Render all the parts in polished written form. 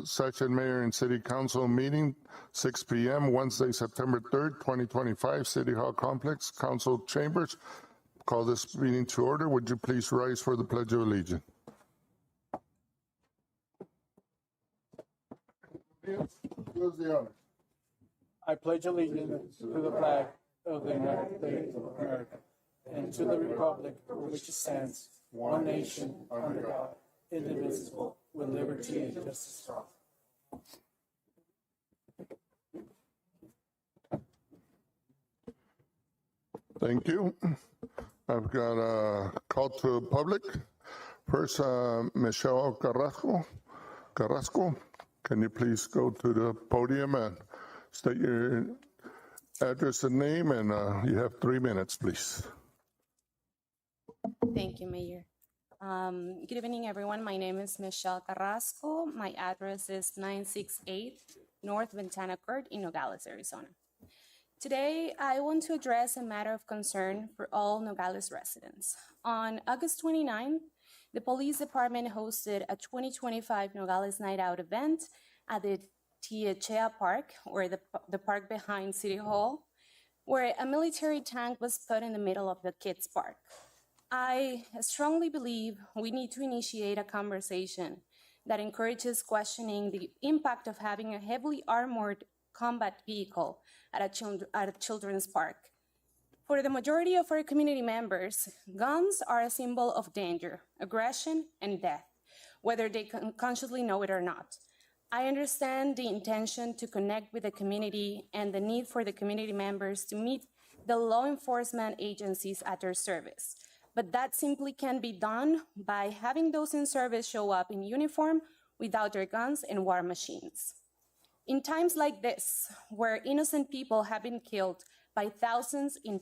session mayor and city council meeting, 6 p.m., Wednesday, September 3rd, 2025, City Hall Complex, council chambers. Call this meeting to order. Would you please rise for the Pledge of Allegiance? Who's the honor? I pledge allegiance to the flag of the United States of America and to the republic for which it stands, one nation, under God, indivisible, with liberty and justice for all. Thank you. I've got a call to public. First, Michelle Carrasco. Can you please go to the podium and state your address and name, and you have 3 minutes, please. Thank you, Mayor. Good evening, everyone. My name is Michelle Carrasco. My address is 968 North Ventana Court in Nogales, Arizona. Today, I want to address a matter of concern for all Nogales residents. On August 29th, the police department hosted a 2025 Nogales Night Out event at the Tiechea Park, or the park behind City Hall, where a military tank was put in the middle of the kids' park. I strongly believe we need to initiate a conversation that encourages questioning the impact of having a heavily armored combat vehicle at a children's park. For the majority of our community members, guns are a symbol of danger, aggression, and death, whether they consciously know it or not. I understand the intention to connect with the community and the need for the community members to meet the law enforcement agencies at their service. But that simply can't be done by having those in service show up in uniform without their guns and war machines. In times like this, where innocent people have been killed by thousands in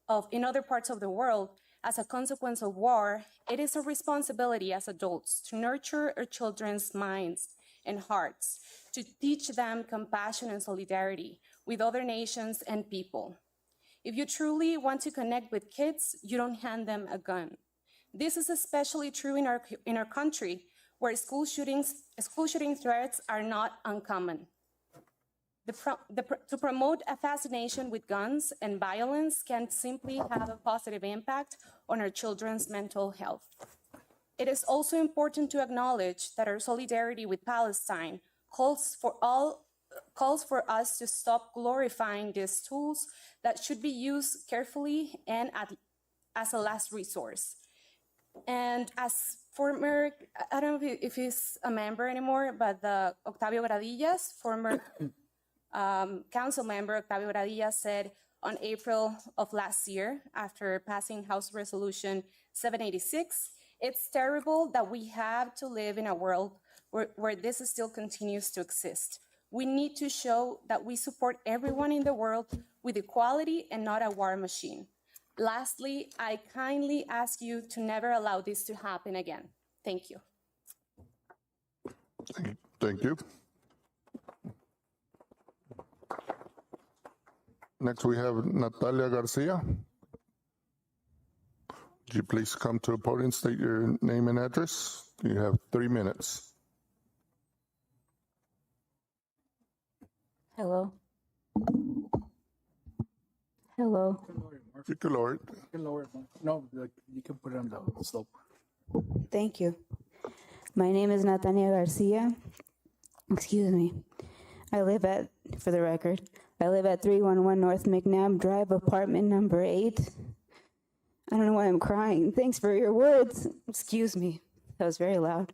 other parts of the world as a consequence of war, it is a responsibility as adults to nurture our children's minds and hearts, to teach them compassion and solidarity with other nations and people. If you truly want to connect with kids, you don't hand them a gun. This is especially true in our country, where school shooting threats are not uncommon. To promote a fascination with guns and violence can simply have a positive impact on our children's mental health. It is also important to acknowledge that our solidarity with Palestine calls for us to stop glorifying these tools that should be used carefully and as a last resource. And as former, I don't know if he's a member anymore, but the Octavio Gradillas, former council member Octavio Gradillas, said on April of last year, after passing House Resolution 786, it's terrible that we have to live in a world where this still continues to exist. We need to show that we support everyone in the world with equality and not a war machine. Lastly, I kindly ask you to never allow this to happen again. Thank you. Thank you. Next, we have Natalia Garcia. Would you please come to the podium, state your name and address? You have 3 minutes. Hello. Hello. You can lower it. You can lower it. No, you can put it on the slope. Thank you. My name is Natalia Garcia. Excuse me. For the record, I live at 311 North McNabb Drive, apartment number 8. I don't know why I'm crying. Thanks for your words. Excuse me. That was very loud.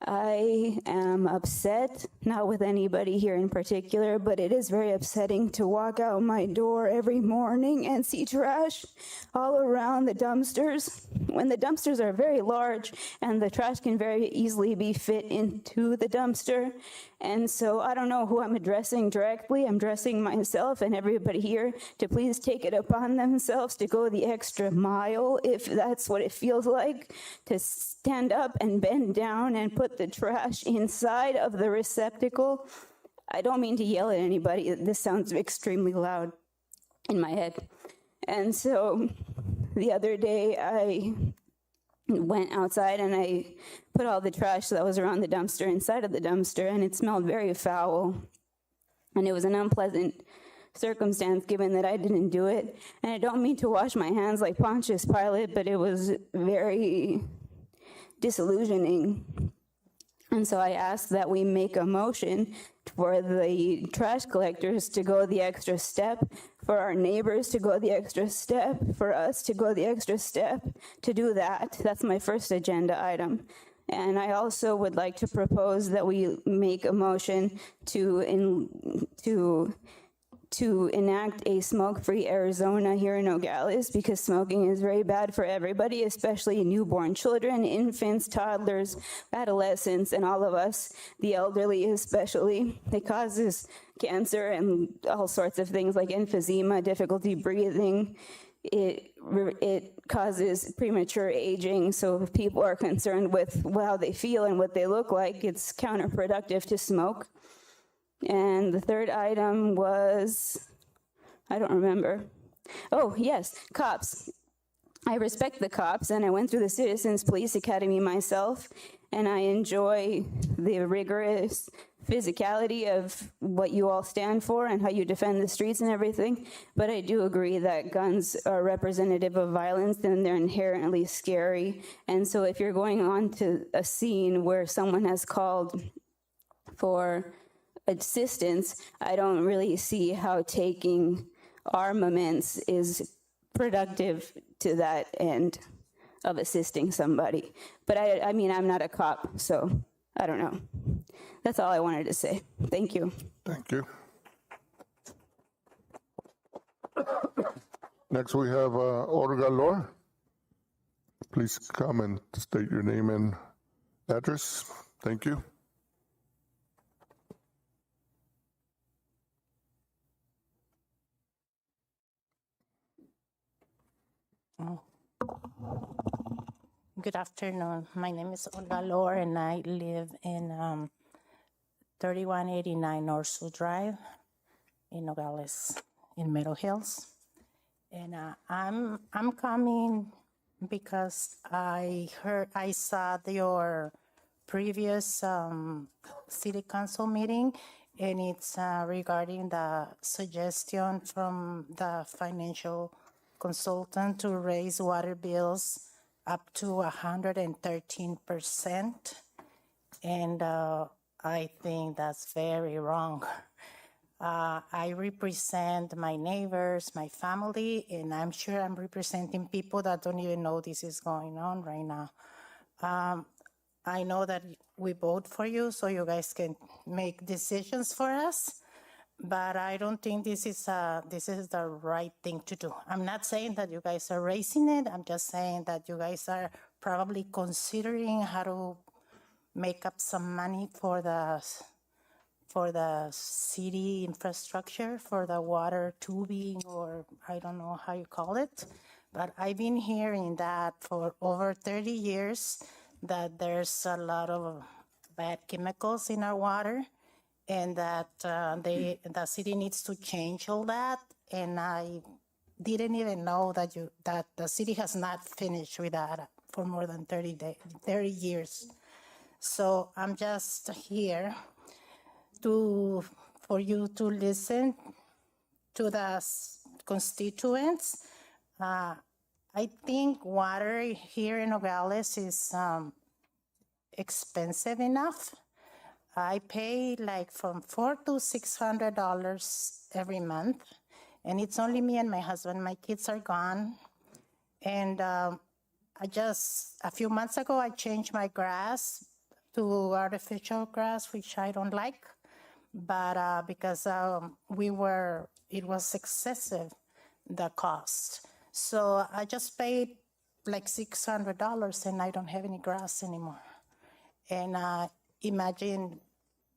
I am upset, not with anybody here in particular, but it is very upsetting to walk out my door every morning and see trash all around the dumpsters, when the dumpsters are very large and the trash can very easily be fit into the dumpster. And so I don't know who I'm addressing directly. I'm addressing myself and everybody here to please take it upon themselves to go the extra mile, if that's what it feels like, to stand up and bend down and put the trash inside of the receptacle. I don't mean to yell at anybody. This sounds extremely loud in my head. And so the other day I went outside and I put all the trash that was around the dumpster inside of the dumpster, and it smelled very foul. And it was an unpleasant circumstance given that I didn't do it. And I don't mean to wash my hands like Pontius Pilate, but it was very disillusioning. And so I asked that we make a motion for the trash collectors to go the extra step, for our neighbors to go the extra step, for us to go the extra step to do that. That's my first agenda item. And I also would like to propose that we make a motion to enact a smoke-free Arizona here in Nogales, because smoking is very bad for everybody, especially newborn children, infants, toddlers, adolescents, and all of us, the elderly especially. It causes cancer and all sorts of things like emphysema, difficulty breathing. It causes premature aging, so if people are concerned with how they feel and what they look like, it's counterproductive to smoke. And the third item was, I don't remember. Oh, yes, cops. I respect the cops, and I went through the Citizens Police Academy myself, and I enjoy the rigorous physicality of what you all stand for and how you defend the streets and everything. But I do agree that guns are representative of violence, and they're inherently scary. And so if you're going on to a scene where someone has called for assistance, I don't really see how taking armaments is productive to that end of assisting somebody. But I mean, I'm not a cop, so I don't know. That's all I wanted to say. Thank you. Thank you. Next, we have Olga Lor. Please come and state your name and address. Thank you. Good afternoon. My name is Olga Lor, and I live in 3189 North Sioux Drive in Nogales, in Meadow Hills. And I'm coming because I saw your previous city council meeting, and it's regarding the suggestion from the financial consultant to raise water bills up to 113%. And I think that's very wrong. I represent my neighbors, my family, and I'm sure I'm representing people that don't even know this is going on right now. I know that we vote for you so you guys can make decisions for us, but I don't think this is the right thing to do. I'm not saying that you guys are raising it. I'm just saying that you guys are probably considering how to make up some money for the city infrastructure, for the water tubing, or I don't know how you call it. But I've been hearing that for over 30 years, that there's a lot of bad chemicals in our water, and that the city needs to change all that. And I didn't even know that the city has not finished with that for more than 30 years. So I'm just here for you to listen to the constituents. I think water here in Nogales is expensive enough. I pay like from $400 to $600 every month, and it's only me and my husband. My kids are gone, and a few months ago, I changed my grass to artificial grass, which I don't like, but because it was excessive, the cost. So I just paid like $600, and I don't have any grass anymore. And imagine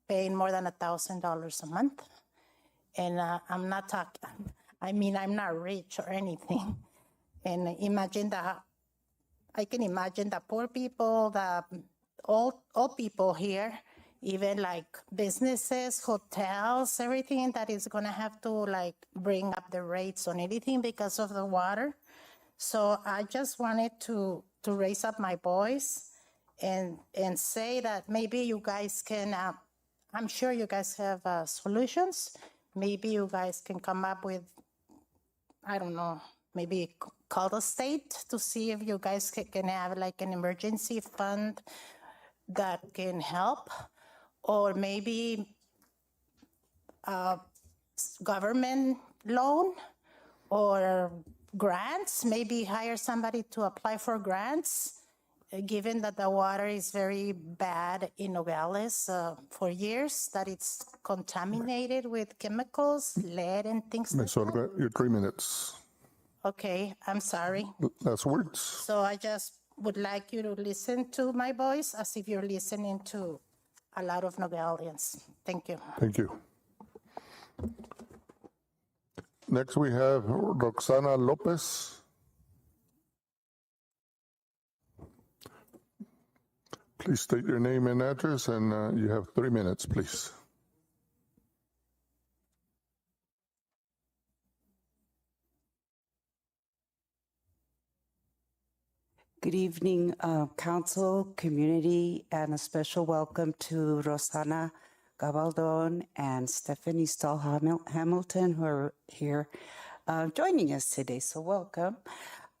paying more than $1,000 a month. And I'm not talking, I'm not rich or anything. And I can imagine the poor people, the old people here, even like businesses, hotels, everything that is gonna have to like bring up the rates on anything because of the water. So I just wanted to to raise up my voice and say that maybe you guys can, I'm sure you guys have solutions. Maybe you guys can come up with, I don't know, maybe call the state to see if you guys can have like an emergency fund that can help, or maybe government loan or grants, maybe hire somebody to apply for grants, given that the water is very bad in Nogales for years, that it's contaminated with chemicals, lead and things like Ms. Olga, your 3 minutes. Okay, I'm sorry. Last words. So I just would like you to listen to my voice as if you're listening to a lot of Nogalians. Thank you. Thank you. Next, we have Roxana Lopez. Please state your name and address, and you have 3 minutes, please. Good evening, council, community, and a special welcome to Rosana Gabaldon and Stephanie Stahl-Hamilton, who are here joining us today. So welcome.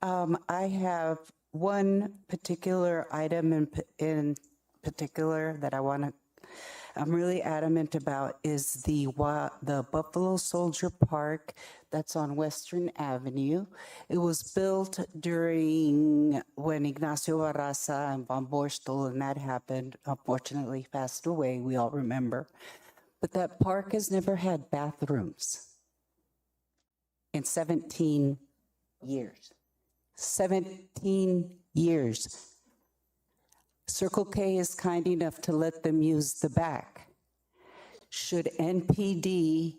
I have one particular item in particular that I'm really adamant about is the Buffalo Soldier Park that's on Western Avenue. It was built during when Ignacio Barraza and Von Borstel and that happened. Unfortunately, passed away, we all remember. But that park has never had bathrooms in 17 years. 17 years. Circle K is kind enough to let them use the back. Should NPD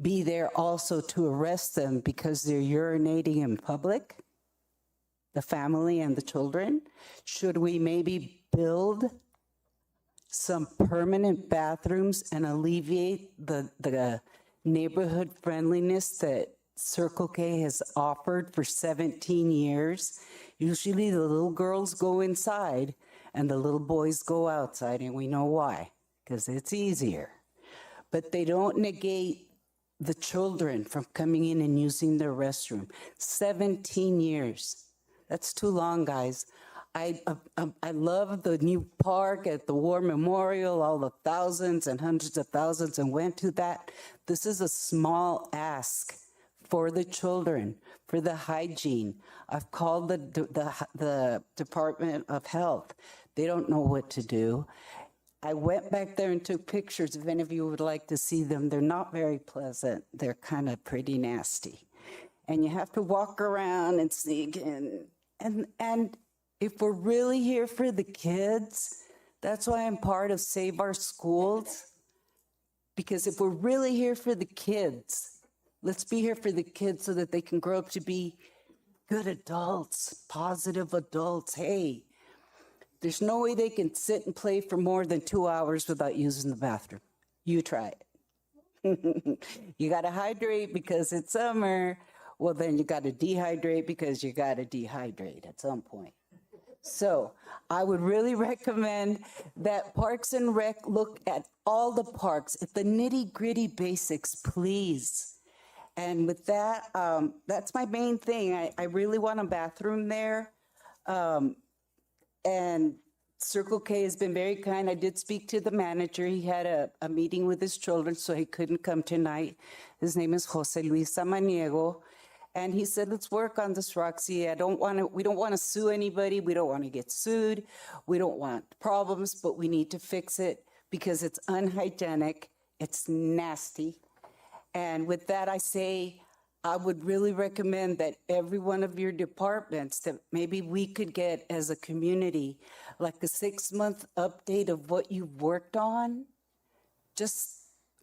be there also to arrest them because they're urinating in public? The family and the children? Should we maybe build some permanent bathrooms and alleviate the neighborhood friendliness that Circle K has offered for 17 years? Usually the little girls go inside and the little boys go outside, and we know why, because it's easier. But they don't negate the children from coming in and using their restroom. 17 years. That's too long, guys. I love the new park at the War Memorial, all the thousands and hundreds of thousands, and went to that. This is a small ask for the children, for the hygiene. I've called the Department of Health. They don't know what to do. I went back there and took pictures. If any of you would like to see them, they're not very pleasant. They're kind of pretty nasty. And you have to walk around and sneak in. And if we're really here for the kids, that's why I'm part of Save Our Schools. Because if we're really here for the kids, let's be here for the kids so that they can grow up to be good adults, positive adults. Hey, there's no way they can sit and play for more than 2 hours without using the bathroom. You try it. You got to hydrate because it's summer. Well, then you got to dehydrate because you got to dehydrate at some point. So I would really recommend that Parks and Rec look at all the parks, at the nitty-gritty basics, please. And with that, that's my main thing. I really want a bathroom there. And Circle K has been very kind. I did speak to the manager. He had a meeting with his children, so he couldn't come tonight. His name is Jose Luis Samaniego. And he said, let's work on this, Roxy. We don't want to sue anybody. We don't want to get sued. We don't want problems, but we need to fix it because it's unhygienic. It's nasty. And with that, I say, I would really recommend that every one of your departments, that maybe we could get as a community, like a 6-month update of what you've worked on. Just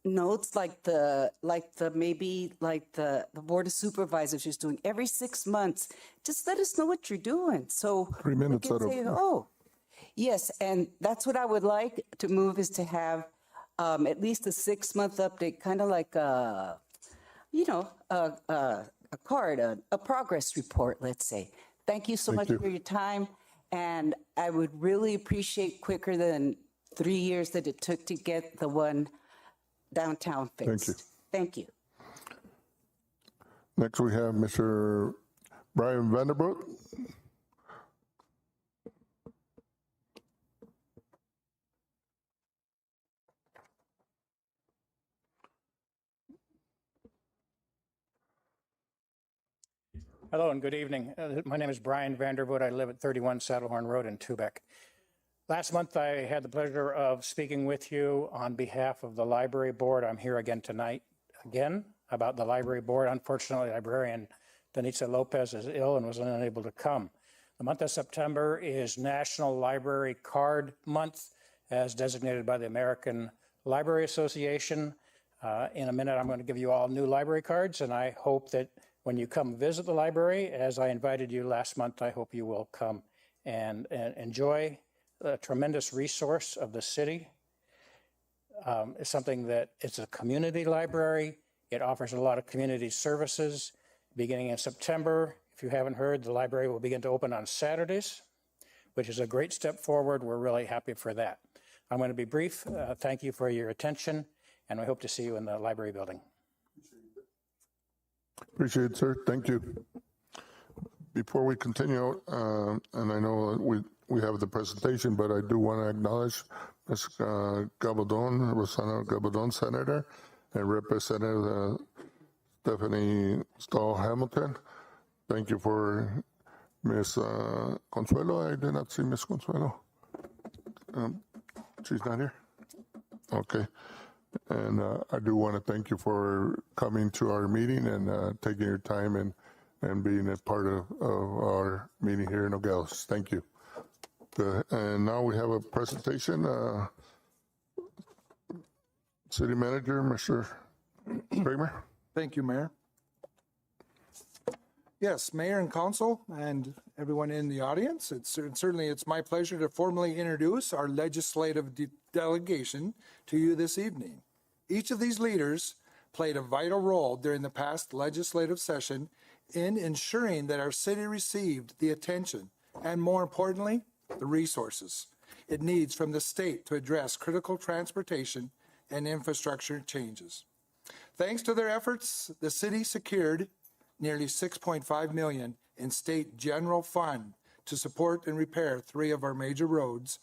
notes like the Board of Supervisors is doing every 6 months. Just let us know what you're doing. So 3 minutes we can say, oh, yes. And that's what I would like to move is to have at least a 6-month update, kind of like a card, a progress report, let's say. Thank you so much you. for your time. And I would really appreciate quicker than 3 years that it took to get the one downtown fixed. you. Thank you. Next, we have Mr. Brian Vanderbroek. Hello and good evening. My name is Brian Vandervoot. I live at 31 Saddlehorn Road in Tubec. Last month, I had the pleasure of speaking with you on behalf of the library board. I'm here again tonight, about the library board. Unfortunately, librarian Denitza Lopez is ill and was unable to come. The month of September is National Library Card Month, as designated by the American Library Association. In a minute, I'm going to give you all new library cards, and I hope that when you come visit the library, as I invited you last month, I hope you will come and enjoy the tremendous resource of the city. It's something that it's a community library. It offers a lot of community services. Beginning in September, if you haven't heard, the library will begin to open on Saturdays, which is a great step forward. We're really happy for that. I'm going to be brief. Thank you for your attention, and we hope to see you in the library building. Appreciate it, sir. Thank you. Before we continue, and I know we have the presentation, but I do want to acknowledge Ms. Gabaldon, Rosanna Gabaldon, Senator, and Representative Stephanie Stahl Hamilton. Thank you for Ms. Consuelo. I did not see Ms. Consuelo. She's not here? Okay. And I do want to thank you for coming to our meeting and taking your time and being a part of our meeting here in Nogales. Thank you. And now we have a presentation. City Manager, Mr. Kramer. Thank you, Mayor. Yes, Mayor and Council and everyone in the audience, it's my pleasure to formally introduce our legislative delegation to you this evening. Each of these leaders played a vital role during the past legislative session in ensuring that our city received the attention and, more importantly, the resources it needs from the state to address critical transportation and infrastructure changes. Thanks to their efforts, the city secured nearly $6.5 million in state general fund to support and repair 3 of our major roads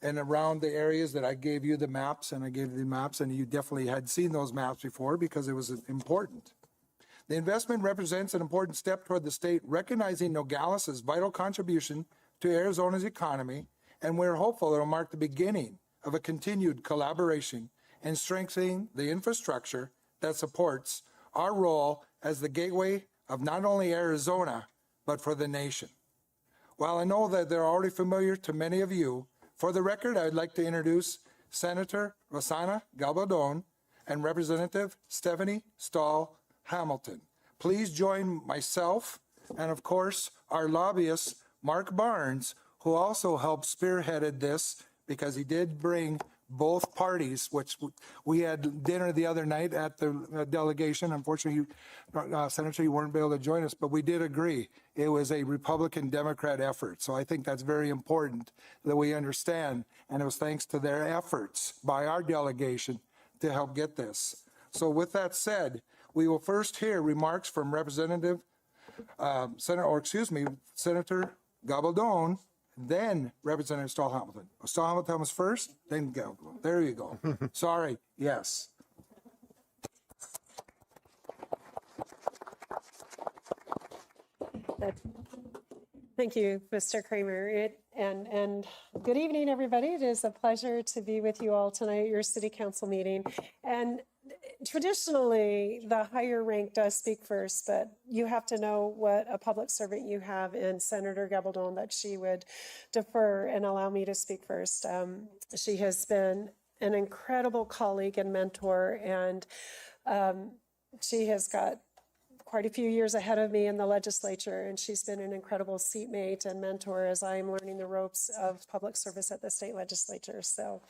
and around the areas that I gave you the maps, and you definitely had seen those maps before because it was important. The investment represents an important step toward the state recognizing Nogales' vital contribution to Arizona's economy, and we're hopeful it'll mark the beginning of a continued collaboration in strengthening the infrastructure that supports our role as the gateway of not only Arizona, but for the nation. While I know that they're already familiar to many of you, for the record, I'd like to introduce Senator Rosanna Gabaldon and Representative Stephanie Stahl Hamilton. Please join myself and, of course, our lobbyist, Mark Barnes, who also helped spearheaded this because he did bring both parties, which we had dinner the other night at the delegation. Unfortunately, Senator, you weren't able to join us, but we did agree it was a Republican-Democrat effort. So I think that's very important that we understand, and it was thanks to their efforts by our delegation to help get this. So with that said, we will first hear remarks from Senator Gabaldon, then Representative Stahl Hamilton. Stahl Hamilton was first, then Gabaldon. There you go. Sorry. Yes. Thank you, Mr. Kramer. And good evening, everybody. It is a pleasure to be with you all tonight at your city council meeting. And traditionally, the higher rank does speak first, but you have to know what a public servant you have in Senator Gabaldon that she would defer and allow me to speak first. She has been an incredible colleague and mentor, and she has got quite a few years ahead of me in the legislature, and she's been an incredible seatmate and mentor as I'm learning the ropes of public service at the state legislature. So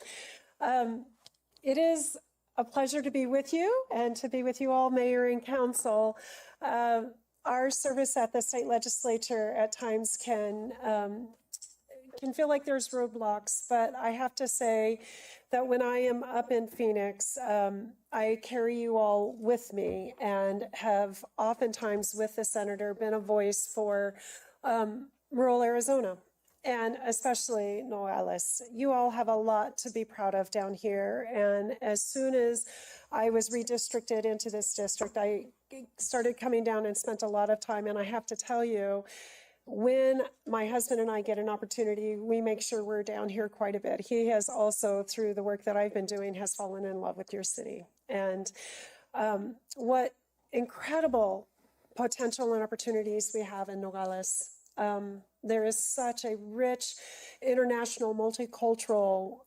it is a pleasure to be with you and to be with you all, Mayor and Council. Our service at the state legislature at times can can feel like there's roadblocks, but I have to say that when I am up in Phoenix, I carry you all with me and have oftentimes with the senator been a voice for rural Arizona. And especially Nogales. You all have a lot to be proud of down here. And as soon as I was redistricted into this district, I started coming down and spent a lot of time. And I have to tell you, when my husband and I get an opportunity, we make sure we're down here quite a bit. He has also, through the work that I've been doing, has fallen in love with your city. And what incredible potential and opportunities we have in Nogales. There is such a rich international, multicultural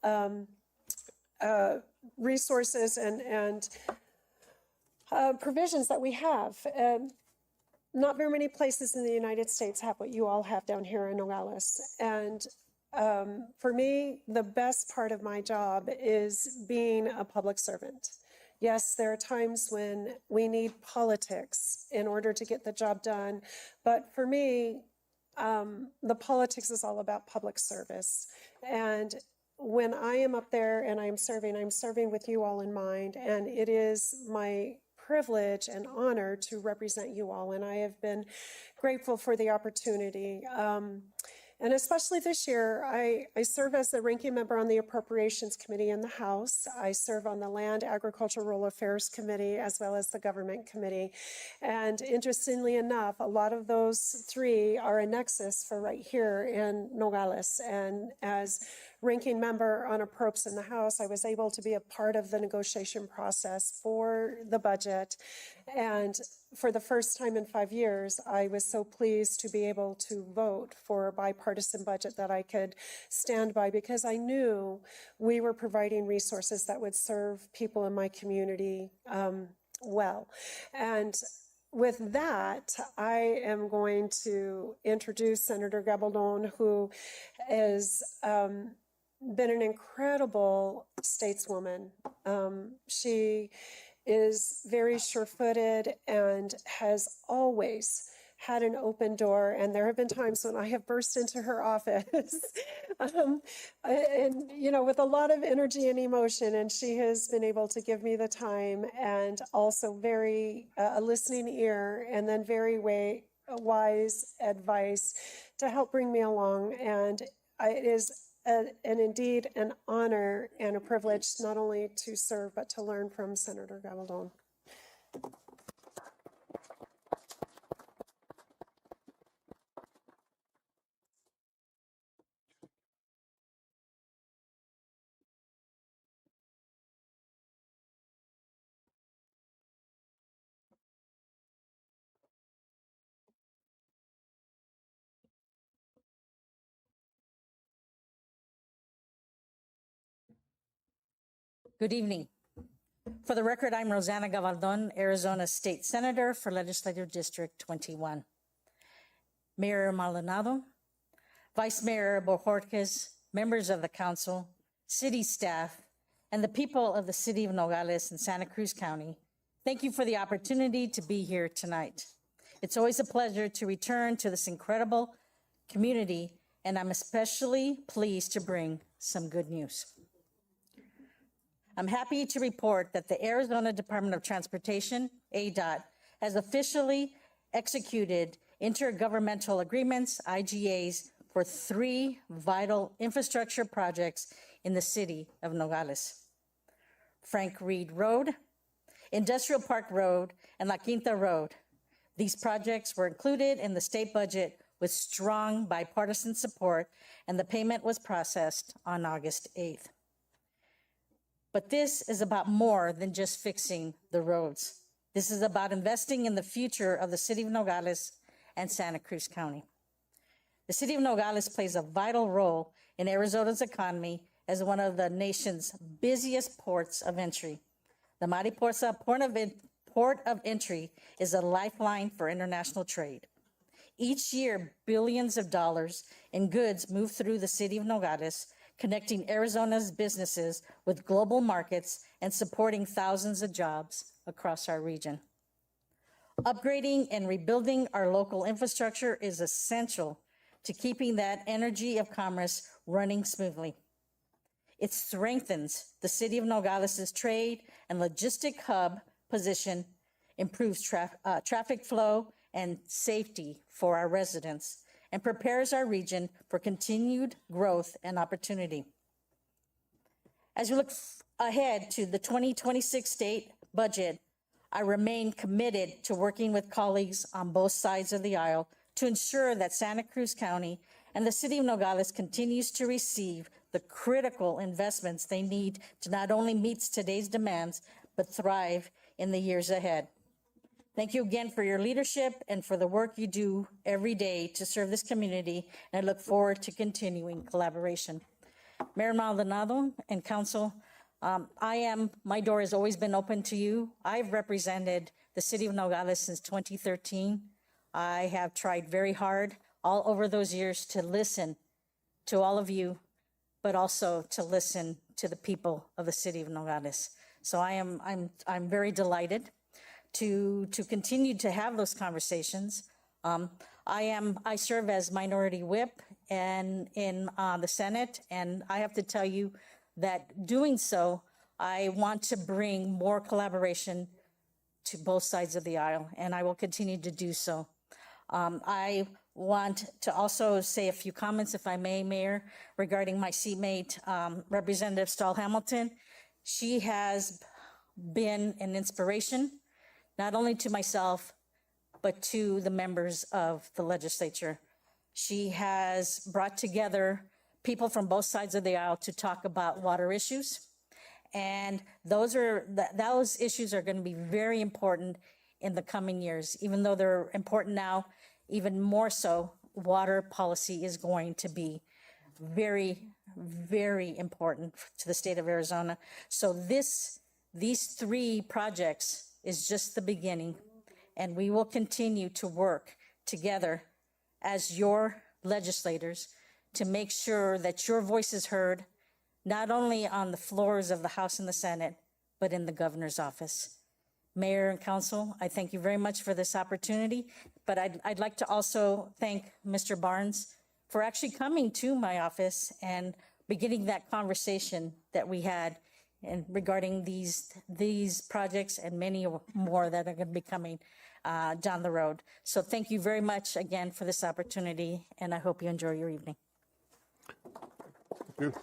resources and provisions that we have. Not very many places in the United States have what you all have down here in Nogales. And for me, the best part of my job is being a public servant. Yes, there are times when we need politics in order to get the job done. But for me, the politics is all about public service. And when I am up there and I'm serving with you all in mind. And it is my privilege and honor to represent you all. And I have been grateful for the opportunity. And especially this year, I serve as the ranking member on the Appropriations Committee in the House. I serve on the Land, Agriculture, Rural Affairs Committee, as well as the Government Committee. And interestingly enough, a lot of those three are a nexus for right here in Nogales. And as ranking member on Approps in the House, I was able to be a part of the negotiation process for the budget. And for the first time in 5 years, I was so pleased to be able to vote for a bipartisan budget that I could stand by, because I knew we were providing resources that would serve people in my community well. And with that, I am going to introduce Senator Gabaldon, who has been an incredible stateswoman. She is very sure-footed and has always had an open door. And there have been times when I have burst into her office and, you know, with a lot of energy and emotion. And she has been able to give me the time and also very a listening ear, and then very wise advice to help bring me along. And it is and indeed an honor and a privilege not only to serve, but to learn from Senator Gabaldon. Good evening. For the record, I'm Rosanna Gabaldon, Arizona State Senator for Legislative District 21. Mayor Maldonado, Vice Mayor Bojorquez, members of the council, city staff, and the people of the city of Nogales and Santa Cruz County, thank you for the opportunity to be here tonight. It's always a pleasure to return to this incredible community, and I'm especially pleased to bring some good news. I'm happy to report that the Arizona Department of Transportation, ADOT, has officially executed intergovernmental agreements, IGAs, for 3 vital infrastructure projects in the city of Nogales: Frank Reed Road, Industrial Park Road, and La Quinta Road. These projects were included in the state budget with strong bipartisan support, and the payment was processed on August 8th. But this is about more than just fixing the roads. This is about investing in the future of the city of Nogales and Santa Cruz County. The city of Nogales plays a vital role in Arizona's economy as one of the nation's busiest ports of entry. The Mariposa Port of Entry is a lifeline for international trade. Each year, billions of dollars in goods move through the city of Nogales, connecting Arizona's businesses with global markets and supporting thousands of jobs across our region. Upgrading and rebuilding our local infrastructure is essential to keeping that energy of commerce running smoothly. It strengthens the city of Nogales' trade and logistic hub position, improves traffic flow and safety for our residents, and prepares our region for continued growth and opportunity. As we look ahead to the 2026 state budget, I remain committed to working with colleagues on both sides of the aisle to ensure that Santa Cruz County and the city of Nogales continues to receive the critical investments they need to not only meet today's demands, but thrive in the years ahead. Thank you again for your leadership and for the work you do every day to serve this community, and I look forward to continuing collaboration. Mayor Maldonado and Council, my door has always been open to you. I've represented the city of Nogales since 2013. I have tried very hard all over those years to listen to all of you, but also to listen to the people of the city of Nogales. So I'm very delighted to continue to have those conversations. I serve as minority whip and in the Senate, and I have to tell you that doing so, I want to bring more collaboration to both sides of the aisle, and I will continue to do so. I want to also say a few comments, if I may, Mayor, regarding my seatmate, Representative Stahl Hamilton. She has been an inspiration, not only to myself, but to the members of the legislature. She has brought together people from both sides of the aisle to talk about water issues. And those issues are going to be very important in the coming years. Even though they're important now, even more so, water policy is going to be very, very important to the state of Arizona. So these three projects is just the beginning, and we will continue to work together as your legislators to make sure that your voice is heard, not only on the floors of the House and the Senate, but in the governor's office. Mayor and Council, I thank you very much for this opportunity, but I'd like to also thank Mr. Barnes for actually coming to my office and beginning that conversation that we had and regarding these projects and many more that are going to be coming down the road. So thank you very much again for this opportunity, and I hope you enjoy your evening. Thank you.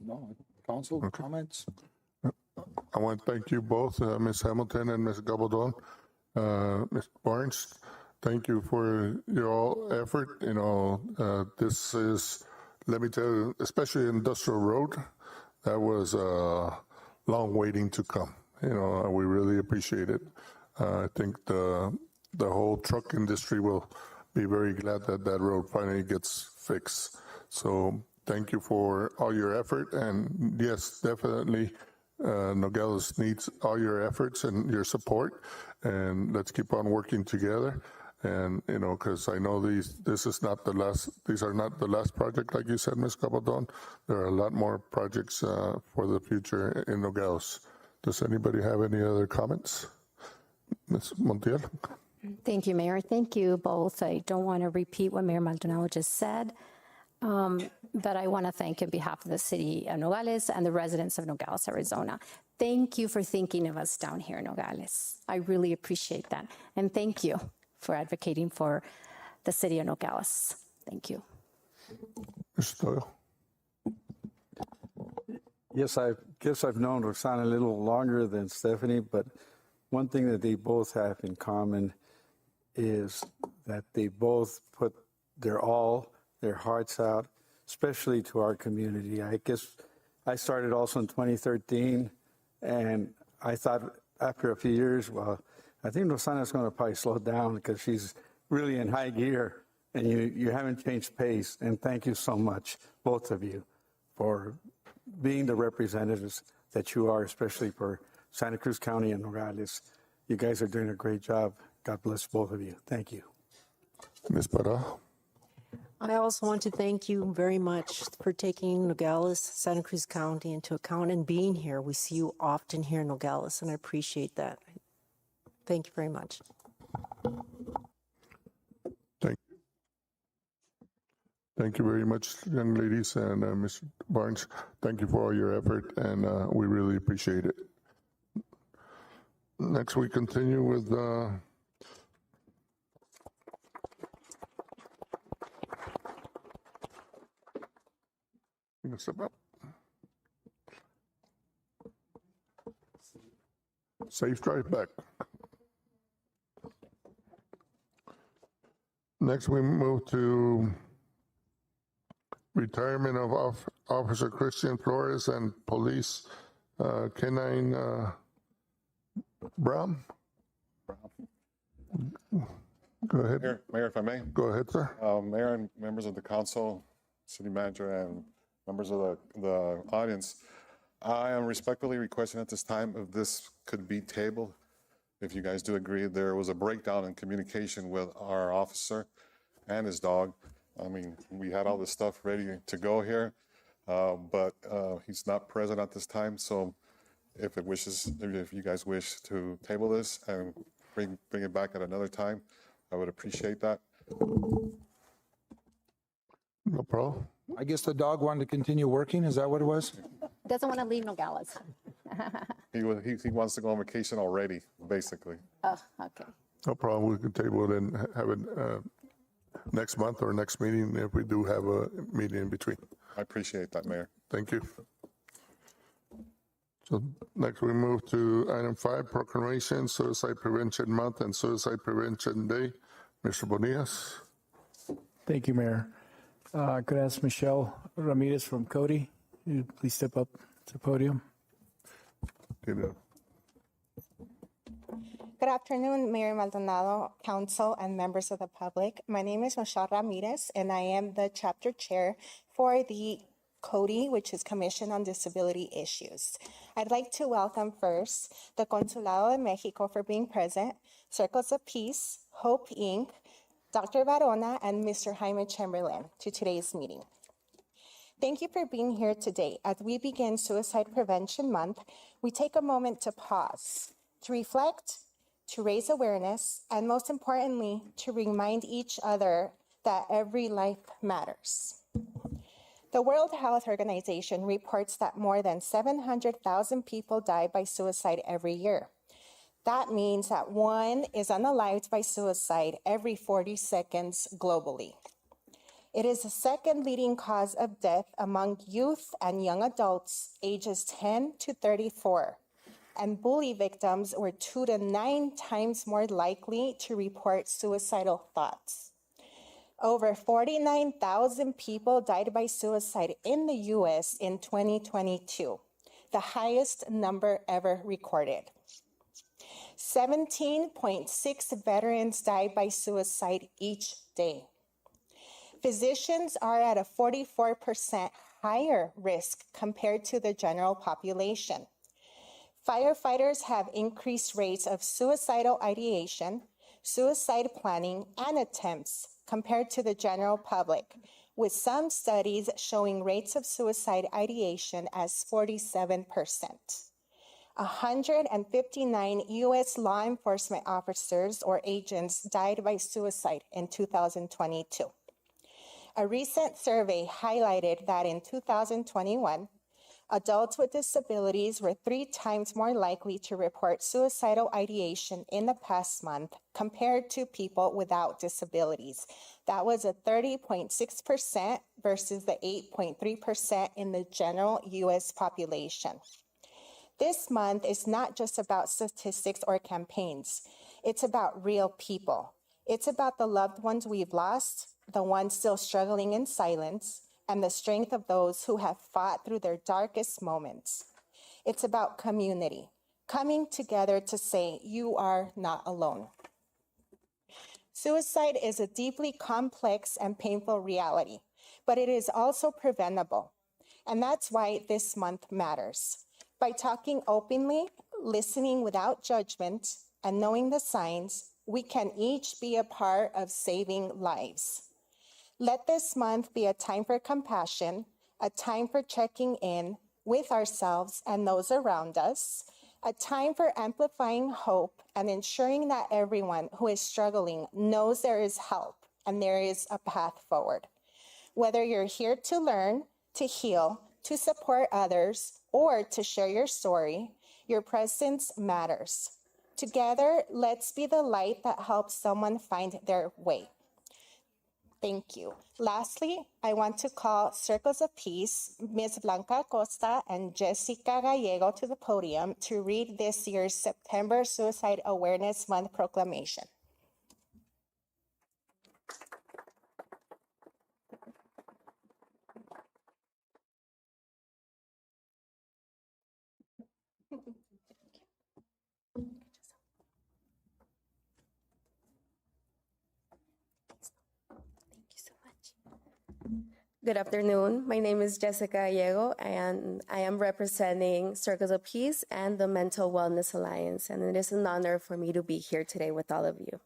No, council comments? I want to thank you both, Ms. Hamilton and Ms. Gabaldon. Ms. Barnes, thank you for your effort. You know, this is, let me tell you, especially Industrial Road, that was long waiting to come. You know, we really appreciate it. I think the whole truck industry will be very glad that that road finally gets fixed. So thank you for all your effort. And yes, definitely, Nogales needs all your efforts and your support. And let's keep on working together. And, you know, because I know these are not the last project, like you said, Ms. Gabaldon. There are a lot more projects for the future in Nogales. Does anybody have any other comments? Ms. Montiel? Thank you, Mayor. Thank you both. I don't want to repeat what Mayor Maldonado just said, but I want to thank on behalf of the city of Nogales and the residents of Nogales, Arizona. Thank you for thinking of us down here in Nogales. I really appreciate that. And thank you for advocating for the city of Nogales. Thank you. Mr. Doyle? Yes, I guess I've known Roxana a little longer than Stephanie, but one thing that they both have in common is that they both put their all, their hearts out, especially to our community. I guess I started also in 2013, and I thought after a few years, well, I think Roxana's going to probably slow down because she's really in high gear, and you haven't changed pace. And thank you so much, both of you, for being the representatives that you are, especially for Santa Cruz County and Nogales. You guys are doing a great job. God bless both of you. Thank you. Ms. Parra. I also want to thank you very much for taking Nogales, Santa Cruz County into account and being here. We see you often here in Nogales, and I appreciate that. Thank you very much. Thank you very much, young ladies, and Mr. Barnes. Thank you for all your effort, and we really appreciate it. Next, we continue with you can step up. Safe drive back. Next, we move to retirement of Officer Christian Flores and Police Canine Brown. Go ahead. Mayor, if I may. Go ahead, sir. Mayor and members of the council, city manager, and members of the audience, I am respectfully requesting at this time if this could be tabled. If you guys do agree, there was a breakdown in communication with our officer and his dog. I mean, we had all this stuff ready to go here, but he's not present at this time. So if you guys wish to table this and bring it back at another time, I would appreciate that. No problem. I guess the dog wanted to continue working. Is that what it was? Doesn't want to leave Nogales. He wants to go on vacation already, basically. Oh, okay. No problem. We can table it and have it next month or next meeting if we do have a meeting in between. I appreciate that, Mayor. Thank you. So next we move to item 5, proclamation, Suicide Prevention Month and Suicide Prevention Day. Mr. Bonillas. Thank you, Mayor. Could I ask Michelle Ramirez from Cody? Please step up to the podium. Good afternoon, Mayor Maldonado, council, and members of the public. My name is Michelle Ramirez, and I am the chapter chair for the CODI, which is Commission on Disability Issues. I'd like to welcome first the Consulado de Mexico for being present, Circles of Peace, Hope Inc., Dr. Varona, and Mr. Jaime Chamberlain to today's meeting. Thank you for being here today. As we begin Suicide Prevention Month, we take a moment to pause, to reflect, to raise awareness, and most importantly, to remind each other that every life matters. The World Health Organization reports that more than 700,000 people die by suicide every year. That means that one is unalived by suicide every 40 seconds globally. It is the second leading cause of death among youth and young adults ages 10 to 34. And bully victims were 2 to 9 times more likely to report suicidal thoughts. Over 49,000 people died by suicide in the U.S. in 2022, the highest number ever recorded. 17.6 veterans die by suicide each day. Physicians are at a 44% higher risk compared to the general population. Firefighters have increased rates of suicidal ideation, suicide planning, and attempts compared to the general public, with some studies showing rates of suicide ideation as 47%. 159 U.S. law enforcement officers or agents died by suicide in 2022. A recent survey highlighted that in 2021, adults with disabilities were 3 times more likely to report suicidal ideation in the past month compared to people without disabilities. That was a 30.6% versus the 8.3% in the general U.S. population. This month is not just about statistics or campaigns. It's about real people. It's about the loved ones we've lost, the ones still struggling in silence, and the strength of those who have fought through their darkest moments. It's about community, coming together to say, you are not alone. Suicide is a deeply complex and painful reality, but it is also preventable. And that's why this month matters. By talking openly, listening without judgment, and knowing the signs, we can each be a part of saving lives. Let this month be a time for compassion, a time for checking in with ourselves and those around us, a time for amplifying hope and ensuring that everyone who is struggling knows there is help and there is a path forward. Whether you're here to learn, to heal, to support others, or to share your story, your presence matters. Together, let's be the light that helps someone find their way. Thank you. Lastly, I want to call Circles of Peace, Ms. Blanca Costa and Jessica Gallego to the podium to read this year's September Suicide Awareness Month proclamation. Good afternoon. My name is Jessica Gallego, and I am representing Circles of Peace and the Mental Wellness Alliance, and it is an honor for me to be here today with all of you.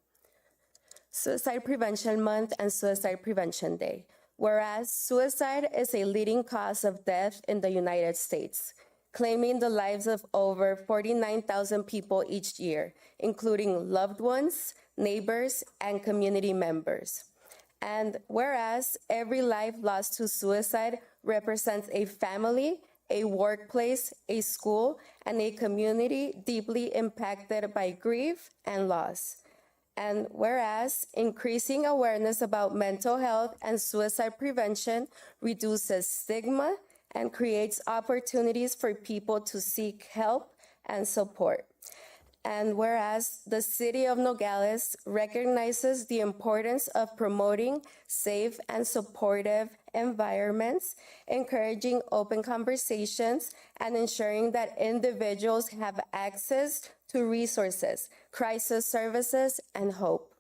Suicide Prevention Month and Suicide Prevention Day. Whereas suicide is a leading cause of death in the United States, claiming the lives of over 49,000 people each year, including loved ones, neighbors, and community members. And whereas every life lost to suicide represents a family, a workplace, a school, and a community deeply impacted by grief and loss. And whereas increasing awareness about mental health and suicide prevention reduces stigma and creates opportunities for people to seek help and support. And whereas the city of Nogales recognizes the importance of promoting safe and supportive environments, encouraging open conversations, and ensuring that individuals have access to resources, crisis services, and hope.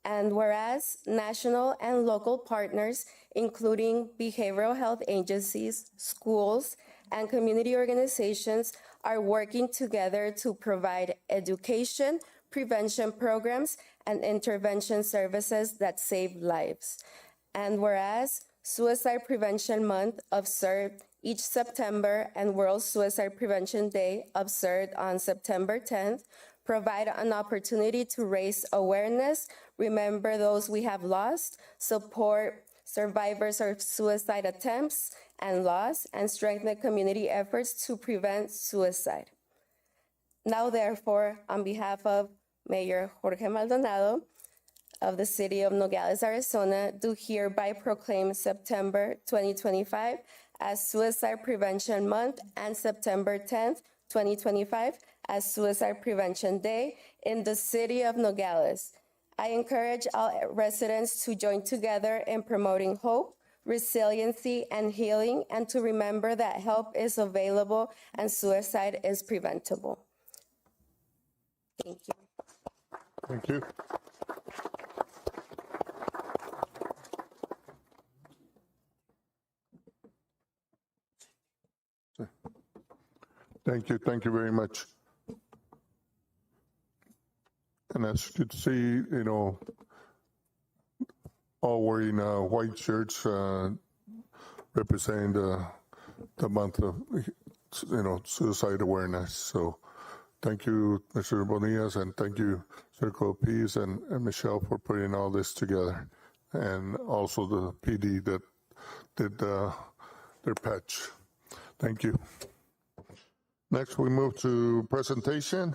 And whereas national and local partners, including behavioral health agencies, schools, and community organizations, are working together to provide education, prevention programs, and intervention services that save lives. And whereas Suicide Prevention Month, observed each September, and World Suicide Prevention Day, observed on September 10th, provide an opportunity to raise awareness, remember those we have lost, support survivors of suicide attempts and loss, and strengthen community efforts to prevent suicide. Now, therefore, on behalf of Mayor Jorge Maldonado of the city of Nogales, Arizona, do hereby proclaim September 2025 as Suicide Prevention Month and September 10th, 2025 as Suicide Prevention Day in the city of Nogales. I encourage all residents to join together in promoting hope, resiliency, and healing, and to remember that help is available and suicide is preventable. Thank you. Thank you. Thank you very much. And as you can see, you know, all wearing white shirts representing the month of, you know, suicide awareness. So thank you, Mr. Bonillas, and thank you, Circle of Peace and Michelle for putting all this together, and also the PD that did their patch. Thank you. Next, we move to presentation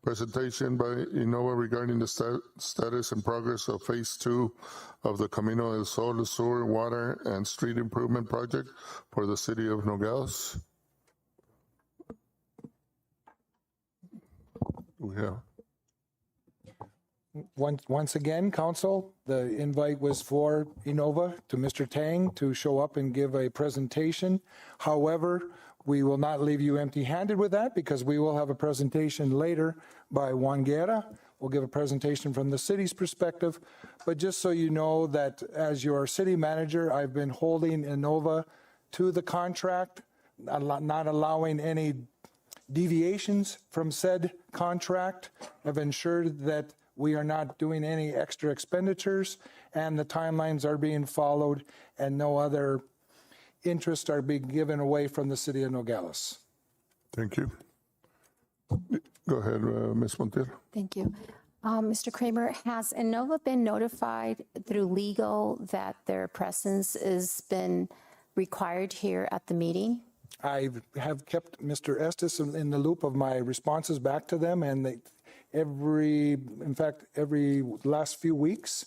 by Innova regarding the status and progress of Phase 2 of the Camino del Sol Sewer, Water, and Street Improvement Project for the city of Nogales. We have. Once again, Council, the invite was for Innova to Mr. Tang to show up and give a presentation. However, we will not leave you empty-handed with that, because we will have a presentation later by Juan Guerra. We'll give a presentation from the city's perspective. But just so you know that as your city manager, I've been holding Innova to the contract, not allowing any deviations from said contract. I've ensured that We are not doing any extra expenditures, and the timelines are being followed, and no other interests are being given away from the city of Nogales. Thank you. Go ahead, Ms. Montero. Thank you. Mr. Kramer, has Innova been notified through legal that their presence has been required here at the meeting? I have kept Mr. Estes in the loop of my responses back to them, and every last few weeks,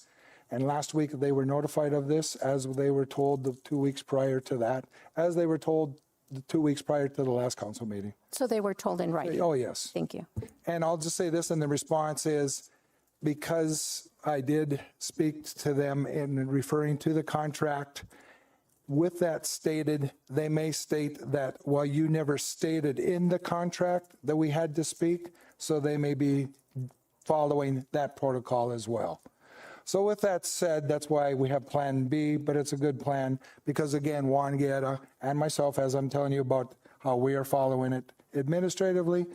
and last week they were notified of this, as they were told the 2 weeks prior to that, as they were told the 2 weeks prior to the last council meeting. So they were told in writing? Oh, yes. Thank you. And I'll just say this, and the response is, because I did speak to them in referring to the contract, with that stated, they may state that, well, you never stated in the contract that we had to speak, so they may be following that protocol as well. So with that said, that's why we have Plan B, but it's a good plan because, again, Juan Guerra and myself, as I'm telling you about how we are following it administratively,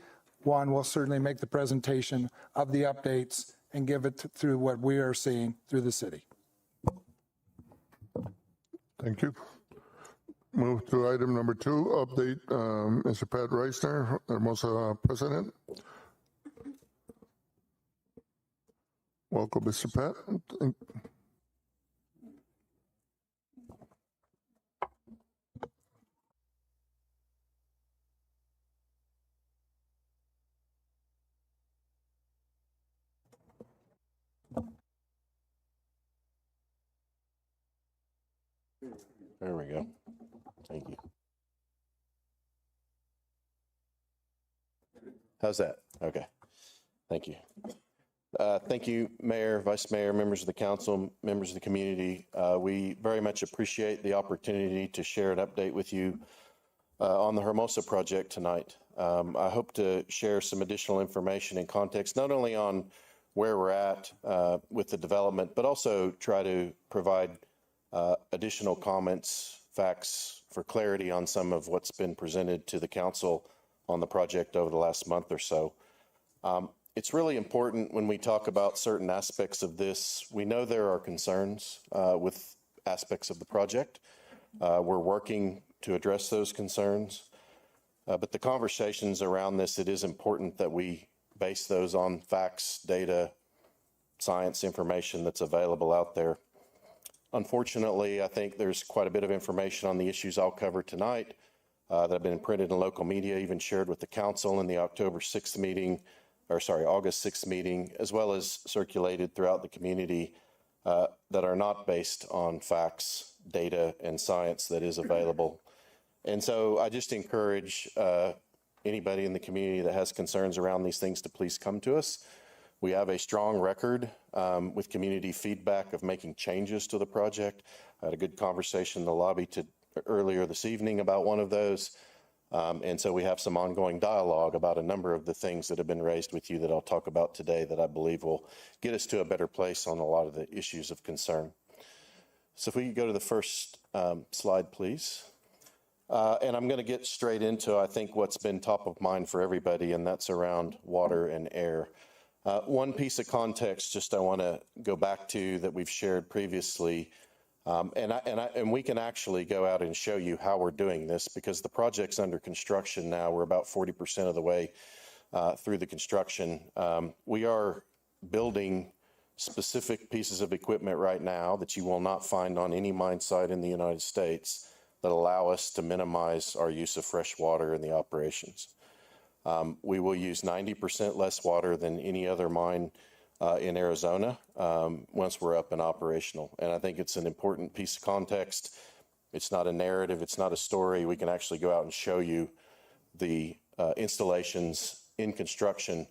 Juan will certainly make the presentation of the updates and give it through what we are seeing through the city. Thank you. Move to item number 2, update Mr. Pat Reisner, Hermosa President. Welcome, Mr. Pat. There we go. Thank you. How's that? Okay. Thank you. Thank you, Mayor, Vice Mayor, members of the council, members of the community. We very much appreciate the opportunity to share an update with you on the Hermosa project tonight. I hope to share some additional information and context, not only on where we're at with the development, but also try to provide additional comments, facts for clarity on some of what's been presented to the council on the project over the last month or so. It's really important when we talk about certain aspects of this. We know there are concerns with aspects of the project. We're working to address those concerns. But the conversations around this, it is important that we base those on facts, data, science information that's available out there. Unfortunately, I think there's quite a bit of information on the issues I'll cover tonight that have been printed in local media, even shared with the council in the August 6th meeting, as well as circulated throughout the community that are not based on facts, data, and science that is available. And so I just encourage anybody in the community that has concerns around these things to please come to us. We have a strong record with community feedback of making changes to the project. I had a good conversation in the lobby earlier this evening about one of those. And so we have some ongoing dialogue about a number of the things that have been raised with you that I'll talk about today that I believe will get us to a better place on a lot of the issues of concern. So if we could go to the first slide, please. And I'm going to get straight into, I think, what's been top of mind for everybody, and that's around water and air. One piece of context just I want to go back to that we've shared previously, and we can actually go out and show you how we're doing this because the project's under construction now. We're about 40% of the way through the construction. We are building specific pieces of equipment right now that you will not find on any mine site in the United States that allow us to minimize our use of fresh water in the operations. We will use 90% less water than any other mine in Arizona once we're up and operational. And I think it's an important piece of context. It's not a narrative. It's not a story. We can actually go out and show you the installations in construction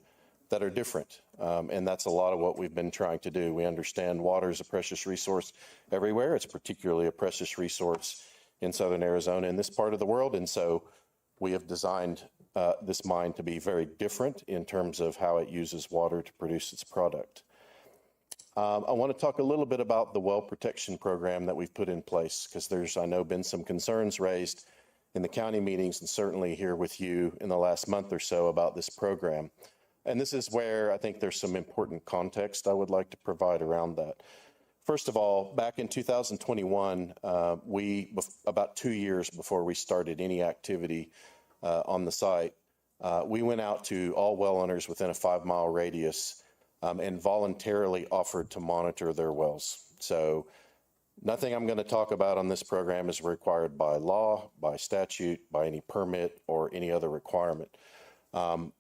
that are different. And that's a lot of what we've been trying to do. We understand water is a precious resource everywhere. It's particularly a precious resource in southern Arizona in this part of the world. And so we have designed this mine to be very different in terms of how it uses water to produce its product. I want to talk a little bit about the well protection program that we've put in place because there's, I know, been some concerns raised in the county meetings and certainly here with you in the last month or so about this program. And this is where I think there's some important context I would like to provide around that. First of all, back in 2021, about 2 years before we started any activity on the site, we went out to all well owners within a 5-mile radius and voluntarily offered to monitor their wells. So nothing I'm going to talk about on this program is required by law, by statute, by any permit, or any other requirement.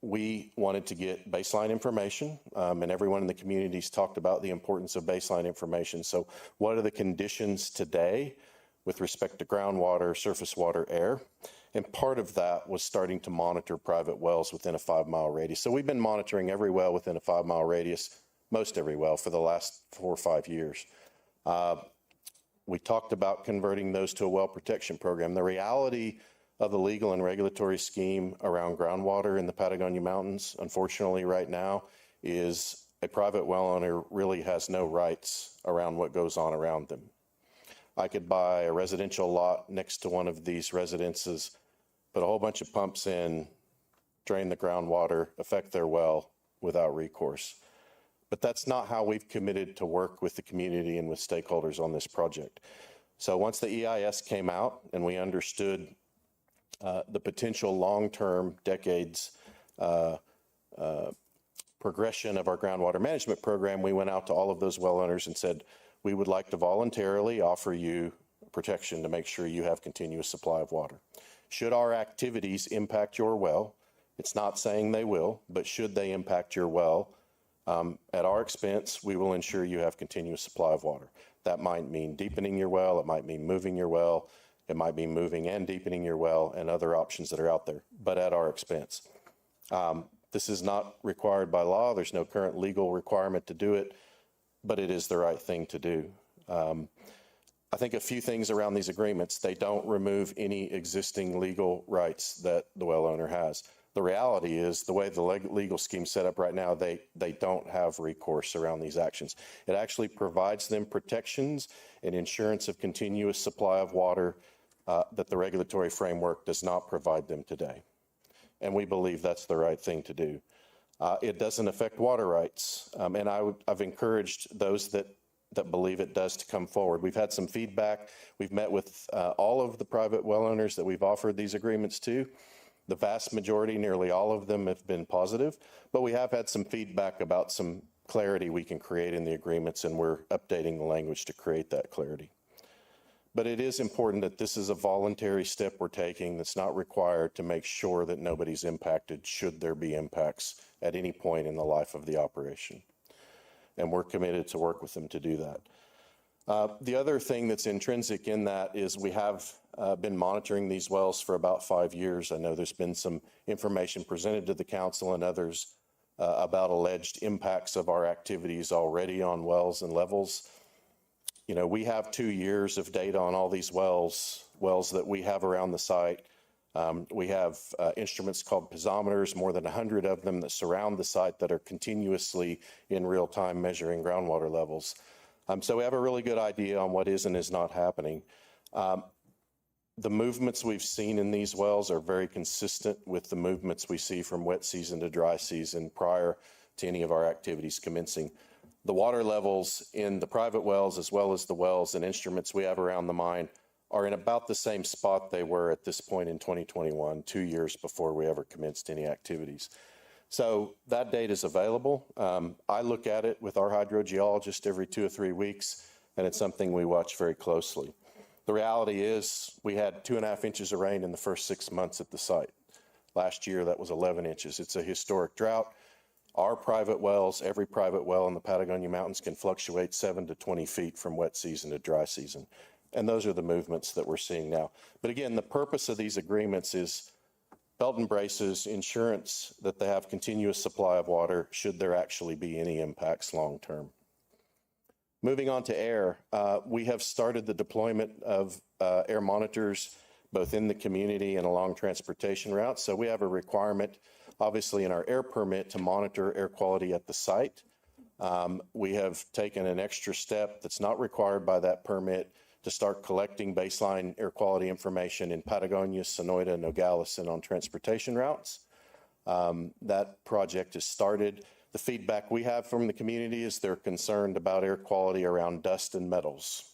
We wanted to get baseline information, and everyone in the communities talked about the importance of baseline information. So what are the conditions today with respect to groundwater, surface water, air? And part of that was starting to monitor private wells within a 5-mile radius. So we've been monitoring every well within a 5-mile radius, most every well, for the last 4 or 5 years. We talked about converting those to a well protection program. The reality of the legal and regulatory scheme around groundwater in the Patagonia Mountains, unfortunately right now, is a private well owner really has no rights around what goes on around them. I could buy a residential lot next to one of these residences, put a whole bunch of pumps in, drain the groundwater, affect their well without recourse. But that's not how we've committed to work with the community and with stakeholders on this project. So once the EIS came out and we understood the potential long-term decades progression of our groundwater management program, we went out to all of those well owners and said, we would like to voluntarily offer you protection to make sure you have continuous supply of water. Should our activities impact your well, it's not saying they will, but should they impact your well, at our expense, we will ensure you have continuous supply of water. That might mean deepening your well, it might mean moving your well, it might be moving and deepening your well and other options that are out there, but at our expense. This is not required by law. There's no current legal requirement to do it, but it is the right thing to do. I think a few things around these agreements. They don't remove any existing legal rights that the well owner has. The reality is the way the legal scheme's set up right now, they don't have recourse around these actions. It actually provides them protections and insurance of continuous supply of water that the regulatory framework does not provide them today. And we believe that's the right thing to do. It doesn't affect water rights. And I've encouraged those that believe it does to come forward. We've had some feedback. We've met with all of the private well owners that we've offered these agreements to. The vast majority, nearly all of them, have been positive, but we have had some feedback about some clarity we can create in the agreements, and we're updating the language to create that clarity. But it is important that this is a voluntary step we're taking that's not required to make sure that nobody's impacted should there be impacts at any point in the life of the operation. And we're committed to work with them to do that. The other thing that's intrinsic in that is we have been monitoring these wells for about 5 years. I know there's been some information presented to the council and others about alleged impacts of our activities already on wells and levels. You know, we have 2 years of data on all these wells that we have around the site. We have instruments called piezometers, more than 100 of them that surround the site that are continuously in real time measuring groundwater levels. So we have a really good idea on what is and is not happening. The movements we've seen in these wells are very consistent with the movements we see from wet season to dry season prior to any of our activities commencing. The water levels in the private wells, as well as the wells and instruments we have around the mine, are in about the same spot they were at this point in 2021, 2 years before we ever commenced any activities. So that data is available. I look at it with our hydrogeologist every 2 or 3 weeks, and it's something we watch very closely. The reality is we had 2.5 inches of rain in the first 6 months at the site. Last year, that was 11 inches. It's a historic drought. Our private wells, every private well in the Patagonia Mountains can fluctuate 7 to 20 feet from wet season to dry season. And those are the movements that we're seeing now. But again, the purpose of these agreements is belt and braces, insurance that they have continuous supply of water should there actually be any impacts long term. Moving on to air, we have started the deployment of air monitors both in the community and along transportation routes. So we have a requirement, obviously, in our air permit to monitor air quality at the site. We have taken an extra step that's not required by that permit to start collecting baseline air quality information in Patagonia, Sonoyta, Nogales, and on transportation routes. That project is started. The feedback we have from the community is they're concerned about air quality around dust and metals.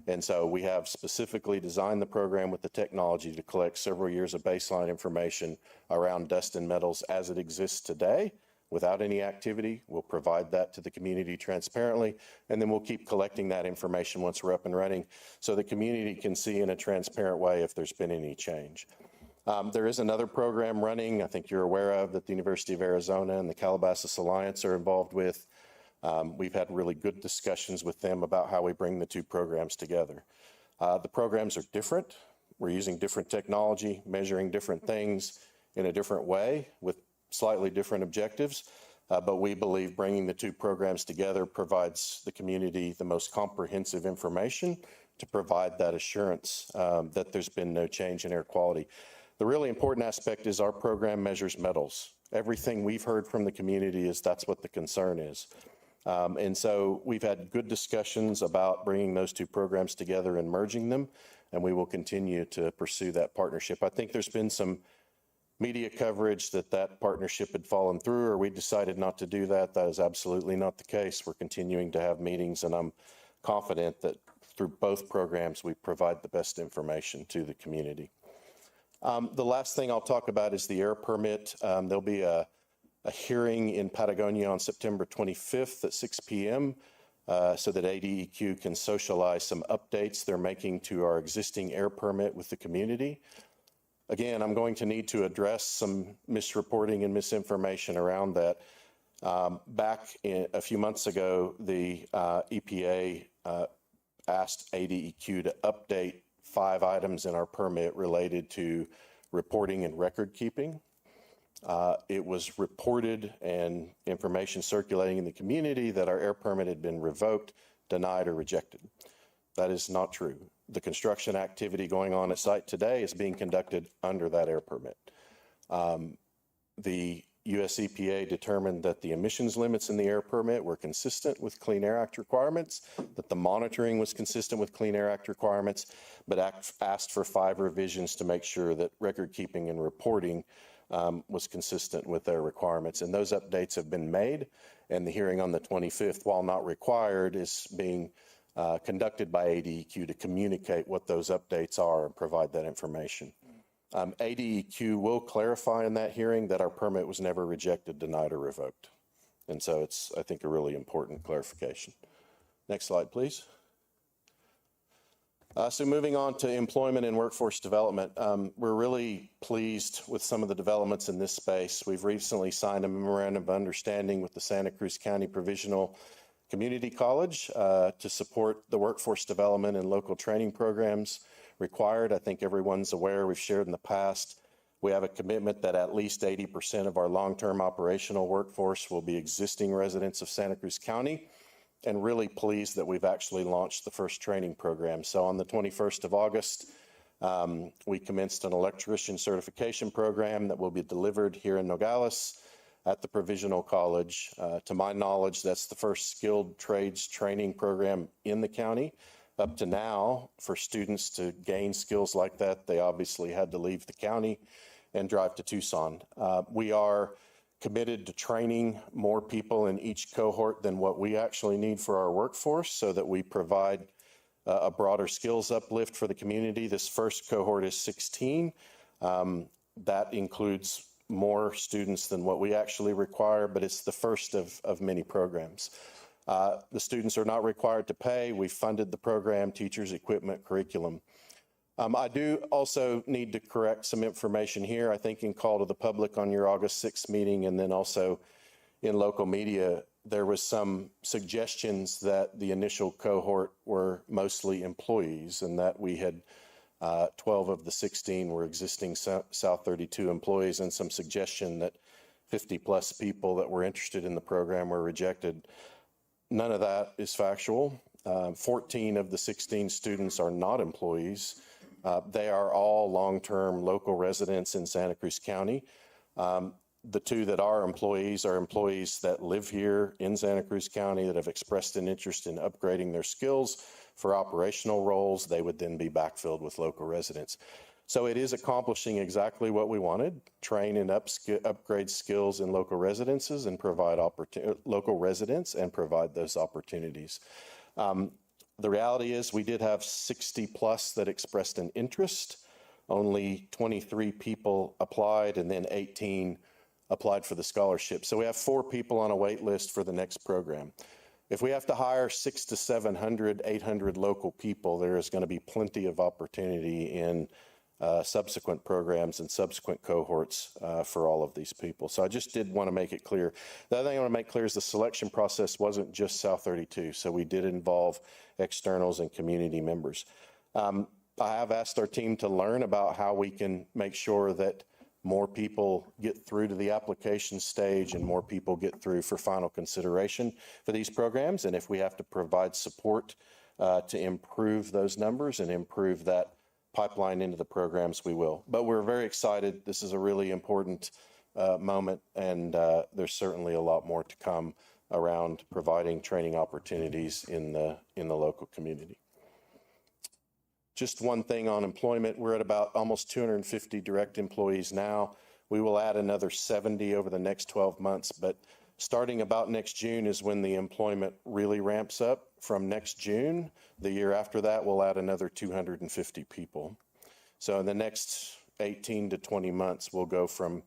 And so we have specifically designed the program with the technology to collect several years of baseline information around dust and metals as it exists today without any activity. We'll provide that to the community transparently, and then we'll keep collecting that information once we're up and running so the community can see in a transparent way if there's been any change. There is another program running, I think you're aware of, that the University of Arizona and the Calabasas Alliance are involved with. We've had really good discussions with them about how we bring the two programs together. The programs are different. We're using different technology, measuring different things in a different way with slightly different objectives. But we believe bringing the two programs together provides the community the most comprehensive information to provide that assurance that there's been no change in air quality. The really important aspect is our program measures metals. Everything we've heard from the community is that's what the concern is. And so we've had good discussions about bringing those two programs together and merging them, and we will continue to pursue that partnership. I think there's been some media coverage that that partnership had fallen through or we decided not to do that. That is absolutely not the case. We're continuing to have meetings, and I'm confident that through both programs we provide the best information to the community. The last thing I'll talk about is the air permit. There'll be a hearing in Patagonia on September 25th at 6 p.m. So that ADEQ can socialize some updates they're making to our existing air permit with the community. Again, I'm going to need to address some misreporting and misinformation around that. Back a few months ago, the EPA asked ADEQ to update 5 items in our permit related to reporting and record keeping. It was reported and information circulating in the community that our air permit had been revoked, denied, or rejected. That is not true. The construction activity going on at site today is being conducted under that air permit. The US EPA determined that the emissions limits in the air permit were consistent with Clean Air Act requirements, that the monitoring was consistent with Clean Air Act requirements, but asked for 5 revisions to make sure that record keeping and reporting was consistent with their requirements. And those updates have been made, and the hearing on the 25th, while not required, is being conducted by ADEQ to communicate what those updates are and provide that information. ADEQ will clarify in that hearing that our permit was never rejected, denied, or revoked. And so it's, I think, a really important clarification. Next slide, please. So moving on to employment and workforce development, we're really pleased with some of the developments in this space. We've recently signed a memorandum of understanding with the Santa Cruz County Provisional Community College to support the workforce development and local training programs required. I think everyone's aware, we've shared in the past, we have a commitment that at least 80% of our long-term operational workforce will be existing residents of Santa Cruz County, and really pleased that we've actually launched the first training program. So on the 21st of August, we commenced an electrician certification program that will be delivered here in Nogales at the Provisional College. To my knowledge, that's the first skilled trades training program in the county. Up to now, for students to gain skills like that, they obviously had to leave the county and drive to Tucson. We are committed to training more people in each cohort than what we actually need for our workforce so that we provide a broader skills uplift for the community. This first cohort is 16. That includes more students than what we actually require, but it's the first of many programs. The students are not required to pay. We funded the program, teachers, equipment, curriculum. I do also need to correct some information here. I think in call to the public on your August 6th meeting, and then also in local media, there was some suggestions that the initial cohort were mostly employees and that we had 12 of the 16 were existing South 32 employees, and some suggestion that 50 plus people that were interested in the program were rejected. None of that is factual. 14 of the 16 students are not employees. They are all long-term local residents in Santa Cruz County. The 2 that are employees that live here in Santa Cruz County that have expressed an interest in upgrading their skills for operational roles. They would then be backfilled with local residents. So it is accomplishing exactly what we wanted: train and upgrade skills in local residences and provide local residents and provide those opportunities. The reality is we did have 60 plus that expressed an interest. Only 23 people applied, and then 18 applied for the scholarship. So we have 4 people on a wait list for the next program. If we have to hire 600 to 700, 800 local people, there is going to be plenty of opportunity in subsequent programs and subsequent cohorts for all of these people. So I just did want to make it clear. The other thing I want to make clear is the selection process wasn't just South 32. So we did involve externals and community members. I have asked our team to learn about how we can make sure that more people get through to the application stage and more people get through for final consideration for these programs. And if we have to provide support to improve those numbers and improve that pipeline into the programs, we will. But we're very excited. This is a really important moment, and there's certainly a lot more to come around providing training opportunities in the local community. Just one thing on employment, we're at about almost 250 direct employees now. We will add another 70 over the next 12 months, but starting about next June is when the employment really ramps up. From next June, the year after that, we'll add another 250 people. So in the next 18 to 20 months, we'll go from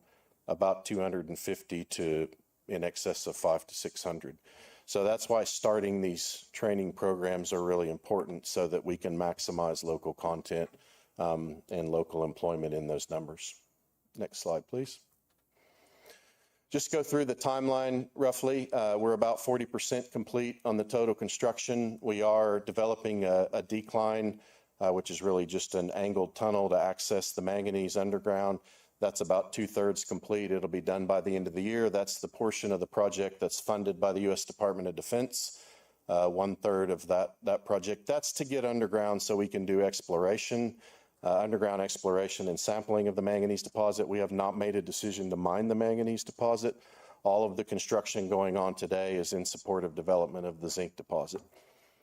about 250 to in excess of 500 to 600. So that's why starting these training programs are really important, so that we can maximize local content and local employment in those numbers. Next slide, please. Just go through the timeline roughly. We're about 40% complete on the total construction. We are developing a decline, which is really just an angled tunnel to access the manganese underground. That's about 2/3 complete. It'll be done by the end of the year. That's the portion of the project that's funded by the U.S. Department of Defense. 1/3 of that project. That's to get underground so we can do exploration, underground exploration and sampling of the manganese deposit. We have not made a decision to mine the manganese deposit. All of the construction going on today is in support of development of the zinc deposit.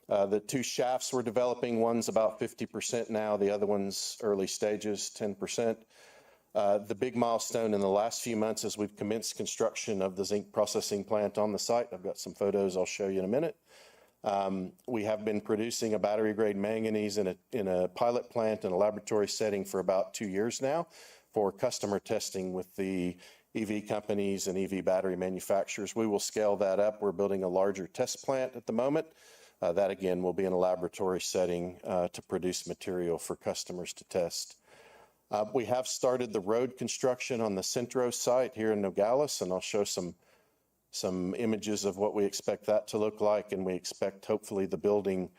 The 2 shafts we're developing, one's about 50% now, the other one's early stages, 10%. The big milestone in the last few months is we've commenced construction of the zinc processing plant on the site. I've got some photos I'll show you in a minute. We have been producing a battery grade manganese in a pilot plant in a laboratory setting for about 2 years now for customer testing with the EV companies and EV battery manufacturers. We will scale that up. We're building a larger test plant at the moment. That again will be in a laboratory setting to produce material for customers to test. We have started the road construction on the Centro site here in Nogales, and I'll show some images of what we expect that to look like, and we expect hopefully the building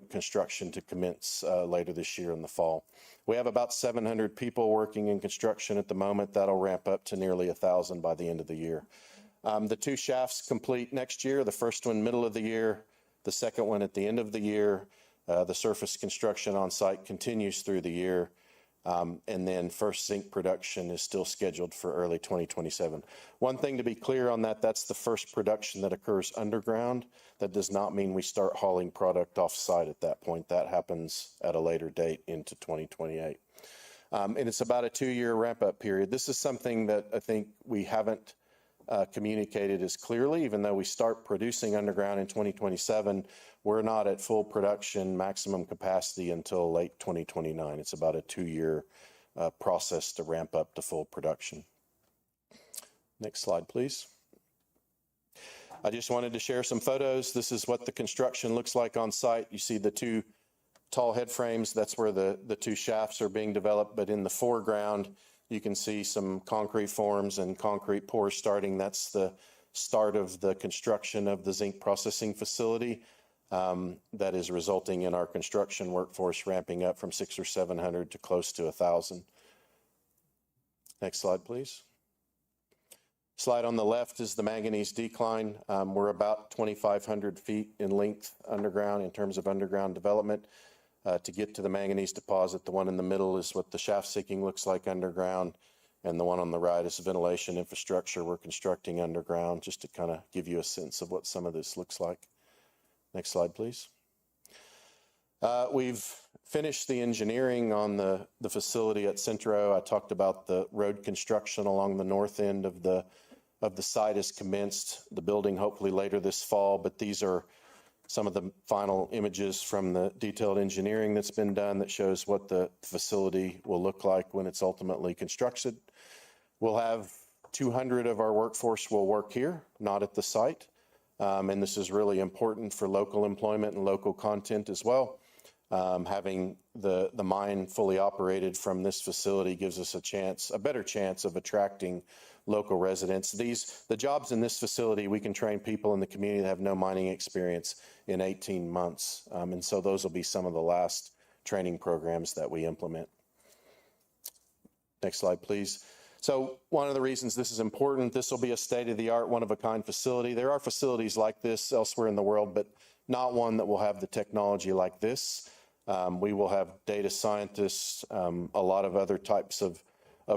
construction to commence later this year in the fall. We have about 700 people working in construction at the moment. That'll ramp up to nearly 1,000 by the end of the year. The 2 shafts complete next year, the first one middle of the year, the second one at the end of the year. The surface construction on site continues through the year. And then first zinc production is still scheduled for early 2027. One thing to be clear on that, that's the first production that occurs underground. That does not mean we start hauling product off site at that point. That happens at a later date into 2028. And it's about a 2-year ramp up period. This is something that I think we haven't communicated as clearly. Even though we start producing underground in 2027, we're not at full production maximum capacity until late 2029. It's about a 2-year process to ramp up to full production. Next slide, please. I just wanted to share some photos. This is what the construction looks like on site. You see the 2 tall head frames. That's where the 2 shafts are being developed. But in the foreground, you can see some concrete forms and concrete pours starting. That's the start of the construction of the zinc processing facility. That is resulting in our construction workforce ramping up from 600 or 700 to close to 1,000. Next slide, please. Slide on the left is the manganese decline. We're about 2,500 feet in length underground in terms of underground development to get to the manganese deposit. The one in the middle is what the shaft sinking looks like underground, and the one on the right is ventilation infrastructure we're constructing underground, just to kind of give you a sense of what some of this looks like. Next slide, please. We've finished the engineering on the facility at Centro. I talked about the road construction along the north end of the site has commenced, the building hopefully later this fall, but these are some of the final images from the detailed engineering that's been done that shows what the facility will look like when it's ultimately constructed. We'll have 200 of our workforce will work here, not at the site. And this is really important for local employment and local content as well. Having the mine fully operated from this facility gives us a better chance of attracting local residents. The jobs in this facility, we can train people in the community that have no mining experience in 18 months. And so those will be some of the last training programs that we implement. Next slide, please. So one of the reasons this is important, this will be a state-of-the-art, one-of-a-kind facility. There are facilities like this elsewhere in the world, but not one that will have the technology like this. We will have data scientists, a lot of other types of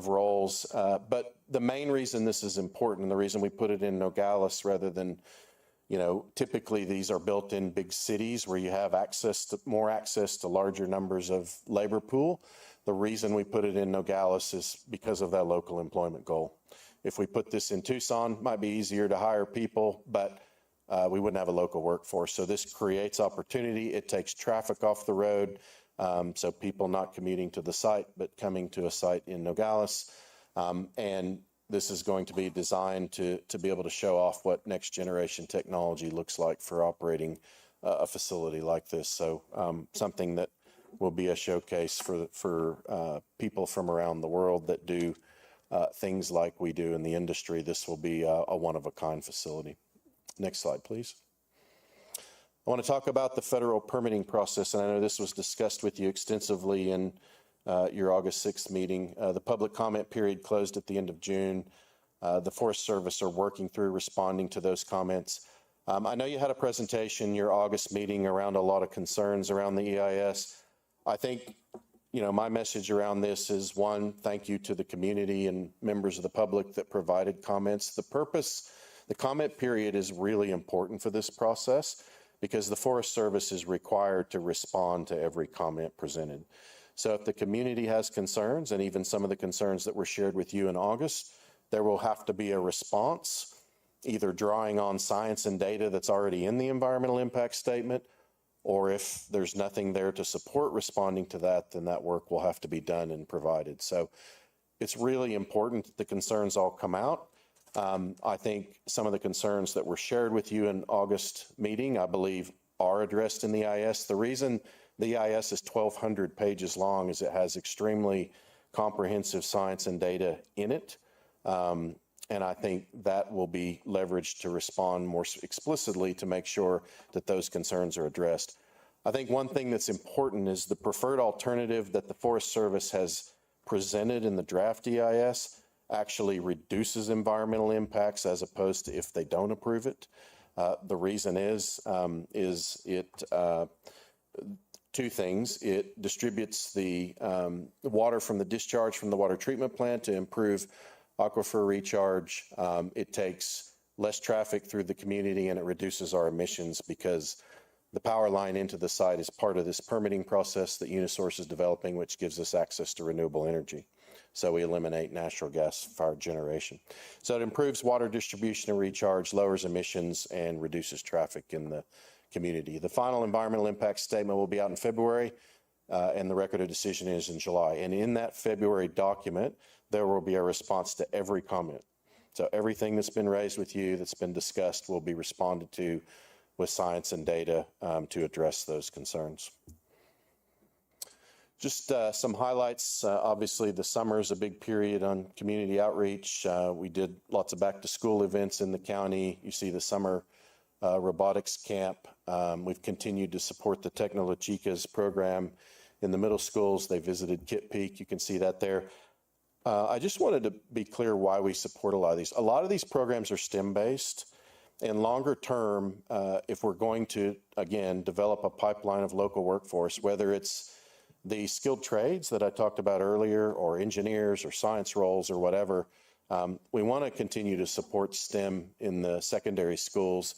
roles. But the main reason this is important, and the reason we put it in Nogales rather than, typically these are built in big cities where you have more access to larger numbers of labor pool. The reason we put it in Nogales is because of that local employment goal. If we put this in Tucson, it might be easier to hire people, but we wouldn't have a local workforce. So this creates opportunity. It takes traffic off the road. So people not commuting to the site, but coming to a site in Nogales. And this is going to be designed to be able to show off what next generation technology looks like for operating a facility like this. So something that will be a showcase for people from around the world that do things like we do in the industry. This will be a one-of-a-kind facility. Next slide, please. I want to talk about the federal permitting process, and I know this was discussed with you extensively in your August 6th meeting. The public comment period closed at the end of June. The Forest Service are working through responding to those comments. I know you had a presentation, your August meeting, around a lot of concerns around the EIS. I think, my message around this is, one, thank you to the community and members of the public that provided comments. The comment period is really important for this process because the Forest Service is required to respond to every comment presented. So if the community has concerns, and even some of the concerns that were shared with you in August, there will have to be a response, either drawing on science and data that's already in the environmental impact statement, or if there's nothing there to support responding to that, then that work will have to be done and provided. So it's really important that the concerns all come out. I think some of the concerns that were shared with you in August meeting, I believe, are addressed in the EIS. The reason the EIS is 1,200 pages long is it has extremely comprehensive science and data in it. And I think that will be leveraged to respond more explicitly to make sure that those concerns are addressed. I think one thing that's important is the preferred alternative that the Forest Service has presented in the draft EIS actually reduces environmental impacts as opposed to if they don't approve it. The reason is it two things. It distributes the water from the discharge from the water treatment plant to improve aquifer recharge. It takes less traffic through the community and it reduces our emissions because the power line into the site is part of this permitting process that Unisource is developing, which gives us access to renewable energy. So we eliminate natural gas fired generation. So it improves water distribution and recharge, lowers emissions, and reduces traffic in the community. The final environmental impact statement will be out in February, and the record of decision is in July. And in that February document, there will be a response to every comment. So everything that's been raised with you, that's been discussed, will be responded to with science and data to address those concerns. Just some highlights. Obviously, the summer is a big period on community outreach. We did lots of back-to-school events in the county. You see the summer robotics camp. We've continued to support the Tecnologicas program in the middle schools. They visited Kit Peak. You can see that there. I just wanted to be clear why we support a lot of these. A lot of these programs are STEM-based. And longer term, if we're going to, again, develop a pipeline of local workforce, whether it's the skilled trades that I talked about earlier, or engineers or science roles or whatever, we want to continue to support STEM in the secondary schools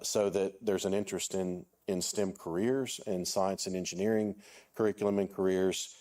so that there's an interest in in STEM careers and science and engineering curriculum and careers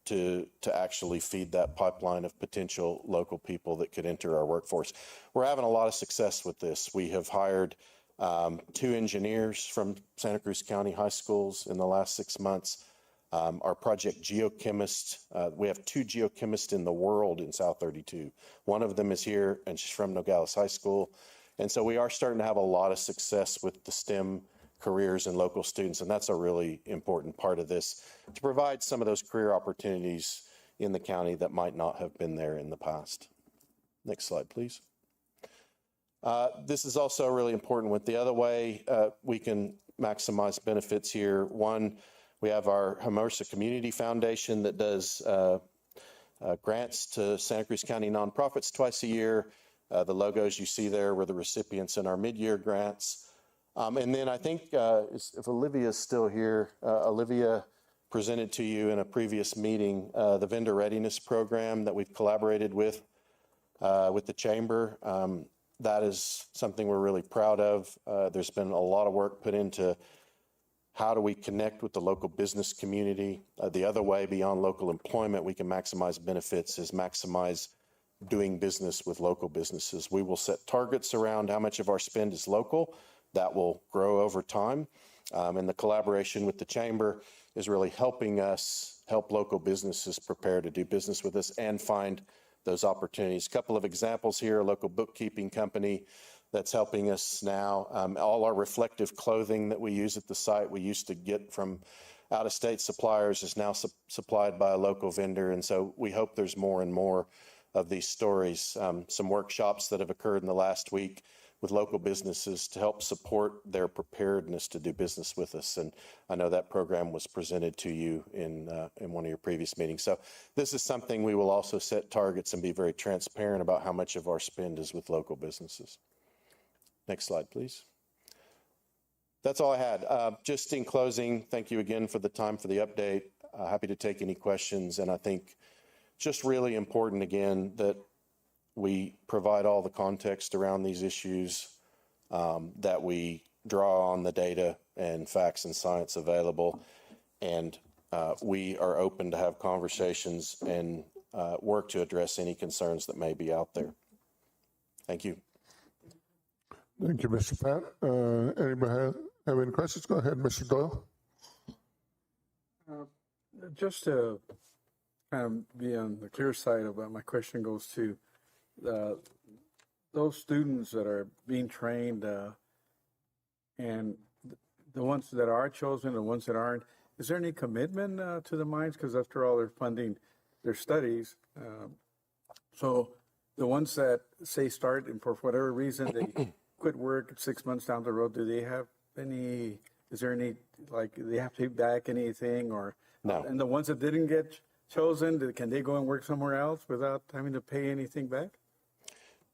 to actually feed that pipeline of potential local people that could enter our workforce. We're having a lot of success with this. We have hired 2 engineers from Santa Cruz County high schools in the last 6 months. Our project geochemist, we have 2 geochemists in the world in South 32. One of them is here, and she's from Nogales High School. And so we are starting to have a lot of success with the STEM careers and local students, and that's a really important part of this, to provide some of those career opportunities in the county that might not have been there in the past. Next slide, please. This is also really important with the other way we can maximize benefits here. One, we have our Hermosa Community Foundation that does grants to Santa Cruz County nonprofits twice a year. The logos you see there were the recipients in our mid-year grants. And then I think if Olivia is still here, Olivia presented to you in a previous meeting the vendor readiness program that we've collaborated with the chamber. That is something we're really proud of. There's been a lot of work put into how do we connect with the local business community. The other way beyond local employment we can maximize benefits is maximize doing business with local businesses. We will set targets around how much of our spend is local. That will grow over time. And the collaboration with the chamber is really helping us help local businesses prepare to do business with us and find those opportunities. A couple of examples here, a local bookkeeping company that's helping us now. All our reflective clothing that we use at the site, we used to get from out-of-state suppliers, is now supplied by a local vendor. And so we hope there's more and more of these stories. Some workshops that have occurred in the last week with local businesses to help support their preparedness to do business with us. And I know that program was presented to you in one of your previous meetings. So this is something we will also set targets and be very transparent about how much of our spend is with local businesses. Next slide, please. That's all I had. Just in closing, thank you again for the time for the update. Happy to take any questions. And I think just really important again that we provide all the context around these issues, that we draw on the data and facts and science available, and we are open to have conversations and work to address any concerns that may be out there. Thank you. Thank you, Mr. Pat. Anybody have any questions? Go ahead, Mr. Doyle. Just to kind of be on the clear side of what my question goes to, those students that are being trained and the ones that are chosen, the ones that aren't, is there any commitment to the mines? Because after all, they're funding their studies. So the ones that say start and for whatever reason they quit work 6 months down the road, do they have any, is there any, like, they have to pay back anything or? No. And the ones that didn't get chosen, can they go and work somewhere else without having to pay anything back?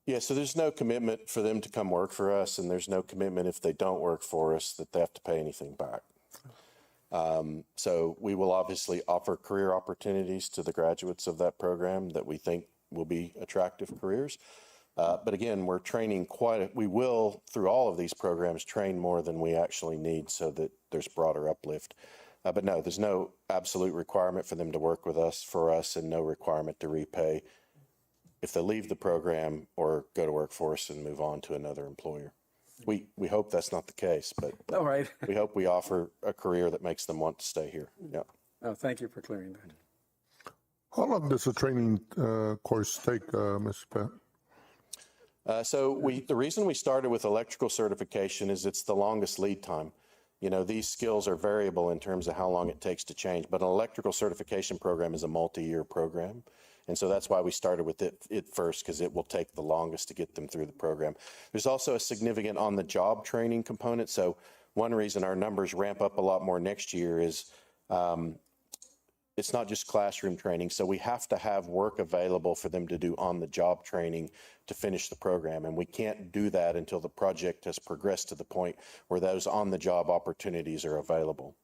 Yeah, so there's no commitment for them to come work for us, and there's no commitment if they don't work for us that they have to pay anything back. So we will obviously offer career opportunities to the graduates of that program that we think will be attractive careers. But again, we're training we will, through all of these programs, train more than we actually need so that there's broader uplift. But no, there's no absolute requirement for them to work with us, for us, and no requirement to repay if they leave the program or go to work for us and move on to another employer. We hope that's not the case, but all right. We hope we offer a career that makes them want to stay here. Yeah. Oh, thank you for clearing that. How long does a training course take, Mr. Pat? So the reason we started with electrical certification is it's the longest lead time. You know, these skills are variable in terms of how long it takes to change, but an electrical certification program is a multi-year program. And so that's why we started with it first, because it will take the longest to get them through the program. There's also a significant on-the-job training component. So one reason our numbers ramp up a lot more next year is it's not just classroom training. So we have to have work available for them to do on-the-job training to finish the program. And we can't do that until the project has progressed to the point where those on-the-job opportunities are available.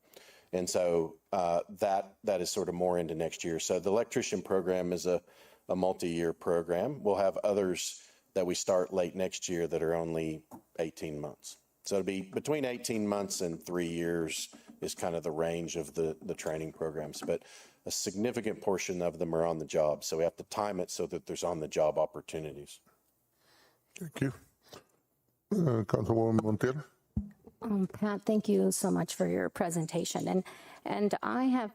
And so that is sort of more into next year. So the electrician program is a multi-year program. We'll have others that we start late next year that are only 18 months. So it'll be between 18 months and 3 years is kind of the range of the training programs. But a significant portion of them are on the job. So we have to time it so that there's on-the-job opportunities. Thank you. Councilwoman Montiel. Pat, thank you so much for your presentation. And I have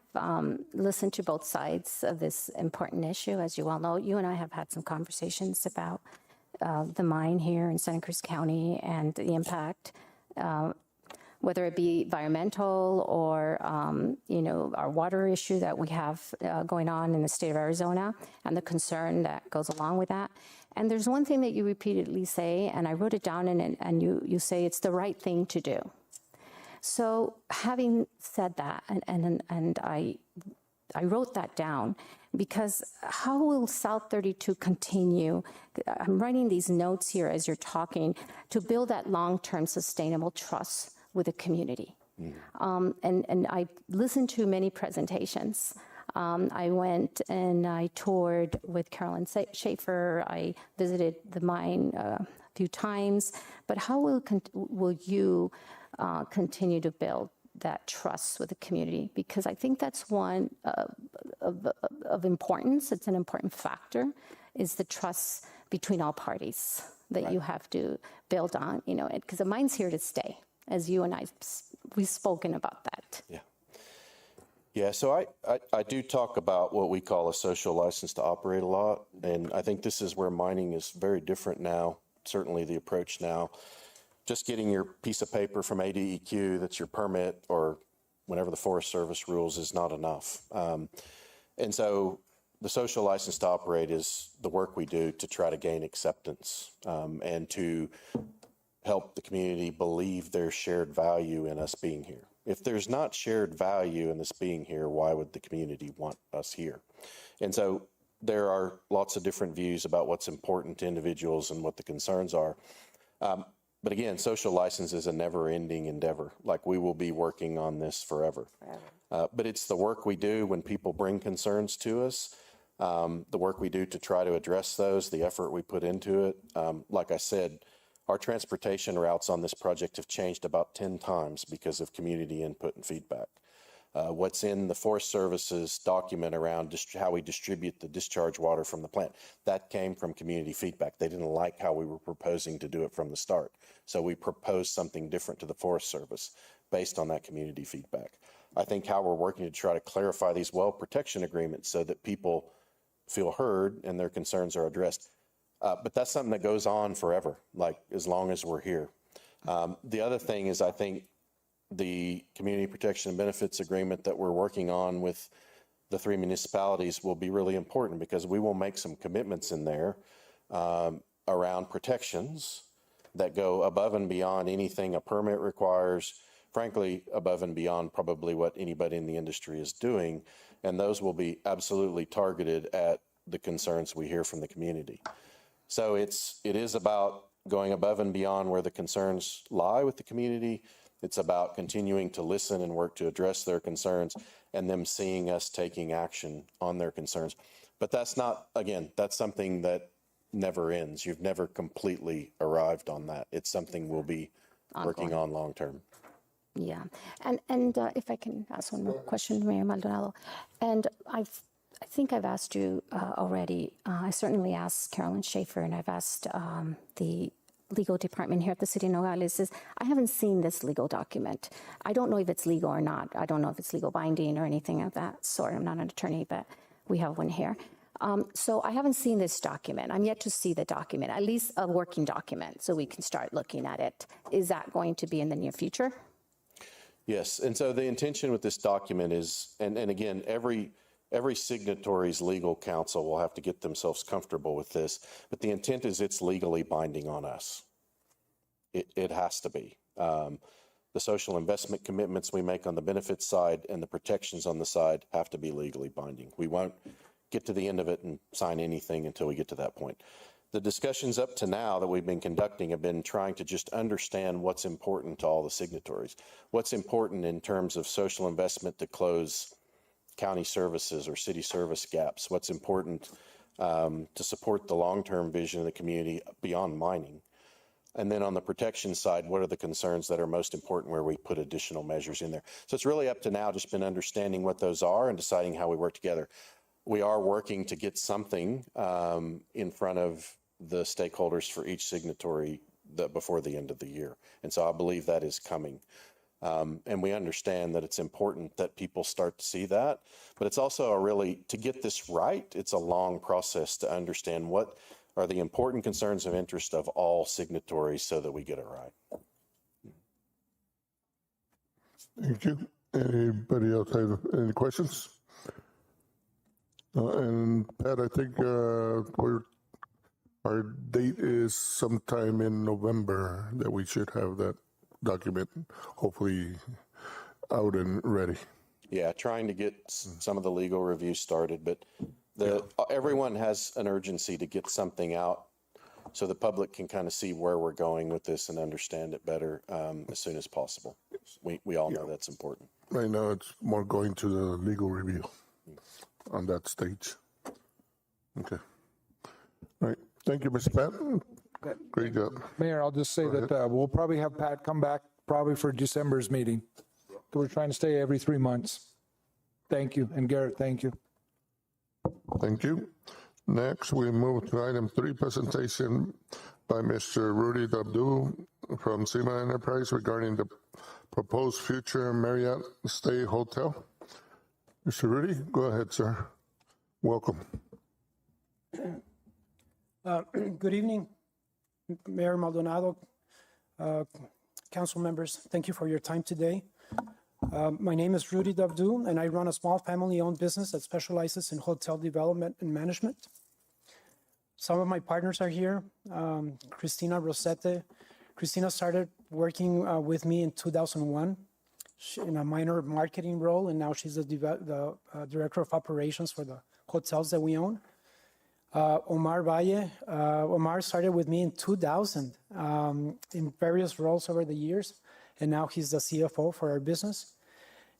listened to both sides of this important issue. As you all know, you and I have had some conversations about the mine here in Santa Cruz County and the impact, whether it be environmental or, our water issue that we have going on in the state of Arizona and the concern that goes along with that. And there's one thing that you repeatedly say, and I wrote it down, and you say it's the right thing to do. So having said that, and I wrote that down, because how will South 32 continue? I'm writing these notes here as you're talking to build that long-term sustainable trust with the community. And I listened to many presentations. I went and I toured with Carolyn Schaefer. I visited the mine a few times. But how will you continue to build that trust with the community? Because I think that's one of importance. It's an important factor, is the trust between all parties that you have to build on, because the mine's here to stay, as you and we've spoken about that. Yeah. Yeah, so I do talk about what we call a social license to operate a lot, and I think this is where mining is very different now, certainly the approach now. Just getting your piece of paper from ADEQ that's your permit or whenever the Forest Service rules is not enough. And so the social license to operate is the work we do to try to gain acceptance and to help the community believe there's shared value in us being here. If there's not shared value in this being here, why would the community want us here? And so there are lots of different views about what's important to individuals and what the concerns are. But again, social license is a never-ending endeavor. Like, we will be working on this forever. But it's the work we do when people bring concerns to us, the work we do to try to address those, the effort we put into it. Like I said, our transportation routes on this project have changed about 10 times because of community input and feedback. What's in the Forest Service's document around how we distribute the discharge water from the plant, that came from community feedback. They didn't like how we were proposing to do it from the start. So we proposed something different to the Forest Service based on that community feedback. I think how we're working to try to clarify these well protection agreements so that people feel heard and their concerns are addressed. But that's something that goes on forever, like as long as we're here. The other thing is, I think the community protection and benefits agreement that we're working on with the 3 municipalities will be really important, because we will make some commitments in there around protections that go above and beyond anything a permit requires, frankly, above and beyond probably what anybody in the industry is doing. And those will be absolutely targeted at the concerns we hear from the community. So it is about going above and beyond where the concerns lie with the community. It's about continuing to listen and work to address their concerns, and them seeing us taking action on their concerns. But that's not, again, that's something that never ends. You've never completely arrived on that. It's something we'll be working on long term. Yeah. And if I can ask one more question, Mayor Maldonado. And I think I've asked you already. I certainly asked Carolyn Schaefer, and I've asked the legal department here at the city of Nogales. I haven't seen this legal document. I don't know if it's legal or not. I don't know if it's legal binding or anything of that sort. I'm not an attorney, but we have one here. So I haven't seen this document. I'm yet to see the document, at least a working document, so we can start looking at it. Is that going to be in the near future? Yes. And so the intention with this document is, and again, every signatory's legal counsel will have to get themselves comfortable with this, but the intent is it's legally binding on us. It has to be. The social investment commitments we make on the benefits side and the protections on the side have to be legally binding. We won't get to the end of it and sign anything until we get to that point. The discussions up to now that we've been conducting have been trying to just understand what's important to all the signatories. What's important in terms of social investment to close county services or city service gaps, what's important to support the long-term vision of the community beyond mining. And then on the protection side, what are the concerns that are most important where we put additional measures in there? So it's really up to now just been understanding what those are and deciding how we work together. We are working to get something in front of the stakeholders for each signatory before the end of the year. And so I believe that is coming. And we understand that it's important that people start to see that, but it's also to get this right, it's a long process to understand what are the important concerns of interest of all signatories so that we get it right. Thank you. Anybody else have any questions? And Pat, I think our date is sometime in November that we should have that document hopefully out and ready. Yeah, trying to get some of the legal reviews started, but everyone has an urgency to get something out so the public can kind of see where we're going with this and understand it better as soon as possible. We all know that's important. Right now, it's more going to the legal review on that stage. Okay. All right. Thank you, Mr. Pat. Great job. Mayor, I'll just say that we'll probably have Pat come back probably for December's meeting. We're trying to stay every 3 months. Thank you. And Garrett, thank you. Thank you. Next, we move to item 3, presentation by Mr. Rudy Dabdou from SEMA Enterprise regarding the proposed future Marriott Stay Hotel. Mr. Rudy, go ahead, sir. Welcome. Good evening, Mayor Maldonado, council members. Thank you for your time today. My name is Rudy Dabdou, and I run a small family-owned business that specializes in hotel development and management. Some of my partners are here. Cristina Rosete. Cristina started working with me in 2001 in a minor marketing role, and now she's the director of operations for the hotels that we own. Omar Valle. Omar started with me in 2000 in various roles over the years, and now he's the CFO for our business.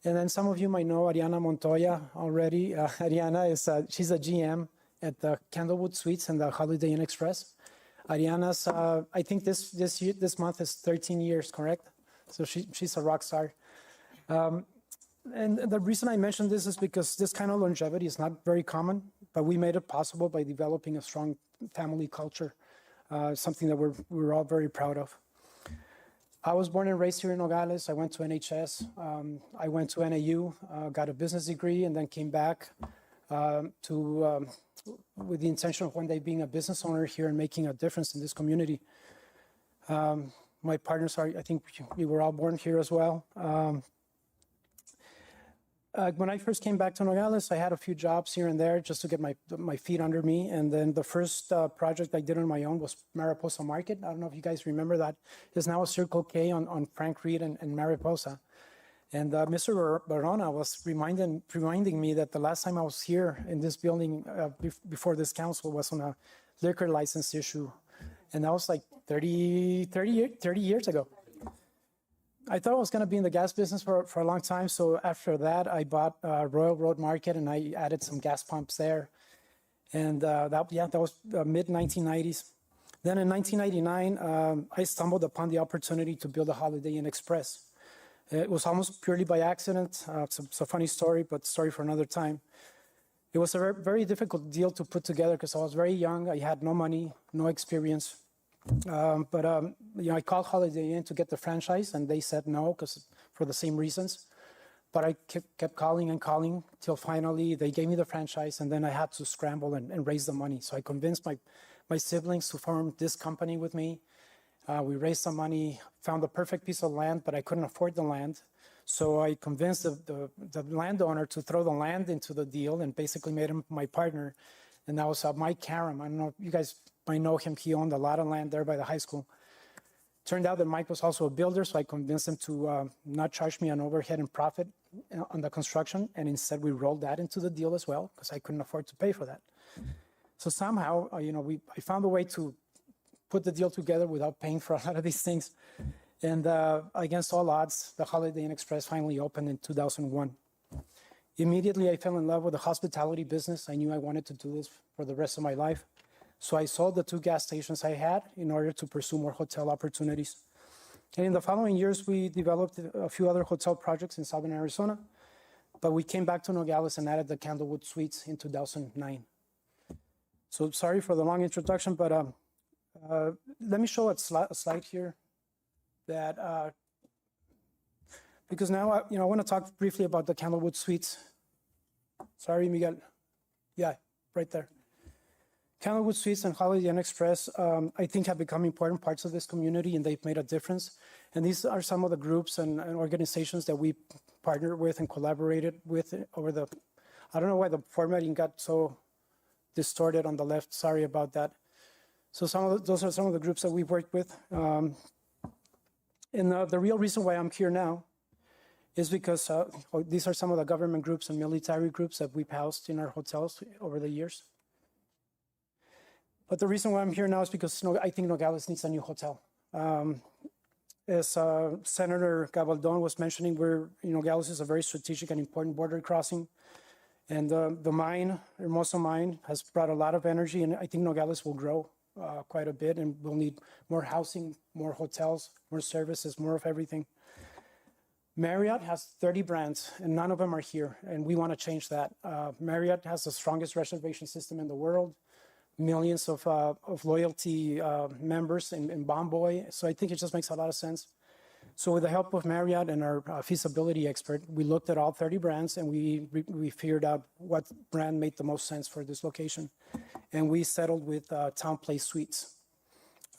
And then some of you might know Ariana Montoya already. Ariana she's a GM at the Candlewood Suites and the Holiday Inn Express. Ariana's, I think this month is 13 years, correct? So she's a rock star. And the reason I mention this is because this kind of longevity is not very common, but we made it possible by developing a strong family culture, something that we're all very proud of. I was born and raised here in Nogales. I went to NHS. I went to NAU, got a business degree, and then came back with the intention of one day being a business owner here and making a difference in this community. My partners I think we were all born here as well. When I first came back to Nogales, I had a few jobs here and there just to get my feet under me. And then the first project I did on my own was Mariposa Market. I don't know if you guys remember that. It's now a Circle K on Frank Reed and Mariposa. And Mr. Barona was reminding me that the last time I was here in this building before this council was on a liquor license issue. And that was like 30 years ago. I thought I was going to be in the gas business for a long time. So after that, I bought Royal Road Market and I added some gas pumps there. And that was mid-1990s. Then in 1999, I stumbled upon the opportunity to build a Holiday Inn Express. It was almost purely by accident. It's a funny story, but story for another time. It was a very difficult deal to put together because I was very young. I had no money, no experience. But I called Holiday Inn to get the franchise, and they said no for the same reasons. But I kept calling and calling till finally they gave me the franchise, and then I had to scramble and raise the money. So I convinced my siblings to form this company with me. We raised some money, found the perfect piece of land, but I couldn't afford the land. So I convinced the landowner to throw the land into the deal and basically made him my partner. And that was Mike Karam. I don't know if you guys might know him. He owned a lot of land there by the high school. Turned out that Mike was also a builder, so I convinced him to not charge me an overhead and profit on the construction. And instead, we rolled that into the deal as well because I couldn't afford to pay for that. So somehow, I found a way to put the deal together without paying for a lot of these things. And against all odds, the Holiday Inn Express finally opened in 2001. Immediately, I fell in love with the hospitality business. I knew I wanted to do this for the rest of my life. So I sold the 2 gas stations I had in order to pursue more hotel opportunities. And in the following years, we developed a few other hotel projects in southern Arizona, but we came back to Nogales and added the Candlewood Suites in 2009. So sorry for the long introduction, but let me show a slide here that, because now I want to talk briefly about the Candlewood Suites. Sorry, Miguel. Yeah, right there. Candlewood Suites and Holiday Inn Express, I think, have become important parts of this community, and they've made a difference. And these are some of the groups and organizations that we partnered with and collaborated with over the, I don't know why the formatting got so distorted on the left. Sorry about that. So those are some of the groups that we've worked with. And the real reason why I'm here now is because these are some of the government groups and military groups that we've housed in our hotels over the years. But the reason why I'm here now is because I think Nogales needs a new hotel. As Senator Gabaldon was mentioning, Nogales is a very strategic and important border crossing. And the mine, Hermosa mine, has brought a lot of energy, and I think Nogales will grow quite a bit, and we'll need more housing, more hotels, more services, more of everything. Marriott has 30 brands, and none of them are here, and we want to change that. Marriott has the strongest reservation system in the world, millions of loyalty members in Bomboy, so I think it just makes a lot of sense. So with the help of Marriott and our feasibility expert, we looked at all 30 brands, and we figured out what brand made the most sense for this location. And we settled with Town Place Suites.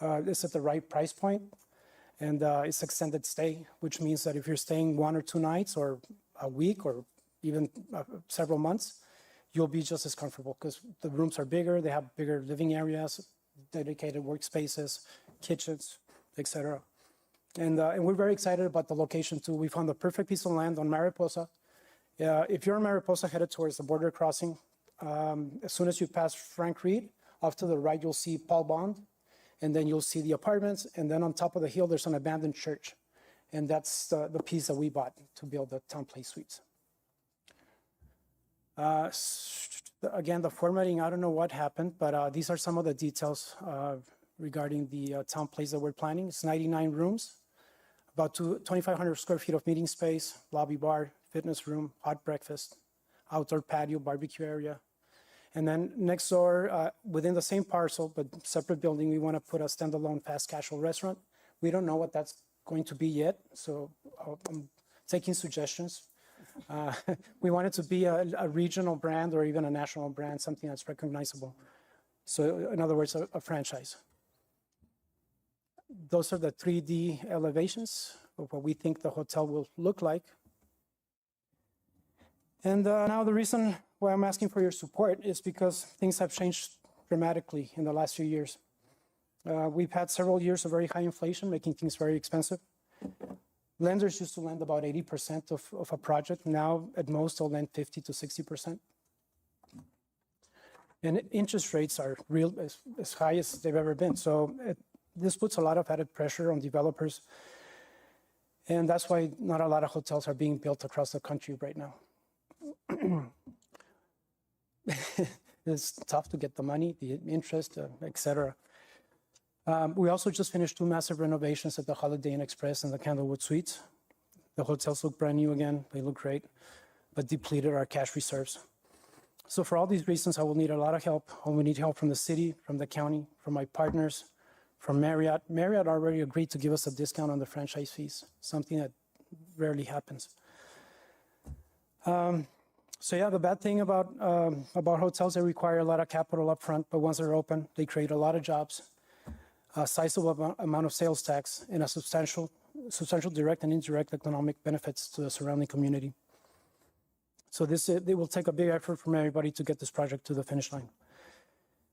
It's at the right price point, and it's extended stay, which means that if you're staying 1 or 2 nights or a week or even several months, you'll be just as comfortable because the rooms are bigger, they have bigger living areas, dedicated workspaces, kitchens, etc. And we're very excited about the location too. We found the perfect piece of land on Mariposa. If you're in Mariposa headed towards the border crossing, as soon as you pass Frank Reed, off to the right, you'll see Paul Bond, and then you'll see the apartments, and then on top of the hill, there's an abandoned church. And that's the piece that we bought to build the Town Place Suites. Again, the formatting, I don't know what happened, but these are some of the details regarding the Town Place that we're planning. It's 99 rooms, about 2,500 square feet of meeting space, lobby bar, fitness room, hot breakfast, outdoor patio, barbecue area. And then next door, within the same parcel, but separate building, we want to put a standalone fast casual restaurant. We don't know what that's going to be yet, so I'm taking suggestions. We want it to be a regional brand or even a national brand, something that's recognizable. So in other words, a franchise. Those are the 3D elevations of what we think the hotel will look like. And now the reason why I'm asking for your support is because things have changed dramatically in the last few years. We've had several years of very high inflation, making things very expensive. Lenders used to lend about 80% of a project. Now, at most, they'll lend 50 to 60%. And interest rates are as high as they've ever been. So this puts a lot of added pressure on developers. And that's why not a lot of hotels are being built across the country right now. It's tough to get the money, the interest, etc. We also just finished 2 massive renovations at the Holiday Inn Express and the Candlewood Suites. The hotels look brand new again. They look great, but depleted our cash reserves. So for all these reasons, I will need a lot of help. I will need help from the city, from the county, from my partners, from Marriott. Marriott already agreed to give us a discount on the franchise fees, something that rarely happens. So yeah, the bad thing about hotels, they require a lot of capital up front, but once they're open, they create a lot of jobs, a sizable amount of sales tax, and a substantial direct and indirect economic benefits to the surrounding community. So it will take a big effort from everybody to get this project to the finish line.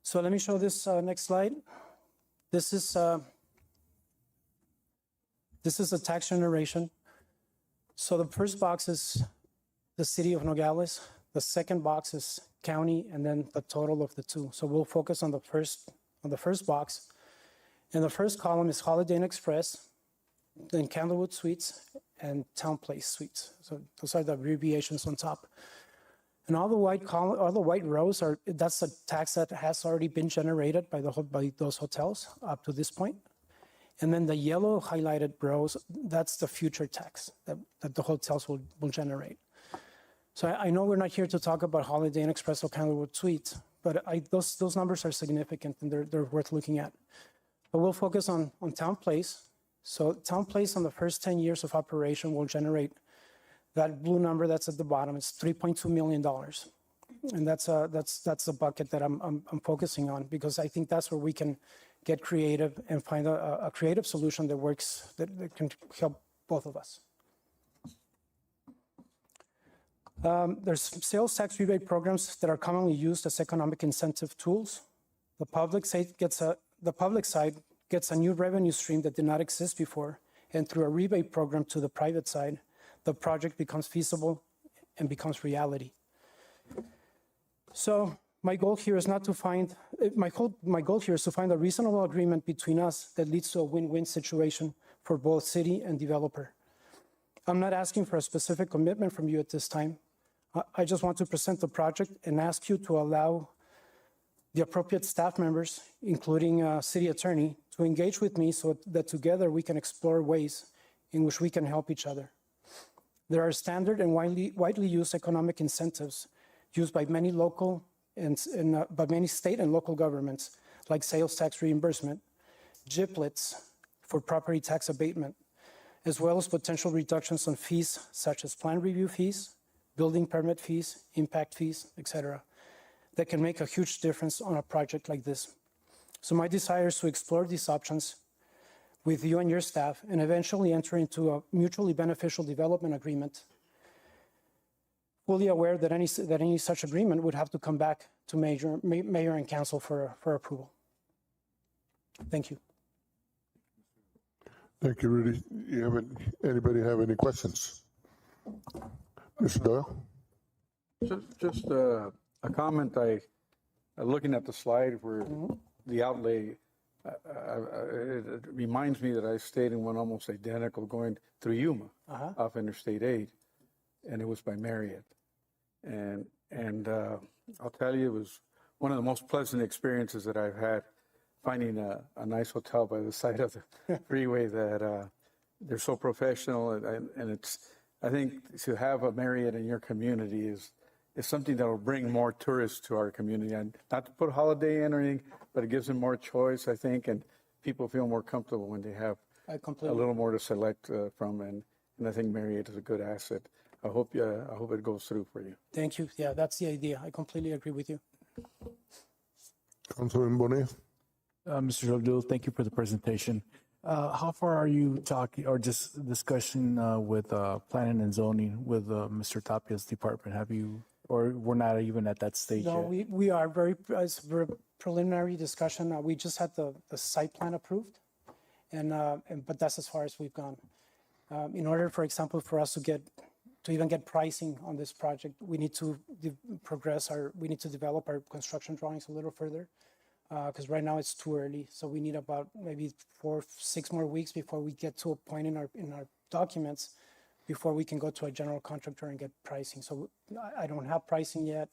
So let me show this next slide. This is the tax generation. So the first box is the city of Nogales. The second box is county, and then the total of the two. So we'll focus on the first box. And the first column is Holiday Inn Express, then Candlewood Suites, and Town Place Suites. So those are the abbreviations on top. And all the white rows that's a tax that has already been generated by those hotels up to this point. And then the yellow highlighted rows, that's the future tax that the hotels will generate. So I know we're not here to talk about Holiday Inn Express or Candlewood Suites, but those numbers are significant and they're worth looking at. But we'll focus on Town Place. So Town Place on the first 10 years of operation will generate that blue number that's at the bottom. It's $3.2 million. And that's the bucket that I'm focusing on, because I think that's where we can get creative and find a creative solution that works, that can help both of us. There's sales tax rebate programs that are commonly used as economic incentive tools. The public side gets a new revenue stream that did not exist before, and through a rebate program to the private side, the project becomes feasible and becomes reality. So my goal here is to find a reasonable agreement between us that leads to a win-win situation for both city and developer. I'm not asking for a specific commitment from you at this time. I just want to present the project and ask you to allow the appropriate staff members, including city attorney, to engage with me so that together we can explore ways in which we can help each other. There are standard and widely used economic incentives used by many state and local governments, like sales tax reimbursement, GIPLETs for property tax abatement, as well as potential reductions on fees such as plan review fees, building permit fees, impact fees, etc., that can make a huge difference on a project like this. So my desire is to explore these options with you and your staff and eventually enter into a mutually beneficial development agreement, fully aware that any such agreement would have to come back to mayor and council for approval. Thank you. Thank you, Rudy. Anybody have any questions? Mr. Doyle? Just a comment. Looking at the slide where the outlay, it reminds me that I stayed in one almost identical going through Yuma off Interstate 8, and it was by Marriott. And I'll tell you, it was one of the most pleasant experiences that I've had, finding a nice hotel by the side of the freeway that they're so professional, and it's, I think to have a Marriott in your community is something that will bring more tourists to our community. And not to put Holiday Inn or anything, but it gives them more choice, I think, and people feel more comfortable when they have a little more to select from. And I think Marriott is a good asset. I hope it goes through for you. Thank you. Yeah, that's the idea. I completely agree with you. Councilman Bonilla? Mr. Abdul, thank you for the presentation. How far are you talking or just discussion with planning and zoning with Mr. Tapia's department? Have you, or we're not even at that stage No, yet? we are very preliminary discussion. We just had the site plan approved, but that's as far as we've gone. In order, for example, for us to even get pricing on this project, we need to develop our construction drawings a little further. Because right now it's too early, so we need about maybe 4-6 more weeks before we get to a point in our documents before we can go to a general contractor and get pricing. So I don't have pricing yet.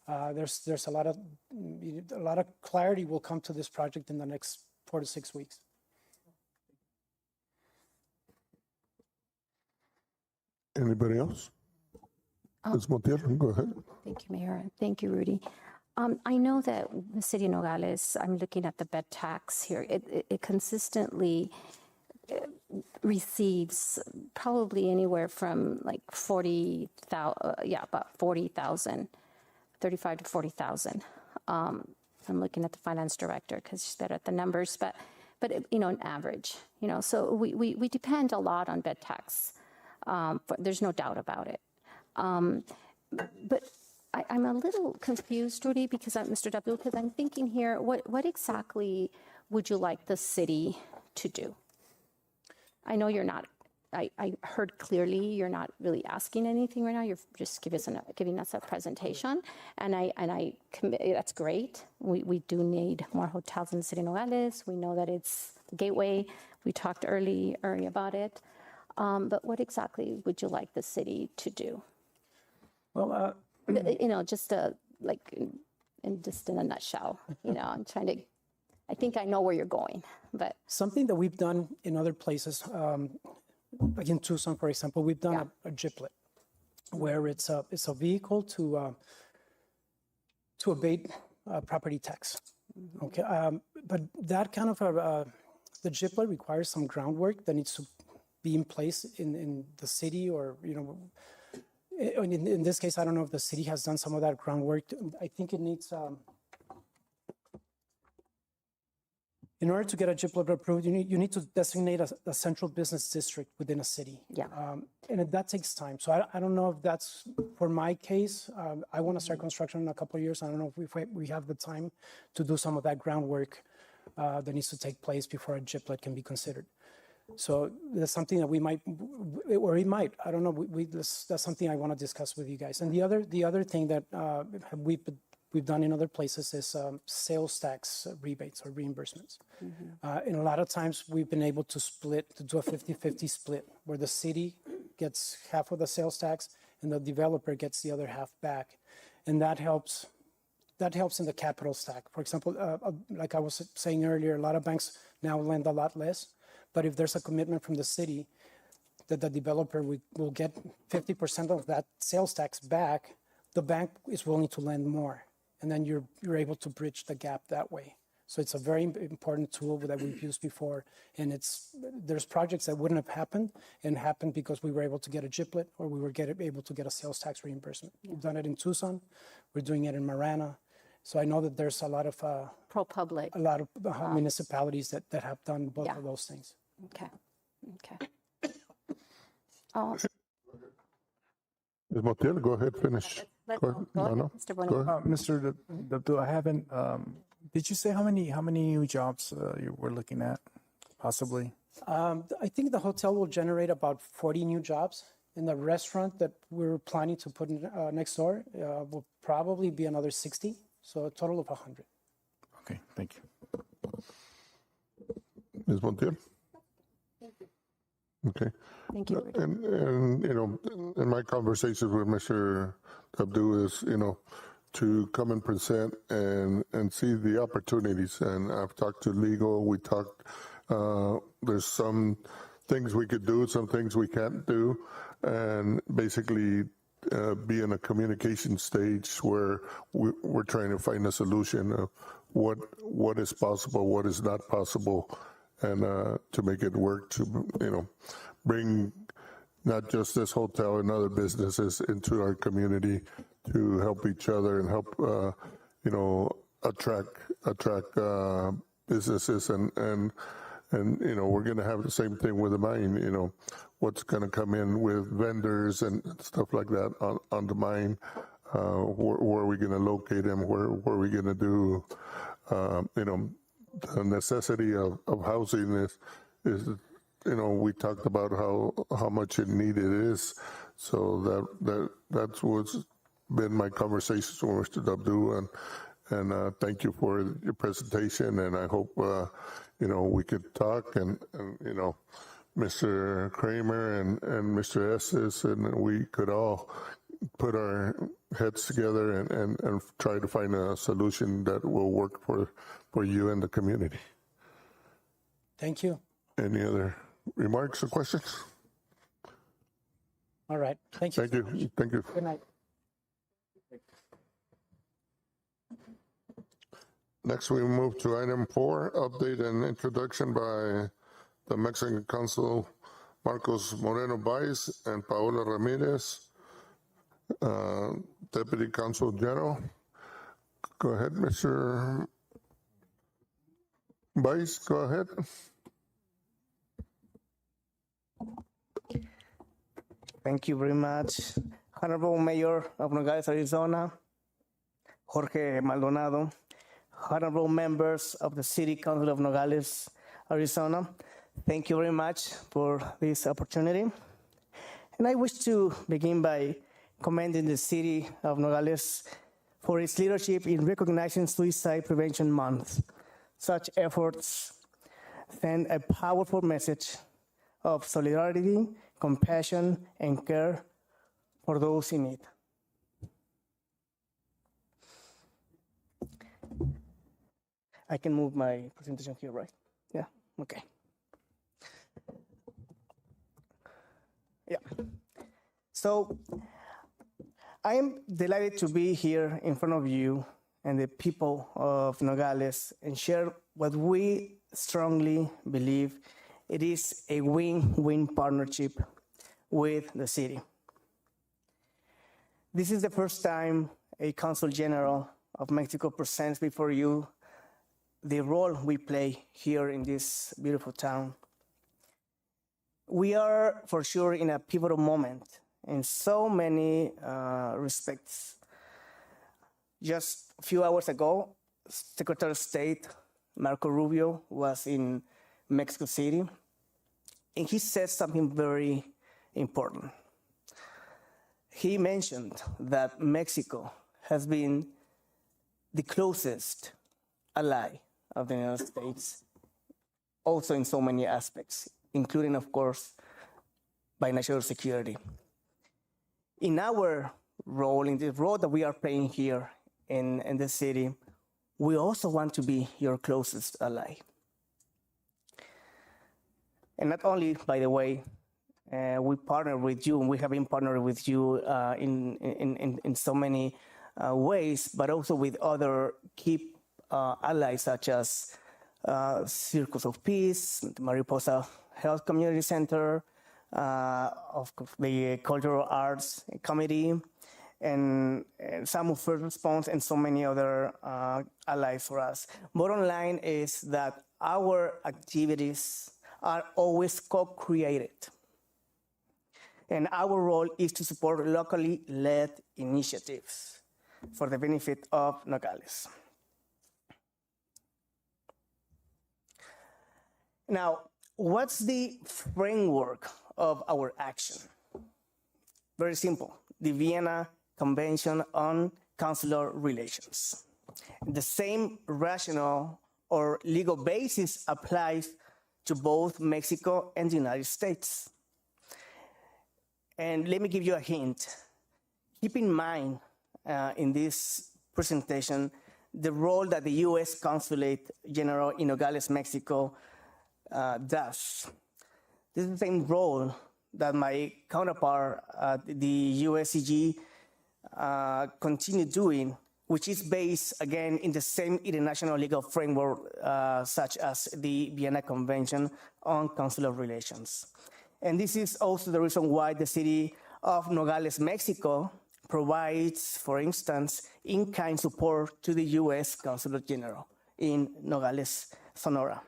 There's a lot of clarity will come to this project in the next 4 to 6 weeks. Anybody else? Ms. Montiel, go ahead. Thank you, Mayor. Thank you, Rudy. I know that the city of Nogales, I'm looking at the bed tax here, it consistently receives probably anywhere from like 40,000, about 40,000, 35 to 40,000. I'm looking at the finance director because she's better at the numbers, but an average, so we depend a lot on bed tax. There's no doubt about it. But I'm a little confused, Rudy, Mr. W, because I'm thinking here, what exactly would you like the city to do? I know you're not, I heard clearly you're not really asking anything right now. You're just giving us a presentation, and that's great. We do need more hotels in the city of Nogales. We know that it's the gateway. We talked early about it. But what exactly would you like the city to do? Well, you know, just like, just in a nutshell, you know, I'm trying to, I think I know where you're going, but. Something that we've done in other places, like in Tucson, for example, we've done a GIPLET, where it's a vehicle to abate property tax. Okay, but that kind of the GIPLET requires some groundwork that needs to be in place in the city, or you know, in this case, I don't know if the city has done some of that groundwork. I think it needs. In order to get a GIPLET approved, you need to designate a central business district within a city. Yeah. And that takes time. So I don't know if that's, for my case, I want to start construction in a couple of years. I don't know if we have the time to do some of that groundwork that needs to take place before a GIPLET can be considered. So that's something that we might, or it might, I don't know, that's something I want to discuss with you guys. And the other thing that we've done in other places is sales tax rebates or reimbursements. And a lot of times we've been able to do a 50-50 split, where the city gets half of the sales tax and the developer gets the other half back. And that helps in the capital stack. For example, like I was saying earlier, a lot of banks now lend a lot less, but if there's a commitment from the city that the developer will get 50% of that sales tax back, the bank is willing to lend more. And then you're able to bridge the gap that way. So it's a very important tool that we've used before. And there's projects that wouldn't have happened because we were able to get a GIPLET, or we were able to get a sales tax reimbursement. We've done it in Tucson. We're doing it in Marana. So I know that there's a lot of pro-public, a lot of municipalities that have done both of those things. Okay. Ms. Montiel, go ahead, finish. Go ahead. No. Mr. Bonilla. Mr. Dabdul, I haven't, did you say how many new jobs you were looking at, possibly? I think the hotel will generate about 40 new jobs. And the restaurant that we're planning to put next door will probably be another 60. So a total of 100. Okay, thank you. Ms. Montiel? Okay. Thank you. And you know, in my conversations with Mr. Abdu is, you know, to come and present and see the opportunities. And I've talked to legal, we talked, there's some things we could do, some things we can't do, and basically be in a communication stage where we're trying to find a solution of what is possible, what is not possible, and to make it work, to, you know, bring not just this hotel and other businesses into our community to help each other and help, you know, attract businesses and you know, we're going to have the same thing with the mine, you know, what's going to come in with vendors and stuff like that on the mine, where are we going to locate them, where are we going to do, you know, the necessity of housing is, you know, we talked about how much in need it is. So that's what's been my conversations with Mr. Dabdu, and thank you for your presentation. And I hope, you know, we could talk and you know, Mr. Kramer and Mr. Estes, and we could all put our heads together and try to find a solution that will work for you and the community. Thank you. Any other remarks or questions? All right. Thank you. Thank you. Thank you. Good night. Next, we move to item 4, update and introduction by the Mexican Consul Marcos Moreno Baez and Paola Ramirez, Deputy Consul General. Go ahead, Mr. Baez, go ahead. Thank you very much. Honorable Mayor of Nogales, Arizona, Jorge Maldonado, honorable members of the City Council of Nogales, Arizona, thank you very much for this opportunity. And I wish to begin by commending the City of Nogales for its leadership in recognizing Suicide Prevention Month. Such efforts send a powerful message of solidarity, compassion, and care for those in need. I can move my presentation here, right? Yeah, okay. Yeah. So I am delighted to be here in front of you and the people of Nogales and share what we strongly believe it is a win-win partnership with the city. This is the first time a Consul General of Mexico presents before you the role we play here in this beautiful town. We are for sure in a pivotal moment in so many respects. Just a few hours ago, Secretary of State Marco Rubio was in Mexico City, and he said something very important. He mentioned that Mexico has been the closest ally of the United States, also in so many aspects, including, of course, by national security. In our role, in the role that we are playing here in the city, we also want to be your closest ally. And not only, by the way, we partner with you, and we have been partnering with you in so many ways, but also with other key allies such as Circus of Peace, the Mariposa Health Community Center, of the Cultural Arts Committee, and some of First Response, and so many other allies for us. Bottom line is that our activities are always co-created. And our role is to support locally led initiatives for the benefit of Nogales. Now, what's the framework of our action? Very simple, the Vienna Convention on Consular Relations. The same rationale or legal basis applies to both Mexico and the United States. And let me give you a hint. Keep in mind in this presentation the role that the U.S. Consulate General in Nogales, Mexico does. This is the same role that my counterpart at the USCG continue doing, which is based, again, in the same international legal framework such as the Vienna Convention on Consular Relations. And this is also the reason why the city of Nogales, Mexico provides, for instance, in-kind support to the U.S. Consulate General in Nogales, Sonora.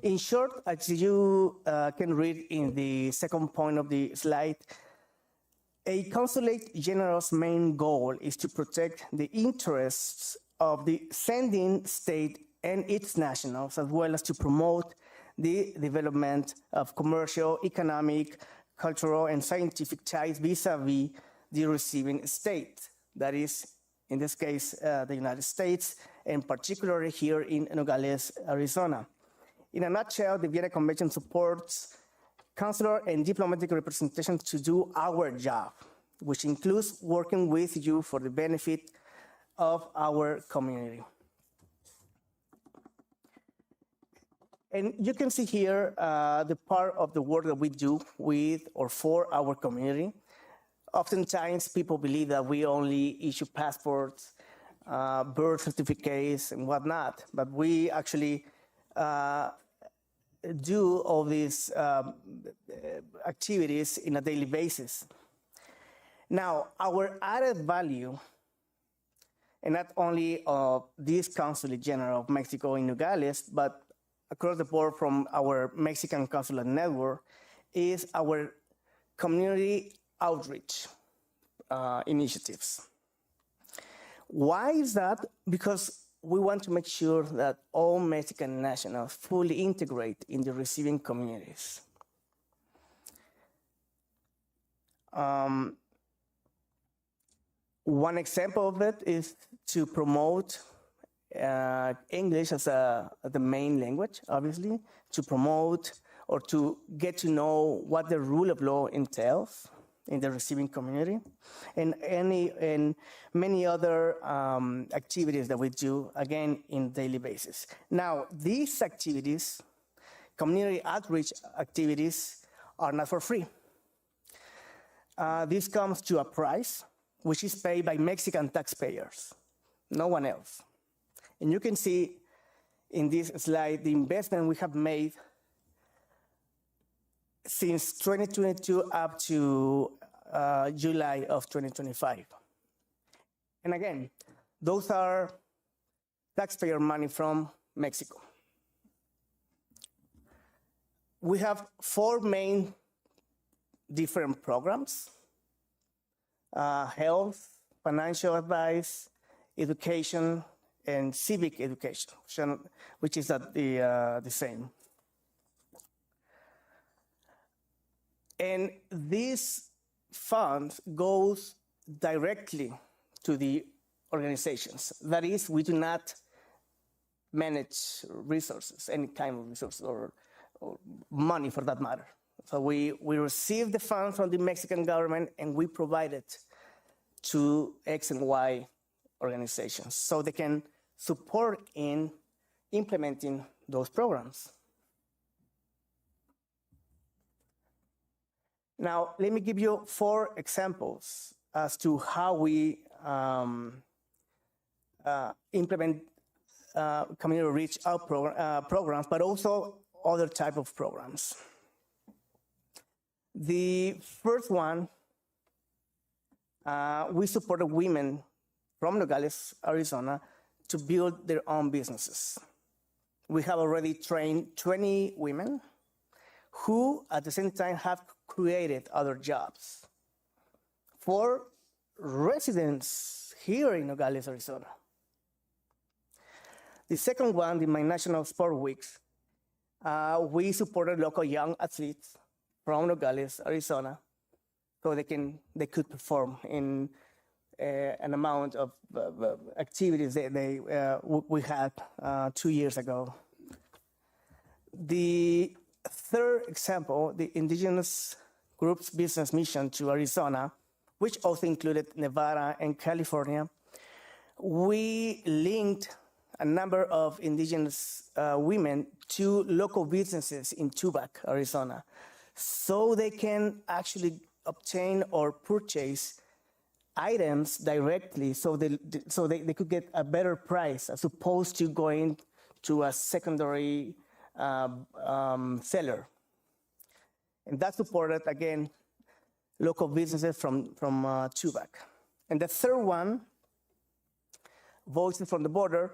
In short, as you can read in the second point of the slide, a consulate general's main goal is to protect the interests of the sending state and its nationals, as well as to promote the development of commercial, economic, cultural, and scientific ties vis-a-vis the receiving state. That is, in this case, the United States, and particularly here in Nogales, Arizona. In a nutshell, the Vienna Convention supports consular and diplomatic representation to do our job, which includes working with you for the benefit of our community. And you can see here the part of the work that we do with or for our community. Oftentimes, people believe that we only issue passports, birth certificates, and whatnot, but we actually do all these activities in a daily basis. Now, our added value, and not only of this Consulate General of Mexico in Nogales, but across the board from our Mexican consular network, is our community outreach initiatives. Why is that? Because we want to make sure that all Mexican nationals fully integrate in the receiving communities. One example of it is to promote English as the main language, obviously, to promote or to get to know what the rule of law entails in the receiving community, and many other activities that we do, again, in daily basis. Now, these activities, community outreach activities, are not for free. This comes to a price, which is paid by Mexican taxpayers, no one else. And you can see in this slide the investment we have made since 2022 up to July of 2025. And again, those are taxpayer money from Mexico. We have 4 main different programs: health, financial advice, education, and civic education, which is the same. And this fund goes directly to the organizations. That is, we do not manage resources, any kind of resources or money for that matter. So we receive the funds from the Mexican government and we provide it to X and Y organizations so they can support in implementing those programs. Now, let me give you 4 examples as to how we implement community reach out programs, but also other type of programs. The first one, we supported women from Nogales, Arizona, to build their own businesses. We have already trained 20 women who at the same time have created other jobs for residents here in Nogales, Arizona. The second one, in my National Sport Weeks, we supported local young athletes from Nogales, Arizona, so they could perform in an amount of activities that we had 2 years ago. The third example, the Indigenous Groups Business Mission to Arizona, which also included Nevada and California, we linked a number of indigenous women to local businesses in Tubac, Arizona, so they can actually obtain or purchase items directly so they could get a better price as opposed to going to a secondary seller. And that supported, again, local businesses from Tubac. And the third one, Voices from the Border.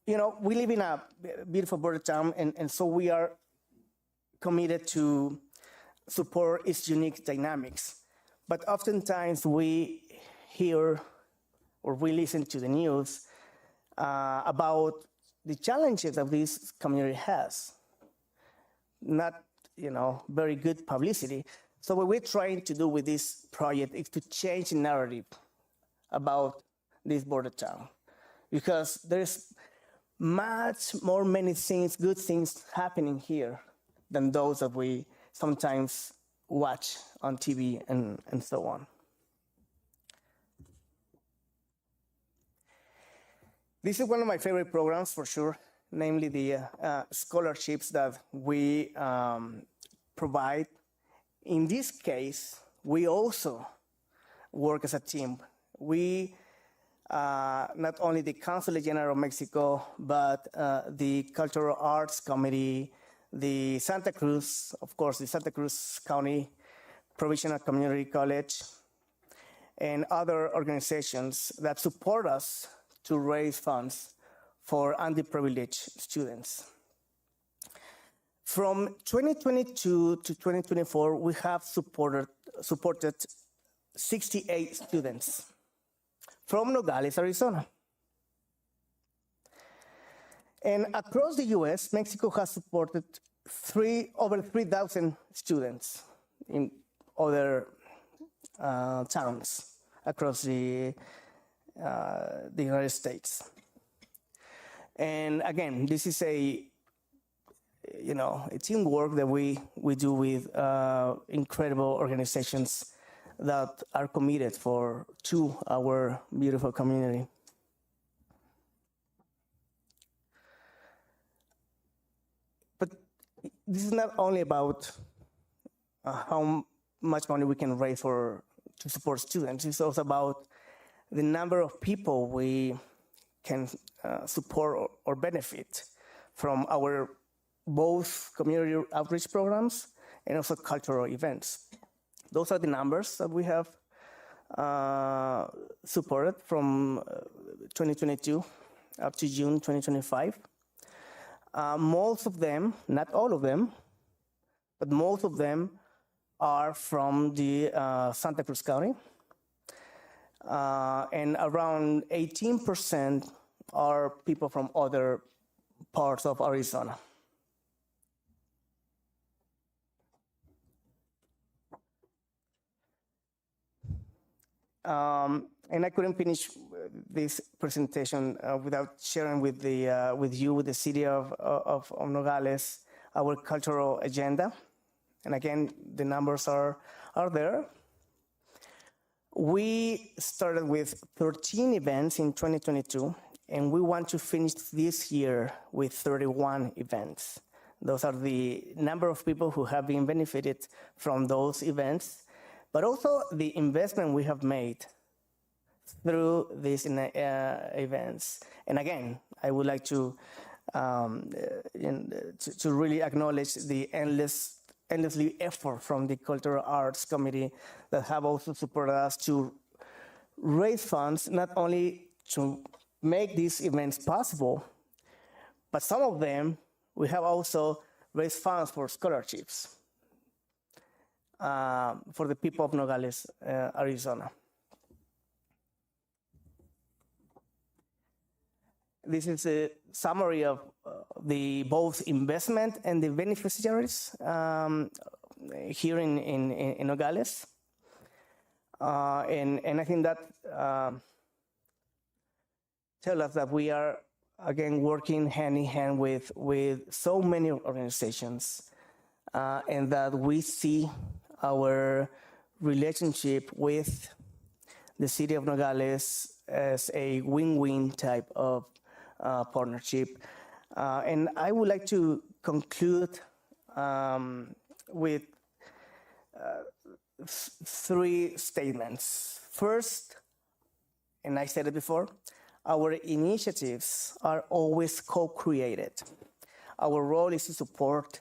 We live in a beautiful border town, and so we are committed to support its unique dynamics. But oftentimes we hear or we listen to the news about the challenges that this community has. Not, very good publicity. So what we're trying to do with this project is to change the narrative about this border town, because there's much more many things, good things happening here than those that we sometimes watch on TV and so on. This is one of my favorite programs for sure, namely the scholarships that we provide. In this case, we also work as a team. We, not only the Consulate General of Mexico, but the Cultural Arts Committee, the Santa Cruz, of course, the Santa Cruz County Provisional Community College, and other organizations that support us to raise funds for underprivileged students. From 2022 to 2024, we have supported 68 students from Nogales, Arizona. And across the US, Mexico has supported over 3,000 students in other towns across the United States. And again, this is teamwork that we do with incredible organizations that are committed to our beautiful community. But this is not only about how much money we can raise to support students. It's also about the number of people we can support or benefit from our both community outreach programs and also cultural events. Those are the numbers that we have supported from 2022 up to June 2025. Most of them, not all of them, but most of them are from the Santa Cruz County. And around 18% are people from other parts of Arizona. And I couldn't finish this presentation without sharing with the city of Nogales, our cultural agenda. And again, the numbers are there. We started with 13 events in 2022, and we want to finish this year with 31 events. Those are the number of people who have been benefited from those events, but also the investment we have made through these events. And again, I would like to really acknowledge the endlessly effort from the Cultural Arts Committee that have also supported us to raise funds, not only to make these events possible, but some of them, we have also raised funds for scholarships for the people of Nogales, Arizona. This is a summary of the both investment and the beneficiaries here in Nogales. And I think that tell us that we are, again, working hand in hand with so many organizations, and that we see our relationship with the city of Nogales as a win-win type of partnership. And I would like to conclude with three statements. First, and I said it before, our initiatives are always co-created. Our role is to support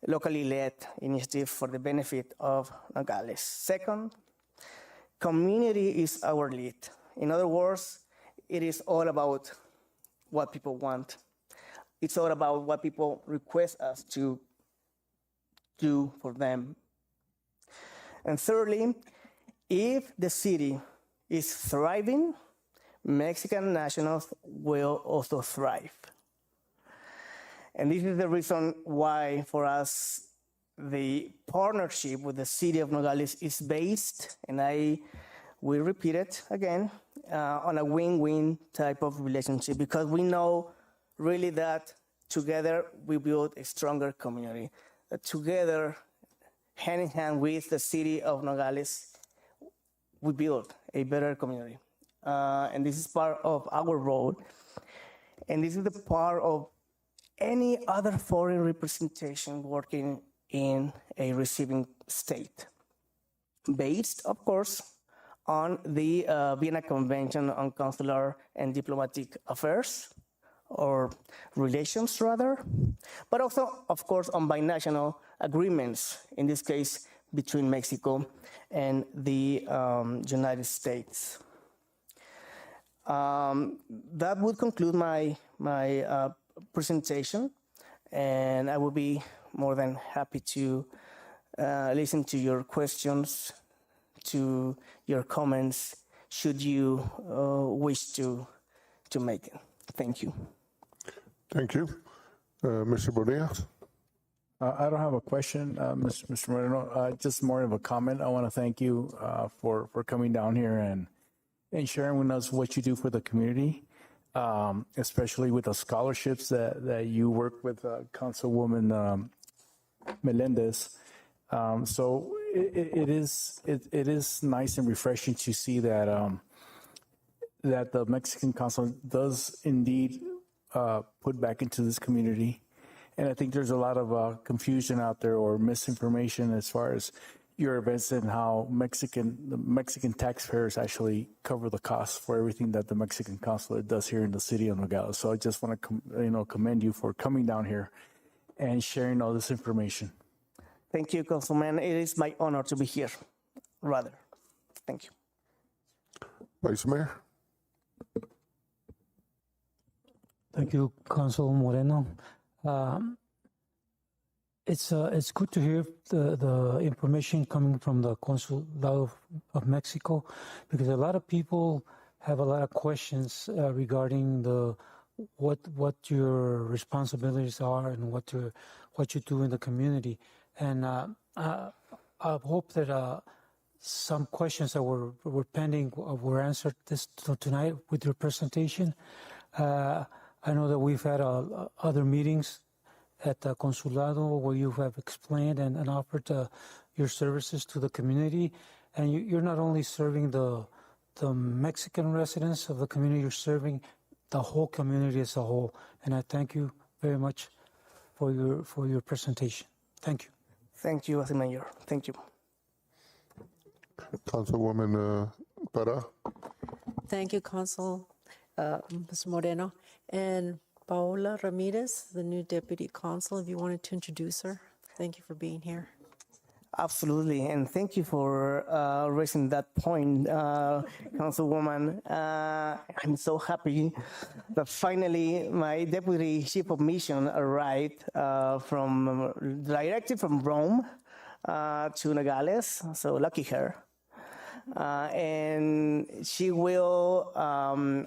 locally led initiatives for the benefit of Nogales. Second, community is our lead. In other words, it is all about what people want. It's all about what people request us to do for them. And thirdly, if the city is thriving, Mexican nationals will also thrive. And this is the reason why, for us, the partnership with the city of Nogales is based, and I will repeat it again, on a win-win type of relationship, because we know really that together we build a stronger community. That together, hand in hand with the city of Nogales, we build a better community. And this is part of our role. And this is the part of any other foreign representation working in a receiving state, based, of course, on the Vienna Convention on Consular and Diplomatic Affairs, or relations rather, but also, of course, on binational agreements, in this case, between Mexico and the United States. That would conclude my presentation, and I will be more than happy to listen to your questions, to your comments, should you wish to make it. Thank you. Thank you. Mr. Bonilla? I don't have a question, Mr. Moreno, just more of a comment. I want to thank you for coming down here and sharing with us what you do for the community. especially with the scholarships that you work with Councilwoman Melendez. So it is nice and refreshing to see that that the Mexican Council does indeed put back into this community. And I think there's a lot of confusion out there or misinformation as far as your events and how the Mexican taxpayers actually cover the costs for everything that the Mexican consulate does here in the city of Nogales. So I just want to commend you for coming down here and sharing all this information. Thank you, Councilman. It is my honor to be here, rather. Thank you. Vice Mayor. Thank you, Council Moreno. It's good to hear the information coming from the Consulate of Mexico, because a lot of people have a lot of questions regarding what your responsibilities are and what you do in the community. And I hope that some questions that were pending were answered tonight with your presentation. I know that we've had other meetings at the Consulado where you have explained and offered your services to the community. And you're not only serving the Mexican residents of the community, you're serving the whole community as a whole. And I thank you very much for your presentation. Thank you. Thank you, Mayor. Thank you. Councilwoman Para. Thank you, Council, Ms. Moreno. And Paola Ramirez, the new Deputy Consul, if you wanted to introduce her. Thank you for being here. Absolutely, and thank you for raising that point, Councilwoman. I'm so happy that finally my Deputy Chief of Mission arrived directly from Rome to Nogales, so lucky her. And she will,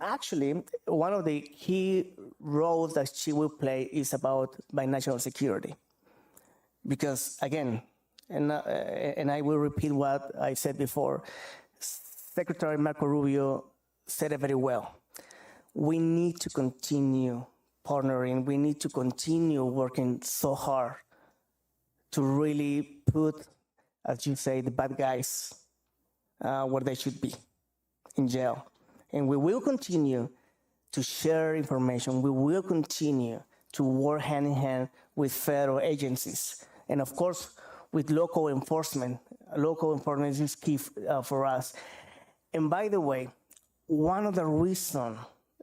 actually, one of the key roles that she will play is about by national security. Because again, and I will repeat what I said before, Secretary Marco Rubio said it very well. We need to continue partnering. We need to continue working so hard to really put, as you say, the bad guys where they should be, in jail. And we will continue to share information. We will continue to work hand in hand with federal agencies. And of course, with local enforcement. Local enforcement is key for us. And by the way, one of the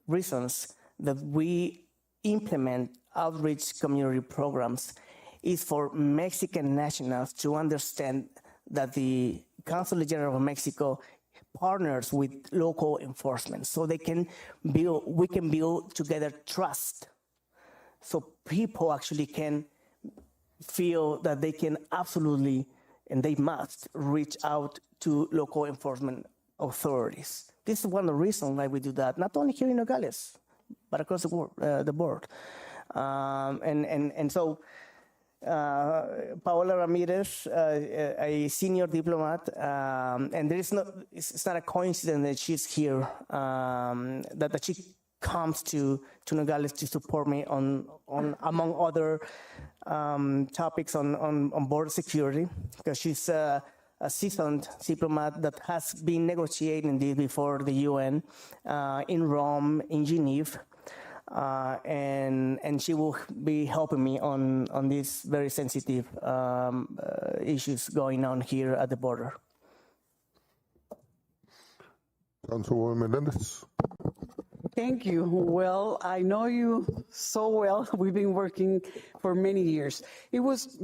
reasons that we implement outreach community programs is for Mexican nationals to understand that the Consulate General of Mexico partners with local enforcement, so we can build together trust, so people actually can feel that they can absolutely, and they must, reach out to local enforcement authorities. This is one of the reasons why we do that, not only here in Nogales, but across the board. And so Paola Ramirez, a senior diplomat, and it's not a coincidence that she's here, that she comes to Nogales to support me on among other topics on border security, because she's a seasoned diplomat that has been negotiating this before the UN in Rome, in Geneva. And she will be helping me on these very sensitive issues going on here at the border. Councilwoman Melendez. Thank you. Well, I know you so well. We've been working for many years. It was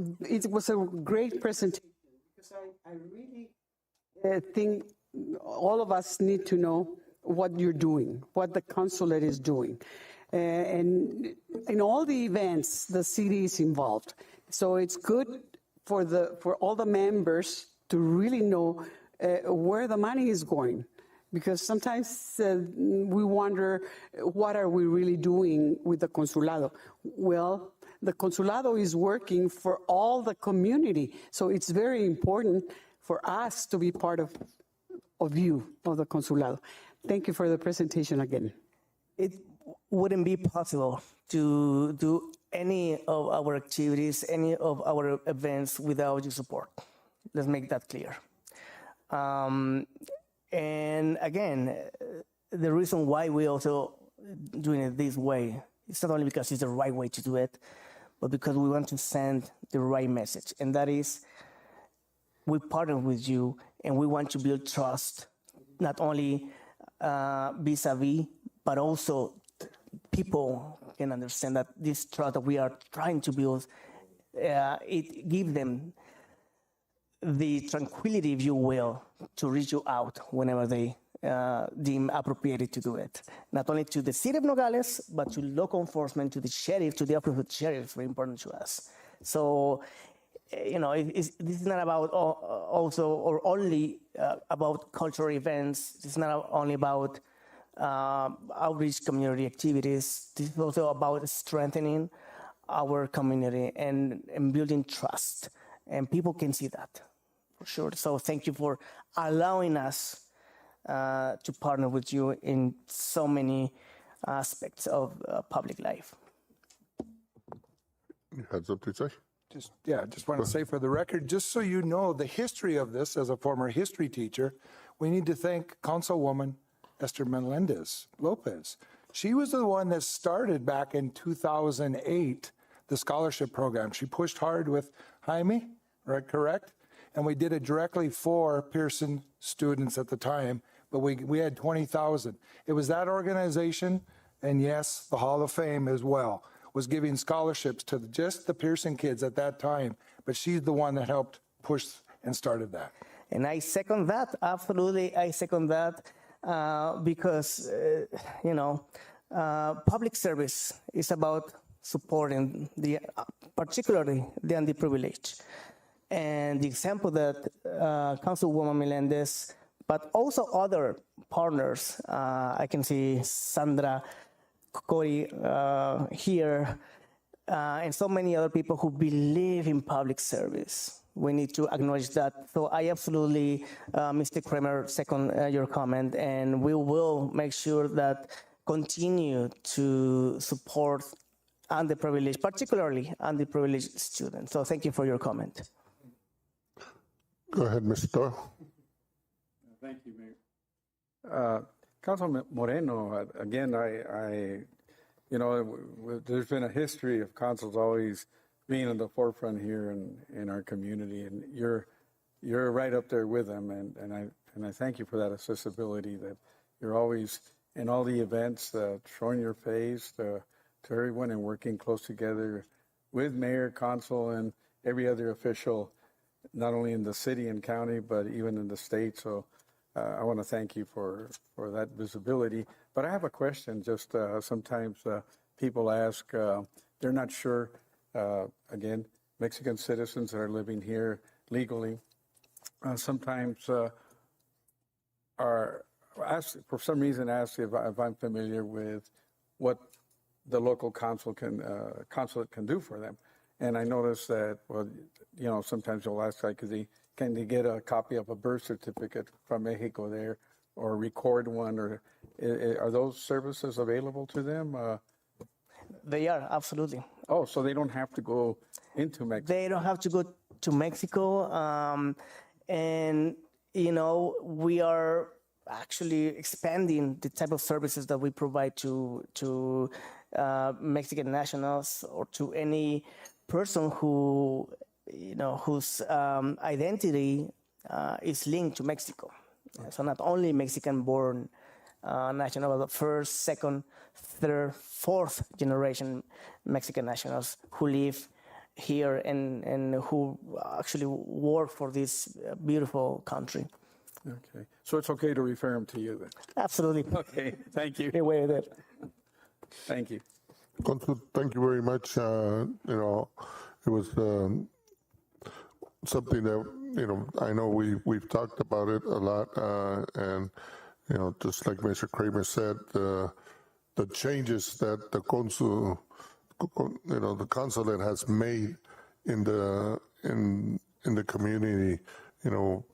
a great presentation, because I really think all of us need to know what you're doing, what the consulate is doing. And in all the events, the city is involved. So it's good for all the members to really know where the money is going. Because sometimes we wonder, what are we really doing with the Consulado? Well, the Consulado is working for all the community. So it's very important for us to be part of the Consulado. Thank you for the presentation again. wouldn't be possible to do any of our activities, any of our events without your support. Let's make that clear. And again, the reason why we also doing it this way, it's not only because it's the right way to do it, but because we want to send the right message. And that is, we partner with you and we want to build trust, not only vis-a-vis, but also people can understand that this trust that we are trying to build, it gives them the tranquility, if you will, to reach you out whenever they deem appropriate to do it. Not only to the city of Nogales, but to local enforcement, to the sheriff, to the office of the sheriff, is very important to us. So, this is not about also or only about cultural events. It's not only about outreach community activities. This is also about strengthening our community and building trust. And people can see that, for sure. So thank you for allowing us to partner with you in so many aspects of public life. You had something to say? Just want to say for the record, just so you know the history of this as a former history teacher, we need to thank Councilwoman Esther Melendez Lopez. She was the one that started back in 2008 the scholarship program. She pushed hard with Jaime, right? Correct? And we did it directly for Pearson students at the time, but we had 20,000. It was that organization, and yes, the Hall of Fame as well, was giving scholarships to just the Pearson kids at that time, but she's the one that helped push and started that. And I second that, absolutely, I second that, because, public service is about supporting particularly the underprivileged. And the example that Councilwoman Melendez, but also other partners, I can see Sandra, Cory here, and so many other people who believe in public service. We need to acknowledge that. So I absolutely, Mr. Kramer, second your comment, and we will make sure that continue to support underprivileged, particularly underprivileged students. So thank you for your comment. Go ahead, Mr. Doyle. Thank you, Mayor. Councilman Moreno, again, there's been a history of councils always being in the forefront here in our community, and you're right up there with them, and I thank you for that accessibility, that you're always in all the events, showing your face to everyone and working close together with mayor, council, and every other official, not only in the city and county, but even in the state. So I want to thank you for that visibility. But I have a question. Just sometimes people ask, they're not sure, again, Mexican citizens that are living here legally, sometimes are asked, for some reason, asked if I'm familiar with what the local consulate can do for them. And I noticed that, sometimes you'll ask, can they get a copy of a birth certificate from Mexico there, or record one, or are those services available to them? They are, absolutely. Oh, so they don't have to go into Mexico? They don't have to go to Mexico. And, we are actually expanding the type of services that we provide to Mexican nationals, or to any person who, whose identity is linked to Mexico. So not only Mexican-born national, but first, second, third, fourth generation Mexican nationals who live here and who actually work for this beautiful country. Okay, so it's okay to refer them to you then? Absolutely. Okay, thank you. Aware of that. Thank you. Consul, thank you very much. It was something that, I know we've talked about it a lot, and, just like Mr. Kramer said, the changes that the consulate has made in the community,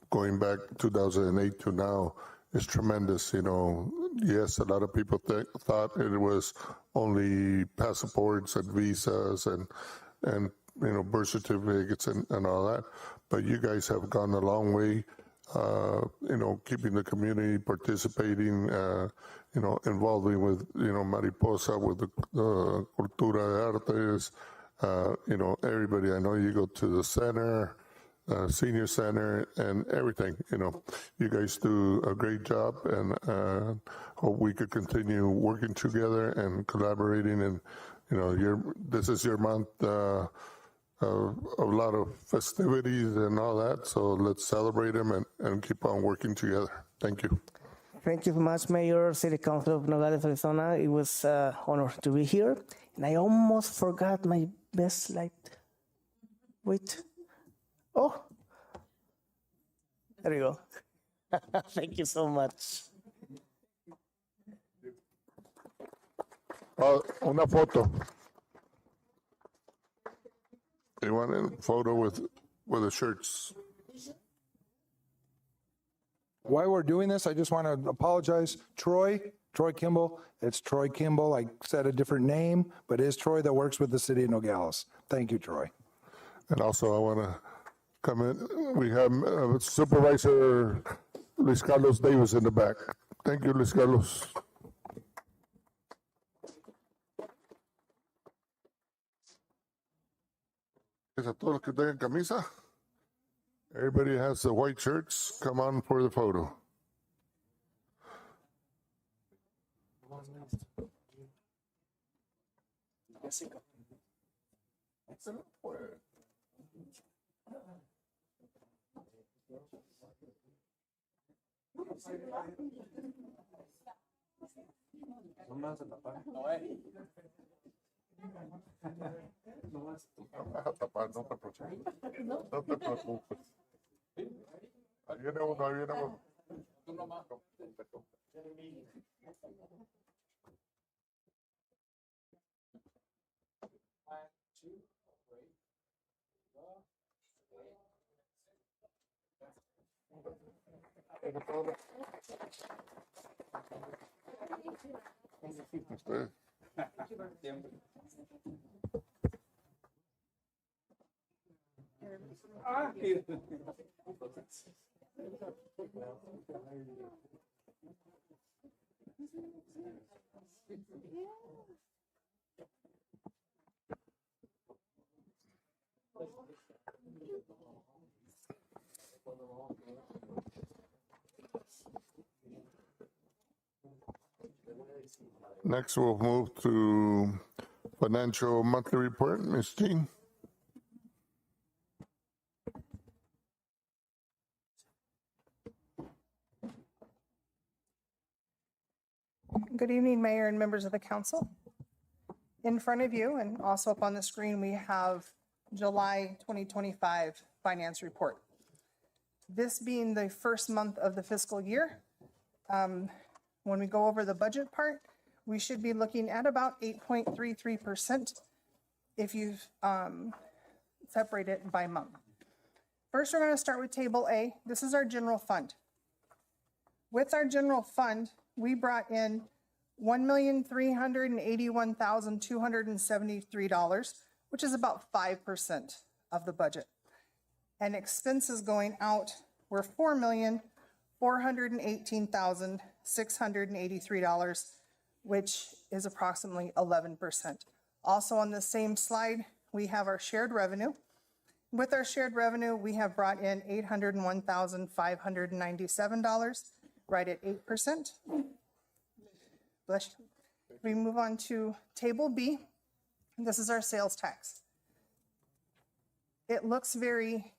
going back 2008 to now, is tremendous. You know, yes, a lot of people thought it was only passports and visas and you know, birth certificates and all that, but you guys have gone a long way. You know, keeping the community participating, you know, involving with, you know, Mariposa, with the Cultura de Artes, you know, everybody. I know you go to the center, senior center, and everything. You know, you guys do a great job, and hope we could continue working together and collaborating. And you know, this is your month. A lot of festivities and all that, so let's celebrate them and keep on working together. Thank you. Thank you so much, Mayor, City Council of Nogales, Arizona. It was an honor to be here. And I almost forgot my best slide. Wait. Oh, there you go. Thank you so much. Una foto. You want a photo with the shirts? While we're doing this, I just want to apologize. Troy Kimball. It's Troy Kimball. I said a different name, but it is Troy that works with the city of Nogales. Thank you, Troy. And also, I want to come in. We have Supervisor Luis Carlos Davis in the back. Thank you, Luis Carlos. A todos los que tengan camisa. Everybody has the white shirts. Come on for the photo. No vas a tapar, no te preocupes. No te preocupes. Ahí viene uno, ahí viene uno. Tú nomás. Ustedes. Next, we'll move to financial monthly report. Ms. Jean. Good evening, Mayor and members of the council. In front of you and also up on the screen, we have July 2025 finance report. This being the first month of the fiscal year, when we go over the budget part, we should be looking at about 8.33% if you separate it by month. First, we're going to start with Table A. This is our general fund. With our general fund, we brought in $1,381,273, which is about 5% of the budget. And expenses going out were $4,418,683, which is approximately 11%. Also on the same slide, we have our shared revenue. With our shared revenue, we have brought in $801,597, right at 8%. Bless you. We move on to Table B. This is our sales tax. It looks very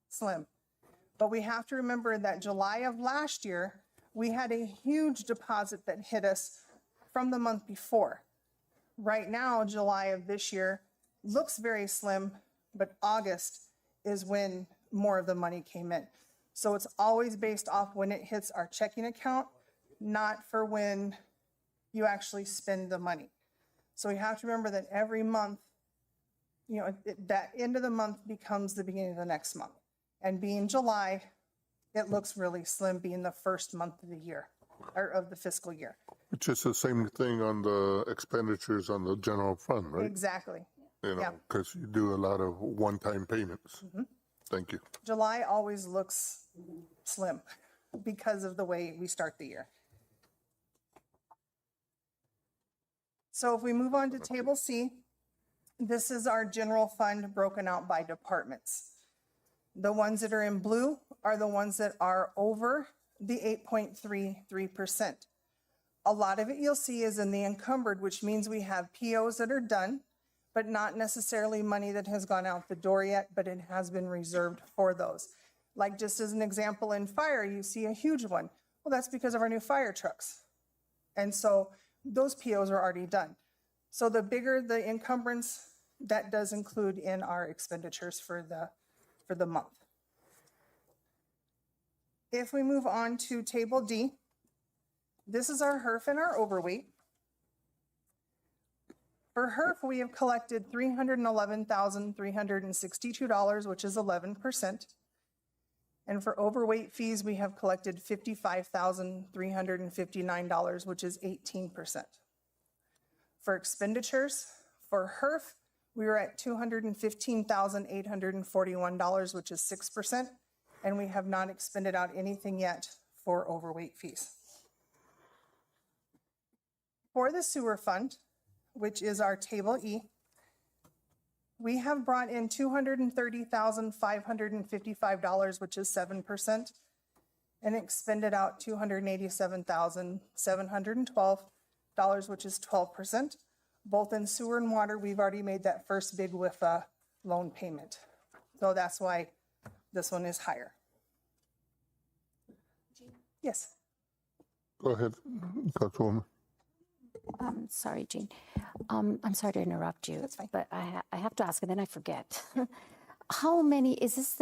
slim, but we have to remember that July of last year, we had a huge deposit that hit us from the month before. Right now, July of this year looks very slim, but August is when more of the money came in. So it's always based off when it hits our checking account, not for when you actually spend the money. So you have to remember that every month, that end of the month becomes the beginning of the next month. And being July, it looks really slim being the first month of the year, or of the fiscal year. It's just the same thing on the expenditures on the general fund, right? Exactly. You Yeah. know, because you do a lot of one-time payments. Thank you. July always looks slim because of the way we start the year. So if we move on to table C, this is our general fund broken out by departments. The ones that are in blue are the ones that are over the 8.33%. A lot of it you'll see is in the encumbered, which means we have POs that are done, but not necessarily money that has gone out the door yet, but it has been reserved for those. Like just as an example in fire, you see a huge one. Well, that's because of our new fire trucks. And so those POs are already done. So the bigger the encumbrance, that does include in our expenditures for the month. If we move on to table D, this is our HERF and our overweight. For HERF, we have collected $311,362, which is 11%. And for overweight fees, we have collected $55,359, which is 18%. For expenditures, for HERF, we were at $215,841, which is 6%, and we have not expended out anything yet for overweight fees. For the sewer fund, which is our table E, we have brought in $230,555, which is 7%, and expended out $287,712, which is 12%. Both in sewer and water, we've already made that first big WIFA loan payment. So that's why this one is higher. Yes. Go ahead, Councilwoman. Sorry, Jean. I'm sorry to interrupt you. That's fine. But I have to ask, and then I forget. How many, is this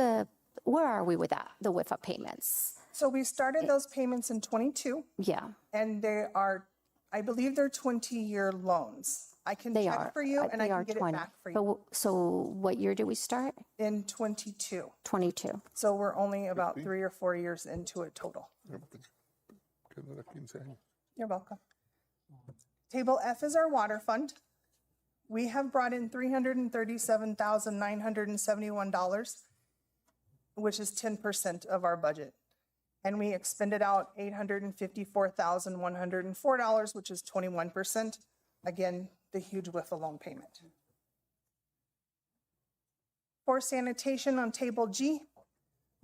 where are we with that, the WIFA payments? So we started those payments in 22. Yeah. And they are, I believe they're 20-year loans. I can check for you and I can get it back for you. But, so what year did we start? In 22. 22. So we're only about 3 or 4 years into it total. You're welcome. Table F is our water fund. We have brought in $337,971, which is 10% of our budget. And we expended out $854,104, which is 21%. Again, the huge WIFA loan payment. For sanitation on table G,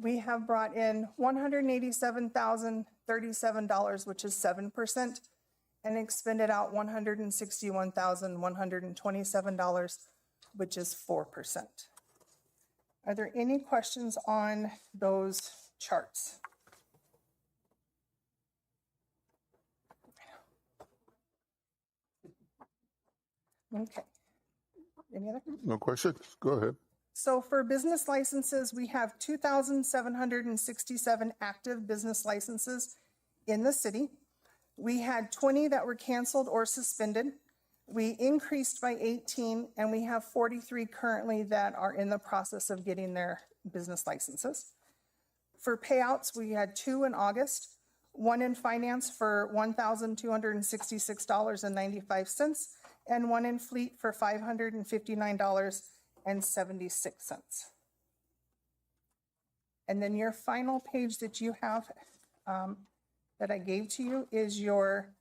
we have brought in $187,037, which is 7%, and expended out $161,127, which is 4%. Are there any questions on those charts? Okay. Any other? No questions? Go ahead. So for business licenses, we have 2,767 active business licenses in the city. We had 20 that were canceled or suspended. We increased by 18, and we have 43 currently that are in the process of getting their business licenses. For payouts, we had 2 in August, 1 in finance for $1,266.95, and 1 in fleet for $559.76. And then your final page that you have that I gave to you is your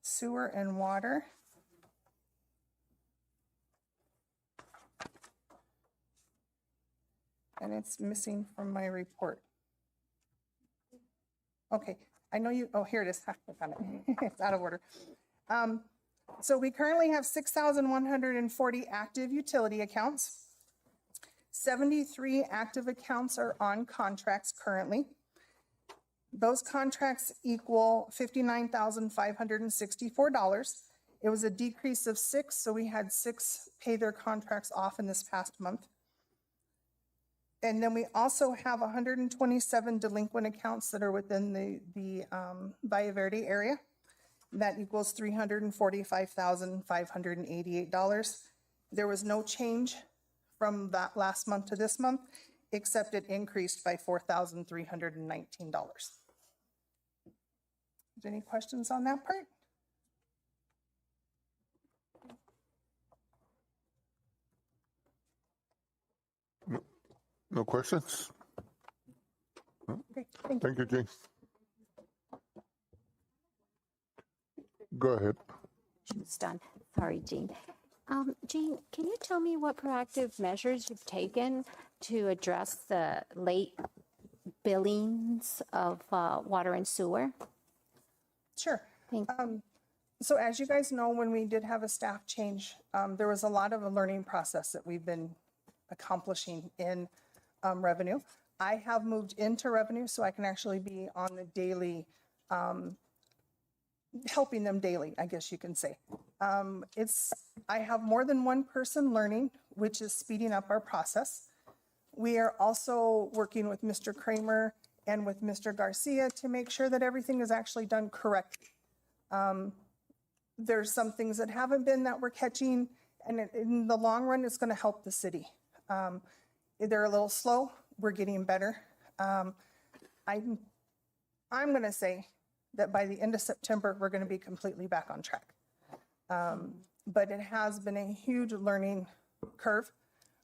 sewer and water. And it's missing from my report. Okay, I know you, oh, here it is. I found it. It's out of order. So we currently have 6,140 active utility accounts. 73 active accounts are on contracts currently. Those contracts equal $59,564. It was a decrease of 6, so we had 6 pay their contracts off in this past month. And then we also have 127 delinquent accounts that are within the Valle Verde area. That equals $345,588. There was no change from that last month to this month. except it increased by $4,319. Any questions on that part? No questions? Okay, thank you. Thank you, Jean. Go ahead. It's done. Sorry, Jean. Jean, can you tell me what proactive measures you've taken to address the late billings of water and sewer? Sure. So as you guys know, when we did have a staff change, there was a lot of a learning process that we've been accomplishing in revenue. I have moved into revenue, so I can actually be on the daily, helping them daily, I guess you can say. I have more than one person learning, which is speeding up our process. We are also working with Mr. Kramer and with Mr. Garcia to make sure that everything is actually done correctly. There's some things that haven't been that we're catching, and in the long run, it's going to help the city. They're a little slow. We're getting better. I'm going to say that by the end of September, we're going to be completely back on track. But it has been a huge learning curve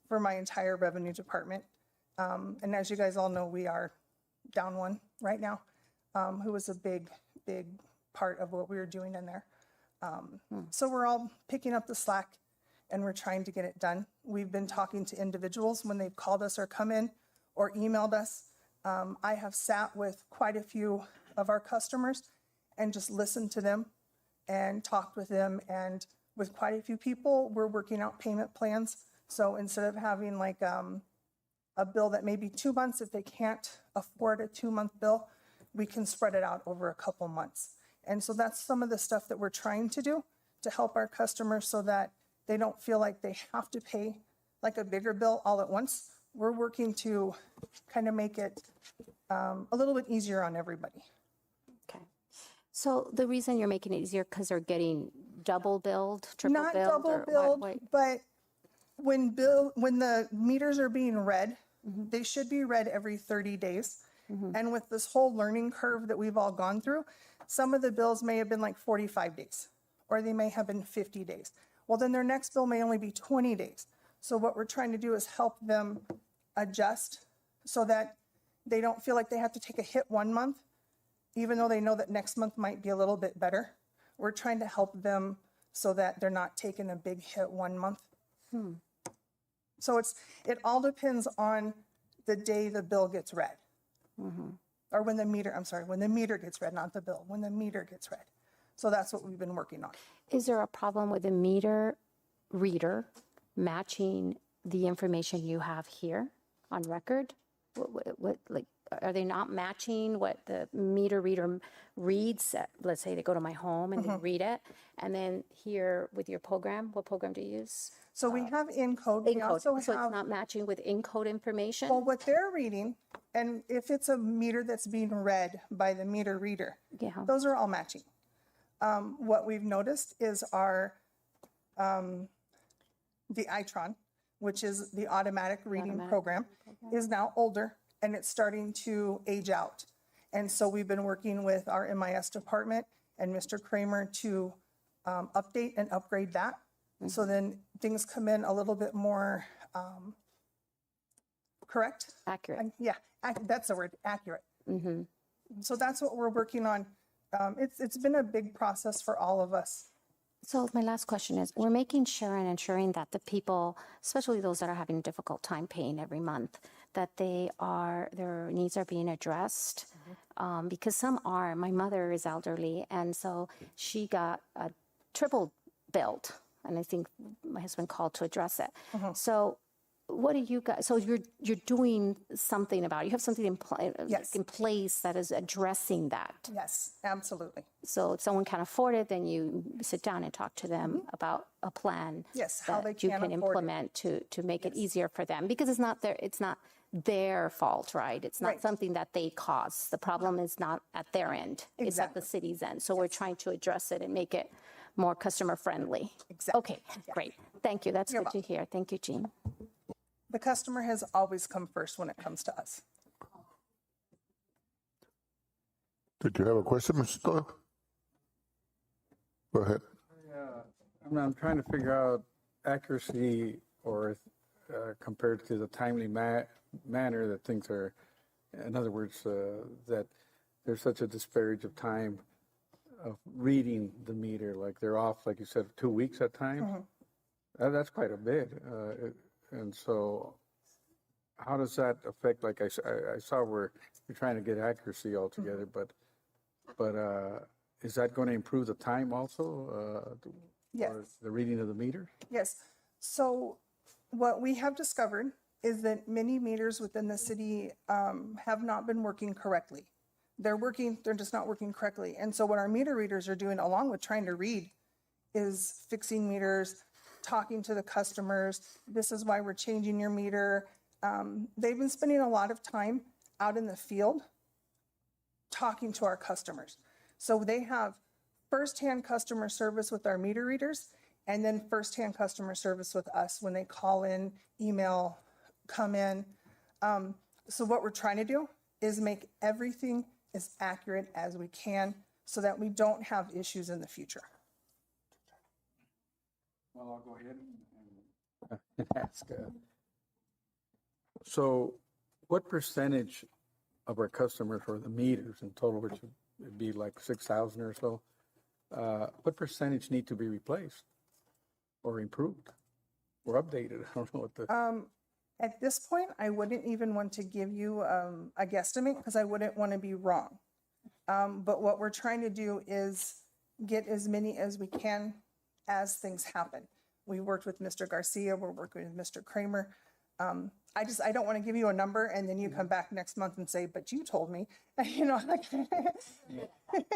for my entire revenue department. And as you guys all know, we are down one right now, who was a big part of what we were doing in there. So we're all picking up the slack and we're trying to get it done. We've been talking to individuals when they've called us or come in or emailed us. I have sat with quite a few of our customers and just listened to them and talked with them. And with quite a few people, we're working out payment plans. So instead of having like a bill that may be 2 months, if they can't afford a 2-month bill, we can spread it out over a couple months. And so that's some of the stuff that we're trying to do to help our customers so that they don't feel like they have to pay like a bigger bill all at once. We're working to kind of make it a little bit easier on everybody. Okay. So the reason you're making it easier because they're getting double billed, triple Not billed? double billed, but when the meters are being read, they should be read every 30 days. And with this whole learning curve that we've all gone through, some of the bills may have been like 45 days, or they may have been 50 days. Well, then their next bill may only be 20 days. So what we're trying to do is help them adjust so that they don't feel like they have to take a hit 1 month, even though they know that next month might be a little bit better. We're trying to help them so that they're not taking a big hit 1 month. So it all depends on the day the bill gets read. Or when the meter gets read, not the bill, when the meter gets read. So that's what we've been working on. Is there a problem with the meter reader matching the information you have here on record? Like, are they not matching what the meter reader reads? Let's say they go to my home and they read it. And then here with your program, what program do you use? So we have encode. We also so it's not matching with encode information? Well, what they're reading, and if it's a meter that's being read by the meter reader, those are all matching. What we've noticed is the Itron, which is the automatic reading program, is now older and it's starting to age out. And so we've been working with our MIS department and Mr. Kramer to update and upgrade that. So then things come in a little bit more correct? Accurate. Yeah, that's the word, accurate. So that's what we're working on. It's been a big process for all of us. So my last question is, we're making sure and ensuring that the people, especially those that are having a difficult time paying every month, that their needs are being addressed. Because some are. My mother is elderly, and so she got a triple billed. And I think my husband called to address it. So what do you guys, so you're doing something about it. You have something in place that is addressing that. Yes, absolutely. So if someone can't afford it, then you sit down and talk to them about a plan how they that you can implement to make it easier for them. Because it's not their fault, right? It's not something that they caused. The problem is not at their end. It's at the city's end. So we're trying to address it and make it more customer friendly. Exactly. Okay, great. Thank you. That's good to hear. Thank you, Jean. The customer has always come first when it comes to us. Did you have a question, Mr. Doyle? Go ahead. I'm trying to figure out accuracy or compared to the timely manner that things are, in other words, that there's such a disparage of time of reading the meter, like they're off, like you said, 2 weeks at times. That's quite a bit. And so how does that affect, like I saw where you're trying to get accuracy altogether, but is that going to improve the time also? Yes. Or the reading of the meters? Yes. So what we have discovered is that many meters within the city have not been working correctly. They're just not working correctly. And so what our meter readers are doing, along with trying to read, is fixing meters, talking to the customers. This is why we're changing your meter. They've been spending a lot of time out in the field talking to our customers. So they have firsthand customer service with our meter readers, and then firsthand customer service with us when they call in, email, come in. So what we're trying to do is make everything as accurate as we can so that we don't have issues in the future. Well, I'll go ahead and ask. So what percentage of our customers for the meters in total, which would be like 6,000 or so, what percentage need to be replaced or improved or updated? I don't know what the... At this point, I wouldn't even want to give you a guesstimate because I wouldn't want to be wrong. But what we're trying to do is get as many as we can as things happen. We worked with Mr. Garcia, we're working with Mr. Kramer. I don't want to give you a number and then you come back next month and say, but you told me, you know.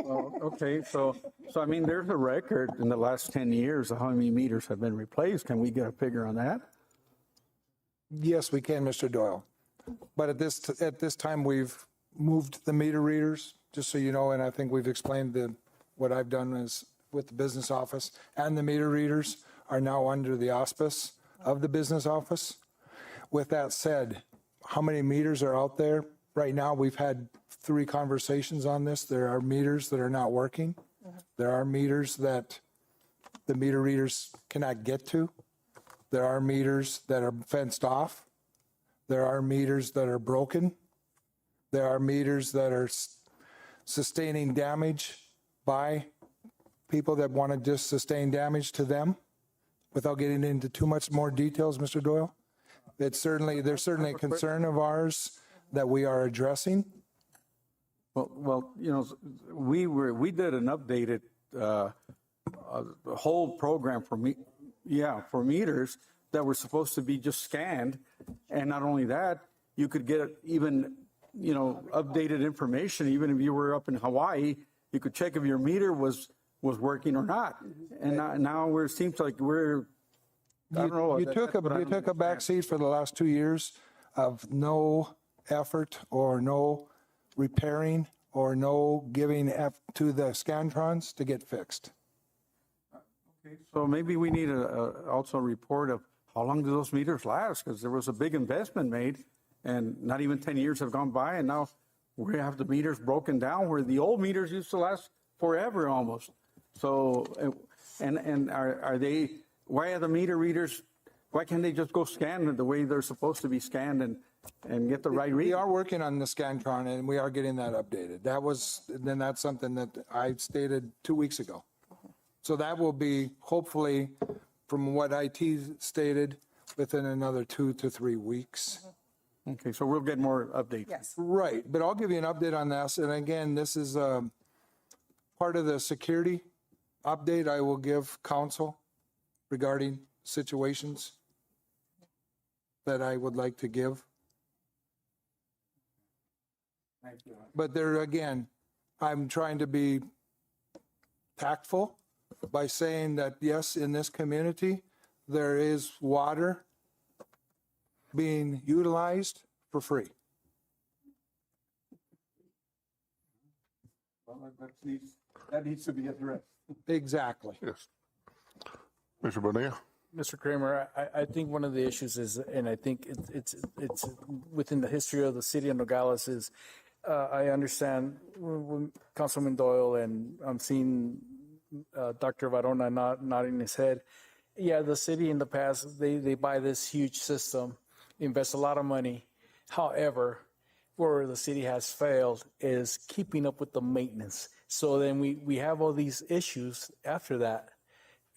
Well, okay, so I mean, there's a record in the last 10 years of how many meters have been replaced. Can we get a figure on that? Yes, we can, Mr. Doyle. But at this time, we've moved the meter readers, just so you know, and I think we've explained what I've done is with the business office, and the meter readers are now under the auspice of the business office. With that said, how many meters are out there? Right now, we've had 3 conversations on this. There are meters that are not working. There are meters that the meter readers cannot get to. There are meters that are fenced off. There are meters that are broken. There are meters that are sustaining damage by people that want to just sustain damage to them. Without getting into too much more details, Mr. Doyle, there's certainly a concern of ours that we are addressing. Well, you know, we did an updated whole program for meters that were supposed to be just scanned, and not only that, you could get even, you know, updated information. Even if you were up in Hawaii, you could check if your meter was working or not. And now it seems like we're, I don't know. You took a back seat for the last 2 years of no effort or no repairing or no giving to the Scantrons to get fixed. Okay, so maybe we need also a report of how long do those meters last? Because there was a big investment made, and not even 10 years have gone by, and now we have the meters broken down where the old meters used to last forever almost. So, and are they? Why are the meter readers? Why can't they just go scan the way they're supposed to be scanned and get the right reading? We are working on the Scantron, and we are getting that updated. That's something that I stated 2 weeks ago. So that will be hopefully, from what IT stated, within another 2 to 3 weeks. Okay, so we'll get more updates. Yes. Right, but I'll give you an update on this. And again, this is part of the security update I will give council regarding situations that I would like to give. Thank you. But there again, I'm trying to be tactful by saying that, yes, in this community, there is water being utilized for free. Well, that needs to be addressed. Exactly. Yes. Mr. Bonilla? Mr. Kramer, I think one of the issues is, and I think it's within the history of the city of Nogales is, I understand when Councilman Doyle and I'm seeing Dr. Varona nodding his head. Yeah, the city in the past, they buy this huge system, invest a lot of money. However, where the city has failed is keeping up with the maintenance. So then we have all these issues after that.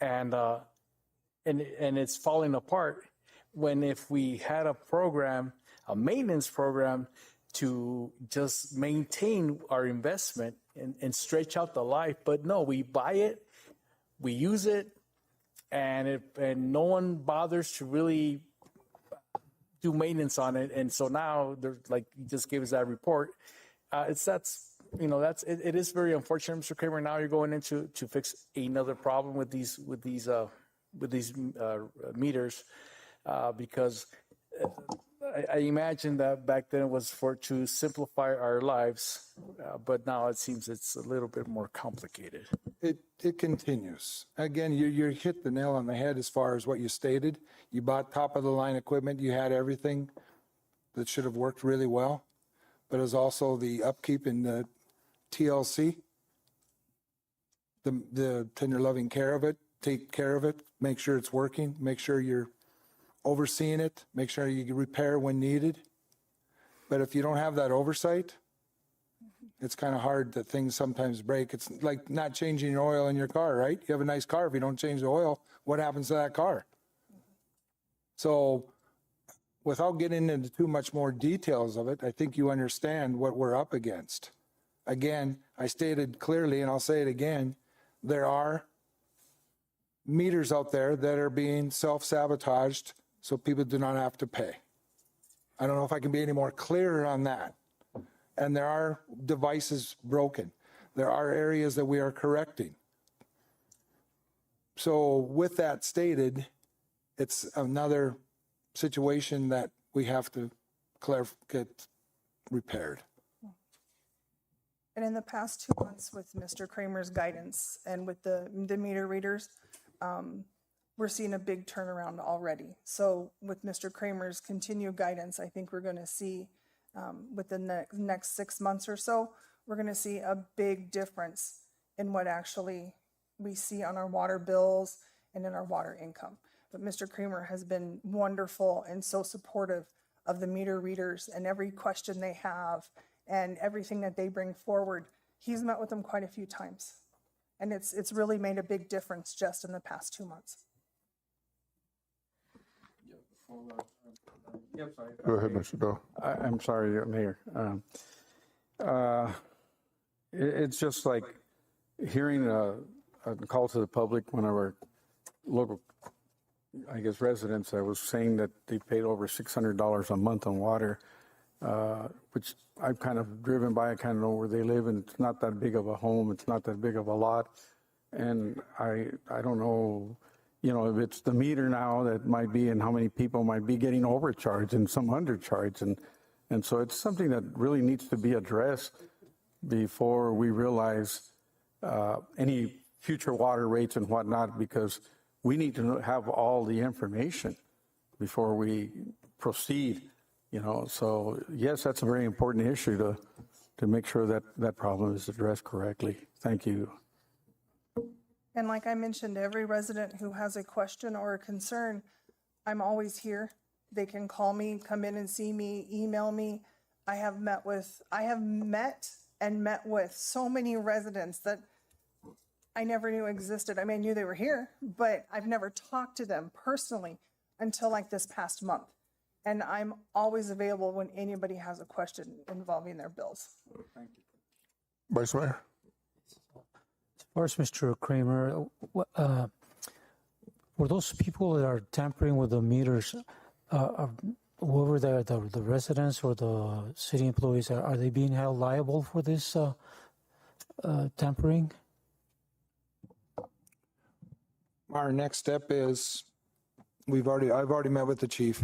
And it's falling apart when if we had a program, a maintenance program to just maintain our investment and stretch out the life. But no, we buy it, we use it, and no one bothers to really do maintenance on it. And so now they're like, you just gave us that report. It is very unfortunate, Mr. Kramer. Now you're going into to fix another problem with these meters, because I imagine that back then it was to simplify our lives, but now it seems it's a little bit more complicated. It continues. Again, you hit the nail on the head as far as what you stated. You bought top of the line equipment. You had everything that should have worked really well, but it's also the upkeep in the TLC, the tender loving care of it, take care of it, make sure it's working, make sure you're overseeing it, make sure you repair when needed. But if you don't have that oversight, it's kind of hard that things sometimes break. It's like not changing your oil in your car, right? You have a nice car. If you don't change the oil, what happens to that car? So without getting into too much more details of it, I think you understand what we're up against. Again, I stated clearly, and I'll say it again, there are meters out there that are being self-sabotaged so people do not have to pay. I don't know if I can be any more clearer on that. And there are devices broken. There are areas that we are correcting. So with that stated, it's another situation that we have to get repaired. And in the past 2 months with Mr. Kramer's guidance and with the meter readers, we're seeing a big turnaround already. So with Mr. Kramer's continued guidance, I think we're going to see within the next 6 months or so, we're going to see a big difference in what actually we see on our water bills and in our water income. But Mr. Kramer has been wonderful and so supportive of the meter readers and every question they have and everything that they bring forward. He's met with them quite a few times. And it's really made a big difference just in the past 2 months. Go ahead, Mr. Doe. I'm sorry, Mayor. It's just like hearing a call to the public. One of our local, I guess, residents that was saying that they paid over $600 a month on water, which I've kind of driven by. I kind of know where they live, and it's not that big of a home. It's not that big of a lot. And I don't know, if it's the meter now that might be and how many people might be getting overcharged and some undercharged. And so it's something that really needs to be addressed before we realize any future water rates and whatnot, because we need to have all the information before we proceed, So yes, that's a very important issue to make sure that that problem is addressed correctly. Thank you. And like I mentioned, every resident who has a question or a concern, I'm always here. They can call me, come in and see me, email me. I have met with so many residents that I never knew existed. I mean, I knew they were here, but I've never talked to them personally until like this past month. And I'm always available when anybody has a question involving their bills. Thank you. Vice Mayor. First, Mr. Kramer, for those people that are tampering with the meters, whoever the residents or the city employees, are they being held liable for this tampering? Our next step is I've already met with the chief.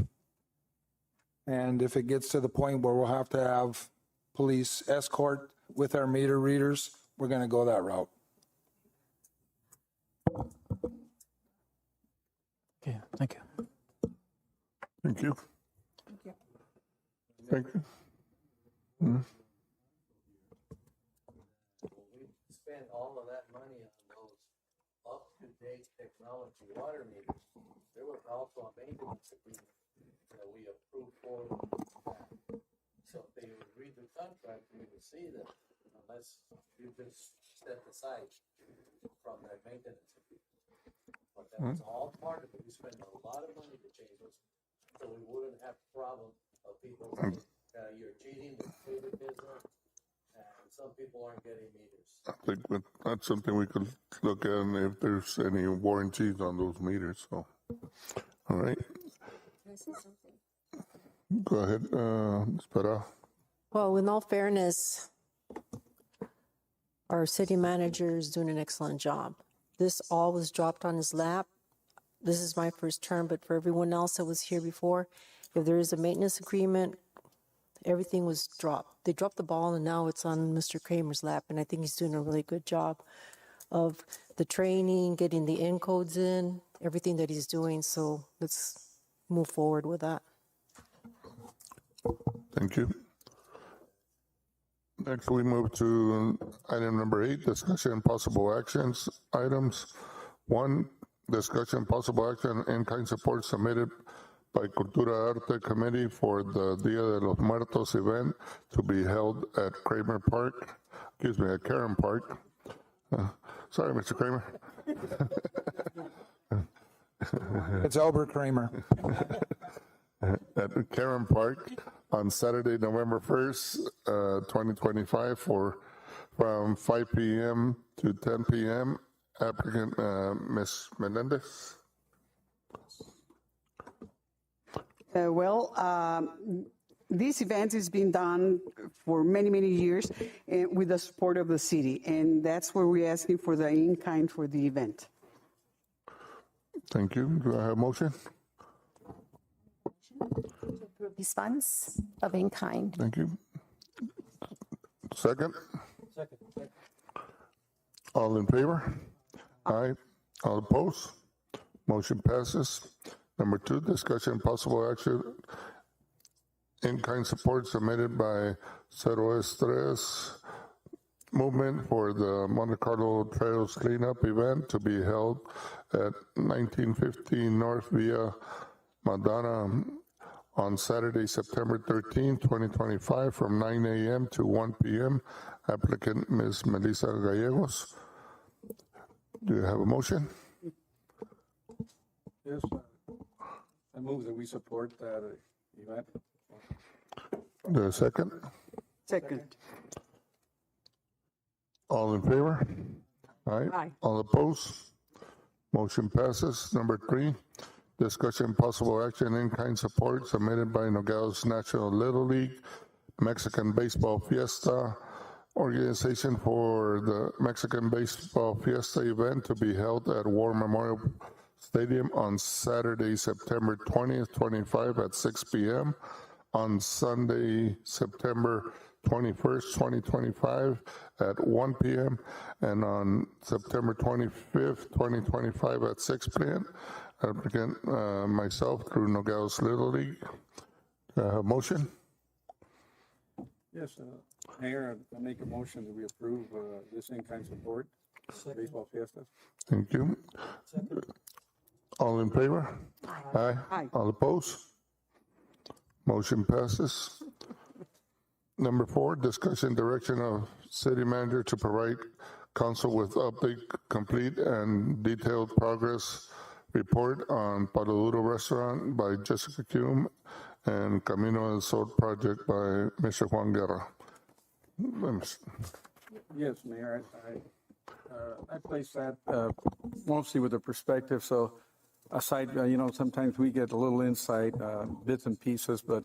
And if it gets to the point where we'll have to have police escort with our meter readers, we're going to go that route. Okay, thank you. Thank you. Thank you. Spend all of that money on those up-to-date technology water meters. There was also a maintenance agreement that we approved for. So if they would read the contract, we would see that unless you just step aside from that maintenance agreement. But that was all part of it. We spent a lot of money to change those, so we wouldn't have problem of people saying, you're cheating, there's favoritism, and some people aren't getting meters. I think that's something we could look at, and if there's any warranties on those meters. So, all right. Can I say something? Go ahead, Spera. Well, in all fairness, our city manager is doing an excellent job. This all was dropped on his lap. This is my first term, but for everyone else that was here before, if there is a maintenance agreement, everything was dropped. They dropped the ball, and now it's on Mr. Kramer's lap, and I think he's doing a really good job of the training, getting the encodes in, everything that he's doing. So let's move forward with that. Thank you. Next, we move to item number 8, discussion and possible actions items. 1, discussion and possible action in-kind support submitted by Cultura Arte Committee for the Dia de los Muertos event to be held at Kramer Park, at Karen Park. Sorry, Mr. Kramer. It's Albert Kramer. At Karen Park on Saturday, November 1st, 2025 from 5 p.m. to 10 p.m. Applicant, Ms. Menendez. This event has been done for many, many years with the support of the city, and that's where we're asking for the in-kind for the event. Thank you. Do I have a motion? To approve these funds of in-kind. Thank you. Second? Second. All in favor? Aye. All opposed? Motion passes. Number 2, discussion and possible action in-kind support submitted by Cero Estres Movement for the Monte Carlo Trails Cleanup event to be held at 1915 North Via Madonna on Saturday, September 13, 2025 from 9 a.m. to 1 p.m. Applicant Ms. Melissa Gallegos. Do you have a motion? Yes, I move that we support that event. The second? Second. All in favor? Aye. Aye. All opposed? Motion passes. Number 3, discussion possible action in-kind support submitted by Nogales National Little League Mexican Baseball Fiesta organization for the Mexican Baseball Fiesta event to be held at War Memorial Stadium on Saturday, September 20th, 25 at 6 p.m. on Sunday, September 21st, 2025 at 1 p.m. and on September 25th, 2025 at 6 p.m. Applicant, myself through Nogales Little League. Motion? Yes, Mayor, I make a motion that we approve this in-kind support, baseball fiesta. Thank you. All in favor? Aye. Aye. All opposed? Motion passes. Number 4, discussion direction of city manager to provide council with update, complete and detailed progress report on Palo Duro Restaurant by Jessica Kuhn and Camino del Sol project by Mr. Juan Guerra. Yes, Mayor, I place that mostly with a perspective. So aside, sometimes we get a little insight, bits and pieces, but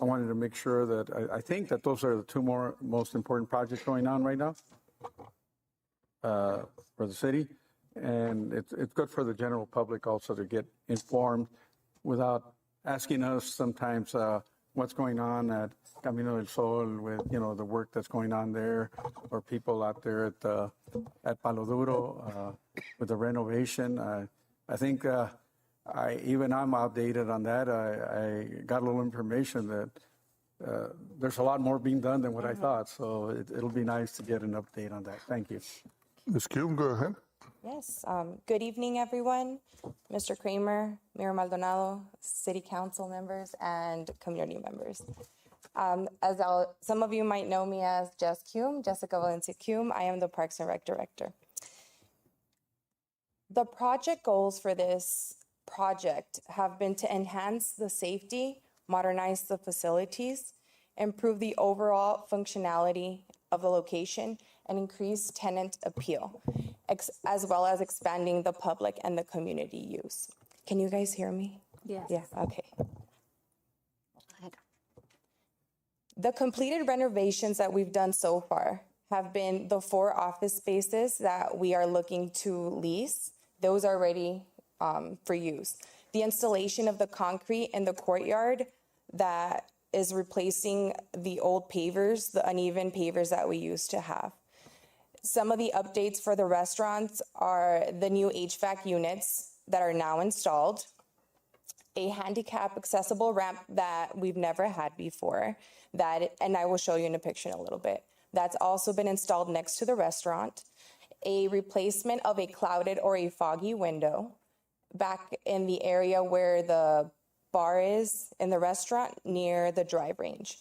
I wanted to make sure that I think that those are the 2 most important projects going on right now for the city. And it's good for the general public also to get informed without asking us sometimes what's going on at Camino del Sol with, the work that's going on there, or people out there at Palo Duro with the renovation. I think I'm outdated on that. I got a little information that there's a lot more being done than what I thought. So it'll be nice to get an update on that. Thank you. Ms. Kuhn, go ahead. Yes. Good evening, everyone. Mr. Kramer, Mayor Maldonado, City Council members, and community members. Some of you might know me as Jessica Valencia Cume. I am the Parks and Rec Director. The project goals for this project have been to enhance the safety, modernize the facilities, improve the overall functionality of the location, and increase tenant appeal, as well as expanding the public and the community use. Can you guys hear me? Yes. Yeah, okay. The completed renovations that we've done so far have been the 4 office spaces that we are looking to lease. Those are ready for use. The installation of the concrete in the courtyard that is replacing the old pavers, the uneven pavers that we used to have. Some of the updates for the restaurants are the new HVAC units that are now installed, a handicap accessible ramp that we've never had before, and I will show you in a picture in a little bit. That's also been installed next to the restaurant, a replacement of a clouded or a foggy window back in the area where the bar is in the restaurant near the drive range.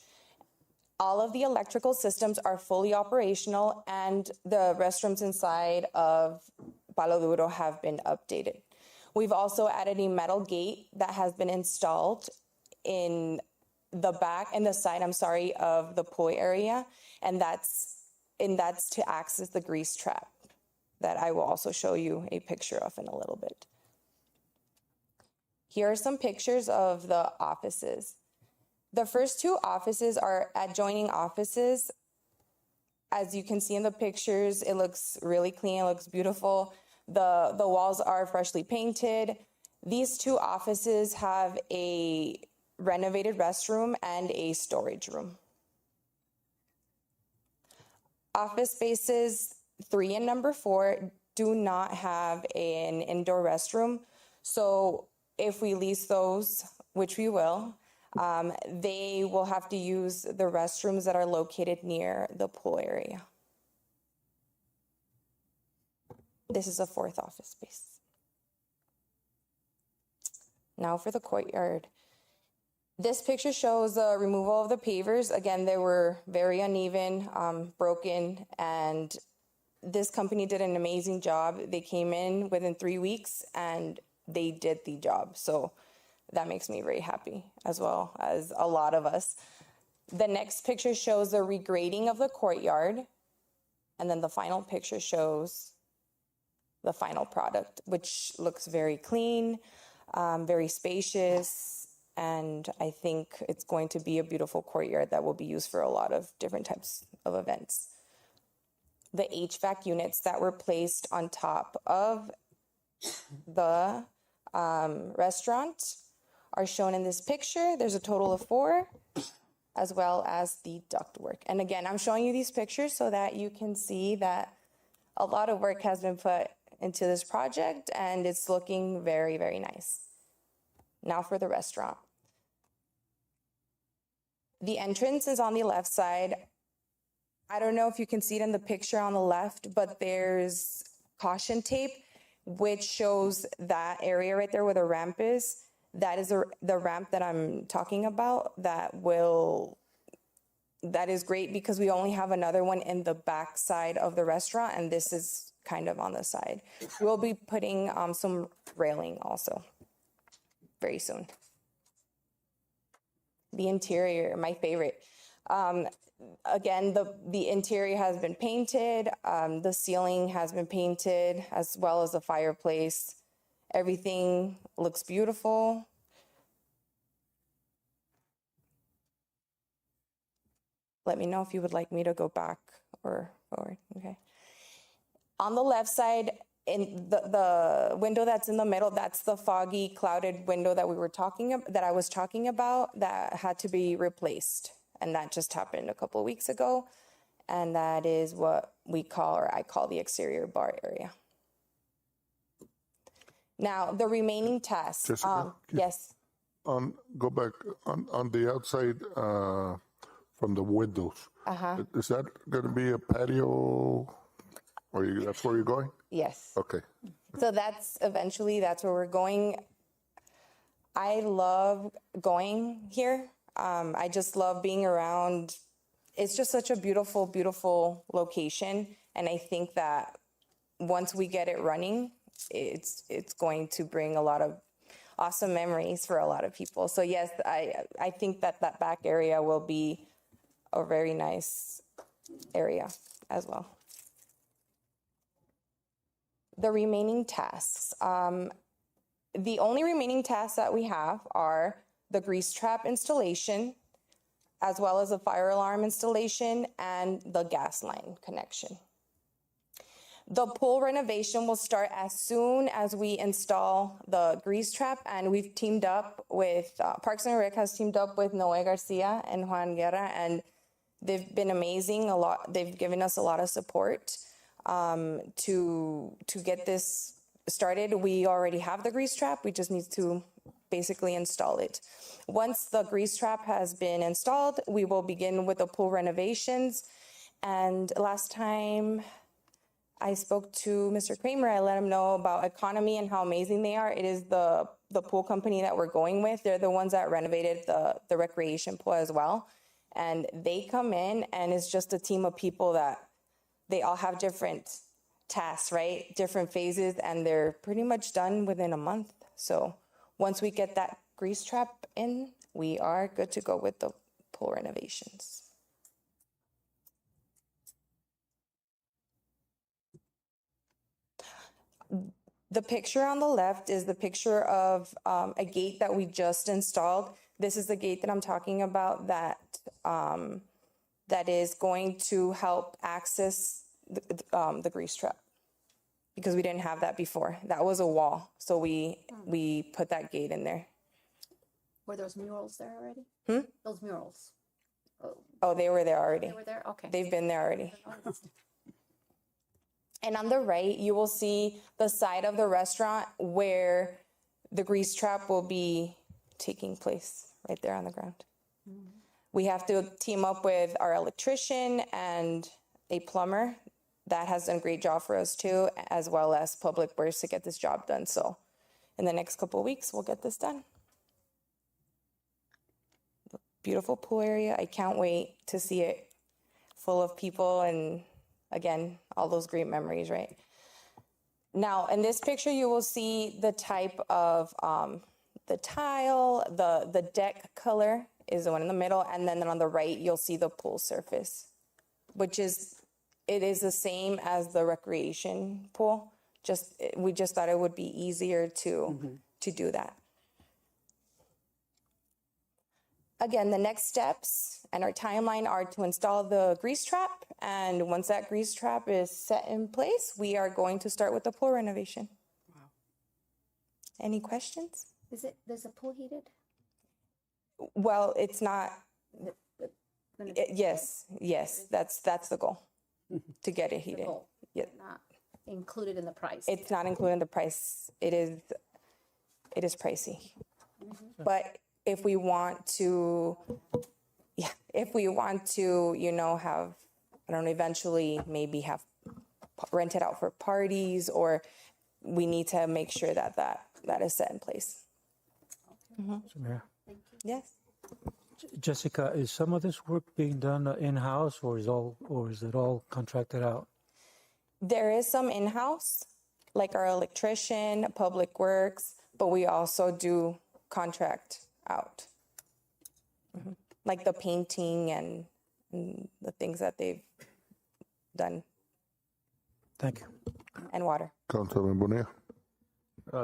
All of the electrical systems are fully operational, and the restrooms inside of Palo Duro have been updated. We've also added a metal gate that has been installed in the side of the pool area, and that's to access the grease trap that I will also show you a picture of in a little bit. Here are some pictures of the offices. The first 2 offices are adjoining offices. As you can see in the pictures, it looks really clean, it looks beautiful. The walls are freshly painted. These 2 offices have a renovated restroom and a storage room. Office spaces 3 and number 4 do not have an indoor restroom. So if we lease those, which we will, they will have to use the restrooms that are located near the pool area. This is a 4th office space. Now for the courtyard. This picture shows the removal of the pavers. Again, they were very uneven, broken, and this company did an amazing job. They came in within 3 weeks and they did the job. So that makes me very happy, as well as a lot of us. The next picture shows the regrading of the courtyard. And then the final picture shows the final product, which looks very clean, very spacious. And I think it's going to be a beautiful courtyard that will be used for a lot of different types of events. The HVAC units that were placed on top of the restaurant are shown in this picture. There's a total of 4, as well as the ductwork. And again, I'm showing you these pictures so that you can see that a lot of work has been put into this project, and it's looking very, very nice. Now for the restaurant. The entrance is on the left side. I don't know if you can see it in the picture on the left, but there's caution tape, which shows that area right there where the ramp is. That is the ramp that I'm talking about. That is great because we only have another one in the back side of the restaurant, and this is kind of on the side. We'll be putting some railing also very soon. The interior, my favorite. Again, the interior has been painted. The ceiling has been painted, as well as the fireplace. Everything looks beautiful. Let me know if you would like me to go back or forward. Okay. On the left side, in the window that's in the middle, that's the foggy, clouded window that I was talking about that had to be replaced. And that just happened a couple of weeks ago. And that is what we call, or I call, the exterior bar area. Now, the remaining tasks, Jessica? yes, Go back, on the outside, from the windows. Is that gonna be a patio? Or that's where you're going? yes. Okay. So that's where we're going. I love going here. I just love being around. It's just such a beautiful, beautiful location. And I think that once we get it running, it's going to bring a lot of awesome memories for a lot of people. So yes, I think that back area will be a very nice area as well. The remaining tasks. The only remaining tasks that we have are the grease trap installation, as well as a fire alarm installation and the gas line connection. The pool renovation will start as soon as we install the grease trap, and we've teamed up with, Parks and Rec has teamed up with Noe Garcia and Juan Guerra, and they've been amazing. They've given us a lot of support to get this started. We already have the grease trap. We just need to basically install it. Once the grease trap has been installed, we will begin with the pool renovations. And last time I spoke to Mr. Kramer, I let him know about Economy and how amazing they are. It is the pool company that we're going with. They're the ones that renovated the recreation pool as well. And they come in, and it's just a team of people that they all have different tasks, right? Different phases, and they're pretty much done within a month. So once we get that grease trap in, we are good to go with the pool renovations. The picture on the left is the picture of a gate that we just installed. This is the gate that I'm talking about that is going to help access the grease trap, because we didn't have that before. That was a wall, so we put that gate in there. Were those murals there already? Those murals? Oh, they were there already. They were there? Okay. They've been there already. And on the right, you will see the side of the restaurant where the grease trap will be taking place, right there on the ground. We have to team up with our electrician and a plumber that has done a great job for us too, as well as Public Works to get this job done. So in the next couple of weeks, we'll get this done. Beautiful pool area. I can't wait to see it full of people, and again, all those great memories, right? Now, in this picture, you will see the type of the tile, the deck color is the one in the middle, and then on the right, you'll see the pool surface, which is, it is the same as the recreation pool. We just thought it would be easier to do that. Again, the next steps and our timeline are to install the grease trap. And once that grease trap is set in place, we are going to start with the pool renovation. Wow. Any questions? Is the pool heated? Well, it's not. Yes, that's the goal, to get it heated. Yeah. Not included in the price. It's not included in the price. It is pricey. But if we want to, have, I don't know, eventually maybe have rent it out for parties, or we need to make sure that is set in place. Mayor. Yes. Jessica, is some of this work being done in-house, or is it all contracted out? There is some in-house, like our electrician, Public Works, but we also do contract out. Like the painting and the things that they've done. Thank you. And water. Councilman Bonilla.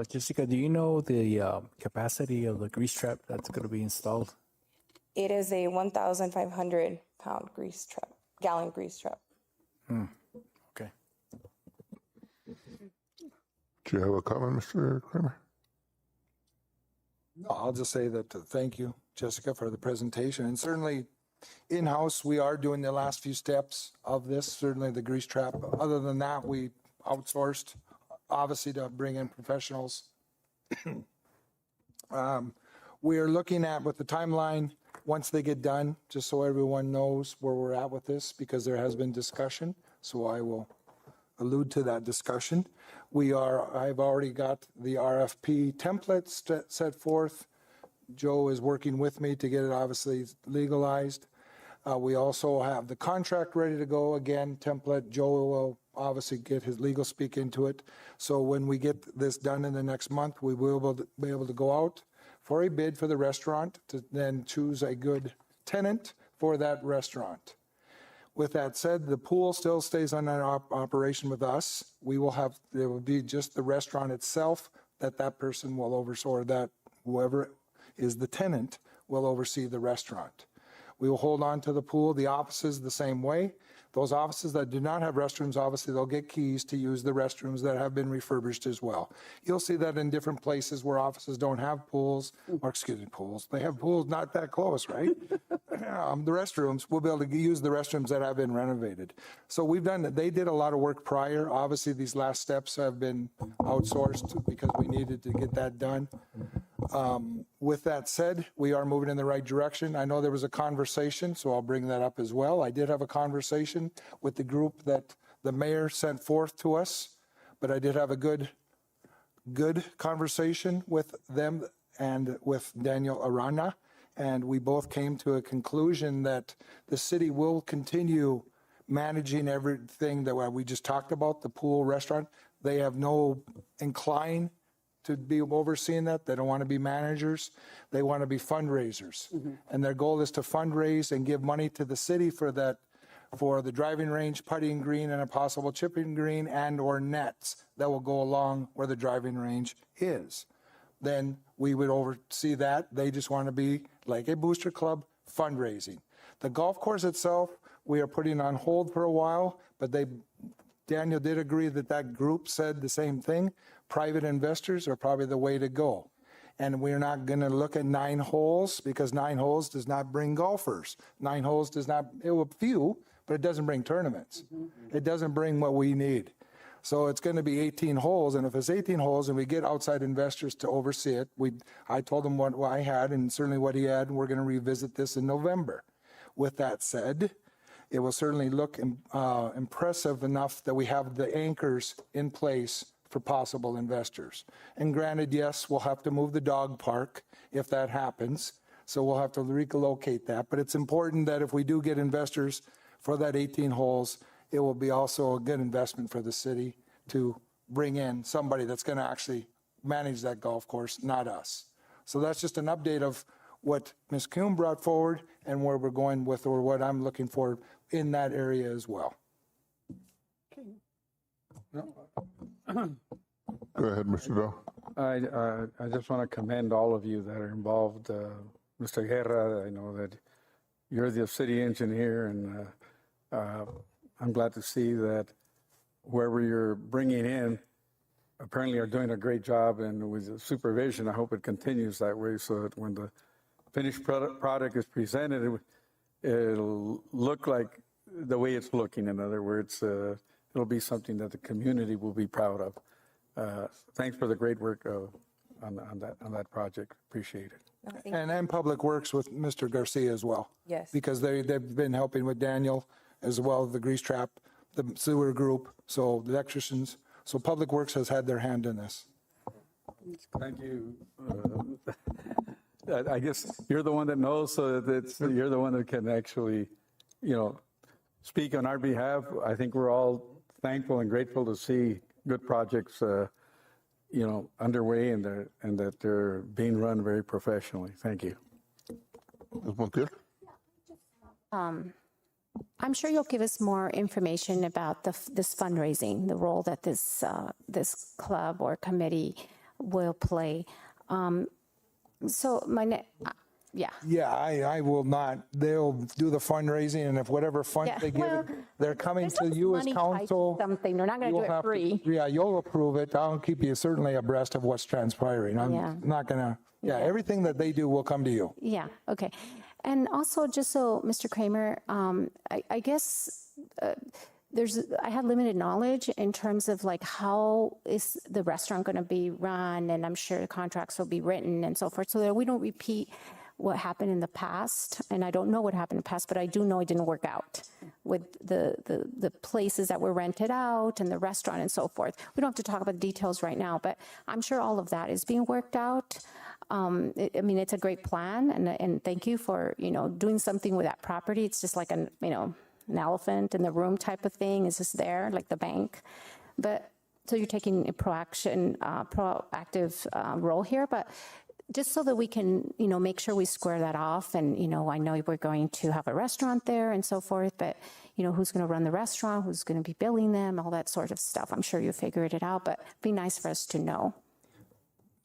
Jessica, do you know the capacity of the grease trap that's going to be installed? It is a 1,500 pound gallon grease trap. Okay. Do you have a comment, Mr. Kramer? No, I'll just say that thank you, Jessica, for the presentation. And certainly in-house, we are doing the last few steps of this, certainly the grease trap. Other than that, we outsourced, obviously, to bring in professionals We are looking at with the timeline, once they get done, just so everyone knows where we're at with this, because there has been discussion, so I will allude to that discussion. I've already got the RFP templates set forth. Joe is working with me to get it obviously legalized. We also have the contract ready to go, again, template. Joe will obviously get his legal speak into it. So when we get this done in the next month, we will be able to go out for a bid for the restaurant to then choose a good tenant for that restaurant. With that said, the pool still stays on an operation with us. There will be just the restaurant itself that person will oversee, or that whoever is the tenant will oversee the restaurant. We will hold on to the pool, the offices the same way. Those offices that do not have restrooms, obviously they'll get keys to use the restrooms that have been refurbished as well. You'll see that in different places where offices don't have pools, or excuse me, pools. They have pools not that close, right? The restrooms, we'll be able to use the restrooms that have been renovated. So they did a lot of work prior. Obviously, these last steps have been outsourced because we needed to get that done. With that said, we are moving in the right direction. I know there was a conversation, so I'll bring that up as well. I did have a conversation with the group that the mayor sent forth to us, but I did have a good conversation with them and with Daniel Arana, and we both came to a conclusion that the city will continue managing everything that we just talked about, the pool, restaurant. They have no incline to be overseeing that. They don't want to be managers. They want to be fundraisers. And their goal is to fundraise and give money to the city for the driving range, putting green, and a possible chipping green and or nets that will go along where the driving range is. Then we would oversee that. They just want to be like a booster club fundraising. The golf course itself, we are putting on hold for a while, but Daniel did agree that group said the same thing. Private investors are probably the way to go. And we're not going to look at 9 holes because 9 holes does not bring golfers. 9 holes does not, it will few, but it doesn't bring tournaments. It doesn't bring what we need. So it's going to be 18 holes. And if it's 18 holes and we get outside investors to oversee it, I told them what I had and certainly what he had, and we're going to revisit this in November. With that said, it will certainly look impressive enough that we have the anchors in place for possible investors. And granted, yes, we'll have to move the dog park if that happens. So we'll have to relocate that. But it's important that if we do get investors for that 18 holes, it will be also a good investment for the city to bring in somebody that's going to actually manage that golf course, not us. So that's just an update of what Ms. Kuhn brought forward and where we're going with, or what I'm looking for in that area as well. Go ahead, Mr. Doe. I just want to commend all of you that are involved. Mr. Guerra, I know that you're the city engineer, and I'm glad to see that whoever you're bringing in apparently are doing a great job, and with the supervision, I hope it continues that way so that when the finished product is presented, it'll look like the way it's looking. In other words, it'll be something that the community will be proud of. Thanks for the great work on that project. Appreciate it. And Public Works with Mr. Garcia as well. Yes. Because they've been helping with Daniel as well, the grease trap, the sewer group, so the electricians. So Public Works has had their hand in this. Thank you. I guess you're the one that knows, so that you're the one that can actually, speak on our behalf. I think we're all thankful and grateful to see good projects, underway and that they're being run very professionally. Thank you. Ms. Montiel? I'm sure you'll give us more information about this fundraising, the role that this club or committee will play. Yeah, I will not. They'll do the fundraising, and if whatever fund they give, they're coming to you as council. Something. They're not going to do it free. You'll approve it. I'll keep you certainly abreast of what's transpiring. I'm not going to. Everything that they do will come to you. Yeah, okay. And also, just so, Mr. Kramer, I guess I had limited knowledge in terms of like how is the restaurant going to be run, and I'm sure contracts will be written and so forth, so that we don't repeat what happened in the past. And I don't know what happened in the past, but I do know it didn't work out with the places that were rented out and the restaurant and so forth. We don't have to talk about the details right now, but I'm sure all of that is being worked out. I mean, it's a great plan, and thank you for, doing something with that property. It's just like an elephant in the room type of thing. It's just there, like the bank. But so you're taking a proactive role here, but just so that we can, make sure we square that off. And, I know we're going to have a restaurant there and so forth, but, who's going to run the restaurant, who's going to be billing them, all that sort of stuff. I'm sure you figured it out, but it'd be nice for us to know.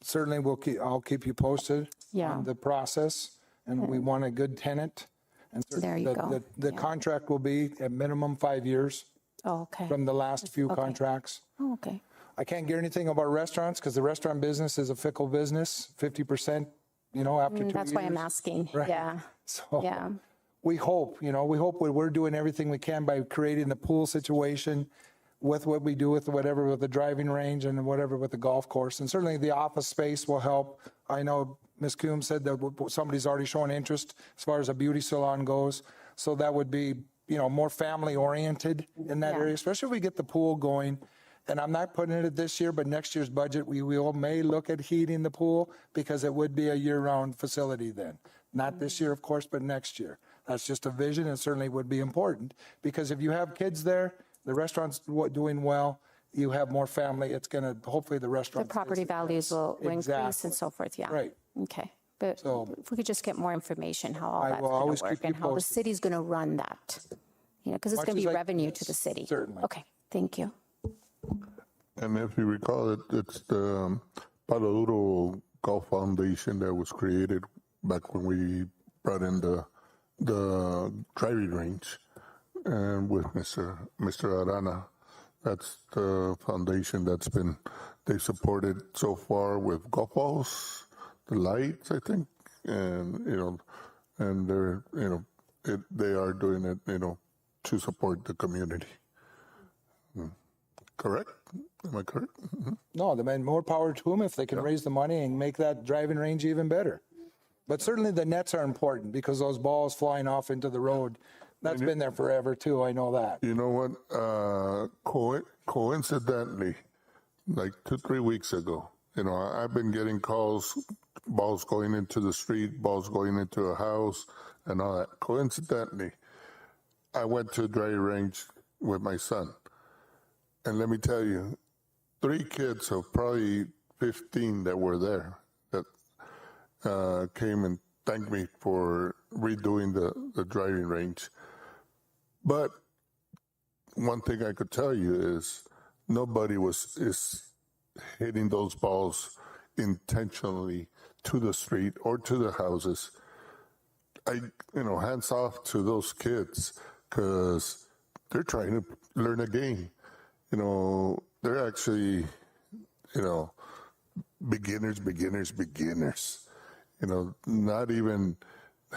Certainly, I'll keep you posted on the process, and we want a good tenant. And there you go. The contract will be at minimum 5 years. Oh, okay. From the last few contracts. Oh, okay. I can't get anything about restaurants because the restaurant business is a fickle business, 50%, after 2 years. That's why I'm asking. Right. Yeah. So yeah. we hope we're doing everything we can by creating the pool situation with what we do with the driving range and whatever with the golf course. And certainly the office space will help. I know Ms. Coombs said that somebody's already shown interest as far as a beauty salon goes. So that would be, more family oriented in that area, especially if we get the pool going. And I'm not putting it this year, but next year's budget, we may look at heating the pool because it would be a year-round facility then. Not this year, of course, but next year. That's just a vision, and certainly would be important because if you have kids there, the restaurant's doing well, you have more family, it's going to, hopefully the restaurant. The property values will increase and so forth, yeah. Right. Okay. But if we could just get more information, how all that's will going always to work keep you and how the posted. city's going to run that, because it's going to be revenue to the city. Certainly. Okay, thank you. And if you recall, it's the Palo Duro Golf Foundation that was created back when we brought in the driving range, and with Mr. Arana. That's the foundation they supported so far with golf balls, the lights, I think, and and they're they are doing it to support the community. Correct? Am I correct? Mm-hmm. No, more power to them if they can raise the money and make that driving range even better. But certainly the nets are important because those balls flying off into the road, that's been there forever too. I know that. You know what? Coincidentally, like 2-3 weeks ago, I've been getting calls, balls going into the street, balls going into a house, and all that. Coincidentally, I went to a driving range with my son. And let me tell you, 3 kids of probably 15 that were there that came and thanked me for redoing the driving range. But one thing I could tell you is nobody is hitting those balls intentionally to the street or to the houses. Hands off to those kids because they're trying to learn a game. They're actually, beginners. Not even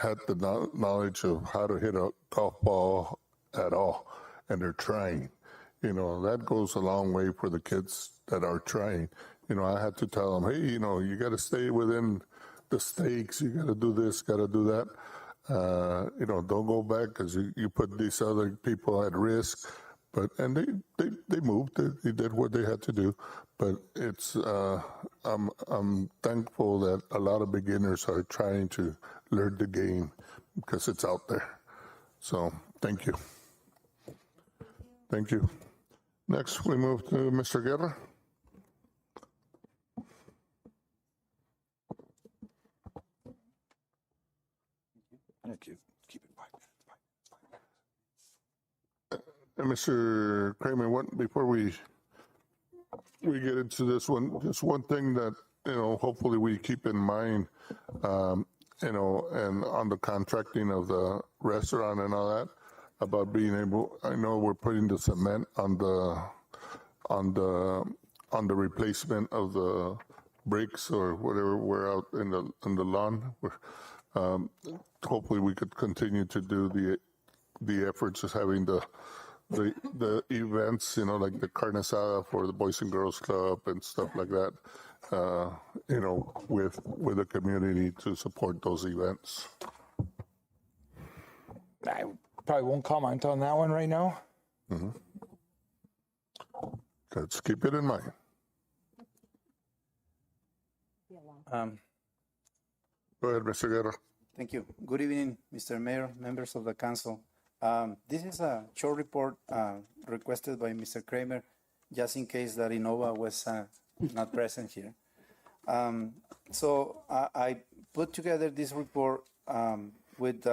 had the knowledge of how to hit a golf ball at all, and they're trying. That goes a long way for the kids that are trying. I had to tell them, hey, you got to stay within the stakes. You got to do this, got to do that. Don't go back because you put these other people at risk. And they moved. They did what they had to do. But it's I'm thankful that a lot of beginners are trying to learn the game because it's out there. So thank you. Thank you. Next, we move to Mr. Guerra. Thank you. Keep it 5 minutes. And Mr. Kramer, before we get into this one, just one thing that, hopefully we keep in mind, and on the contracting of the restaurant and all that, about being able, I know we're putting the cement on the replacement of the bricks or whatever we're out in the lawn. Hopefully we could continue to do the efforts of having the the events, you know, like the carne asada for the Boys and Girls Club and stuff like that, you know, with the community to support those events. I probably won't comment on that one right now. Let's keep it in mind. Go ahead, Mr. Guerra. Thank you. Good evening, Mr. Mayor, members of the council. This is a short report requested by Mr. Kramer, just in case that Innova was not present here. So I put together this report with,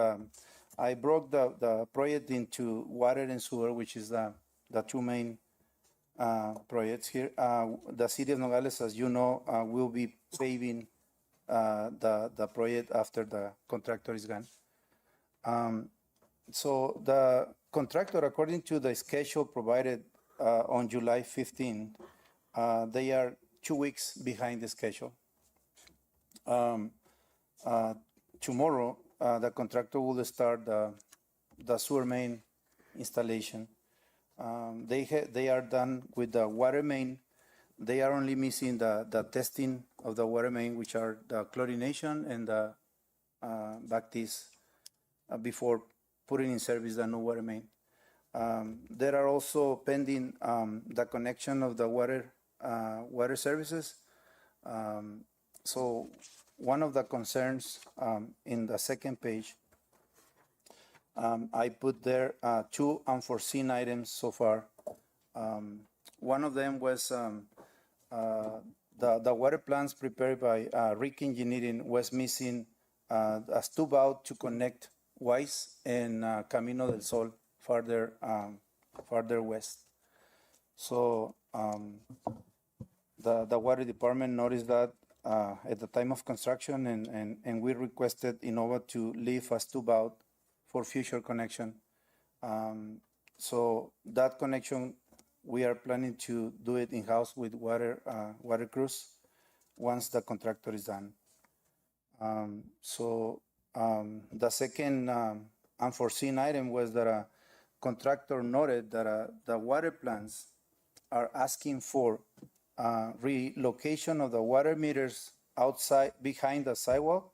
I broke the project into water and sewer, which is the two main projects here. The city of Nogales, as you know, will be paving the project after the contractor is gone. So the contractor, according to the schedule provided on July 15, they are 2 weeks behind the schedule. Tomorrow, the contractor will start the sewer main installation. They are done with the water main. They are only missing the testing of the water main, which are the chlorination and the back teeth before putting in service the new water main. There are also pending the connection of the water services. So one of the concerns in the second page, I put there two unforeseen items so far. One of them was the water plants prepared by Rick Engineering was missing a stub out to connect Wise and Camino del Sol farther west. So the water department noticed that at the time of construction, and we requested Innova to leave a stub out for future connection. So that connection, we are planning to do it in-house with water crews once the contractor is done. The second unforeseen item was that a contractor noted that the water plants are asking for relocation of the water meters outside behind the sidewalk,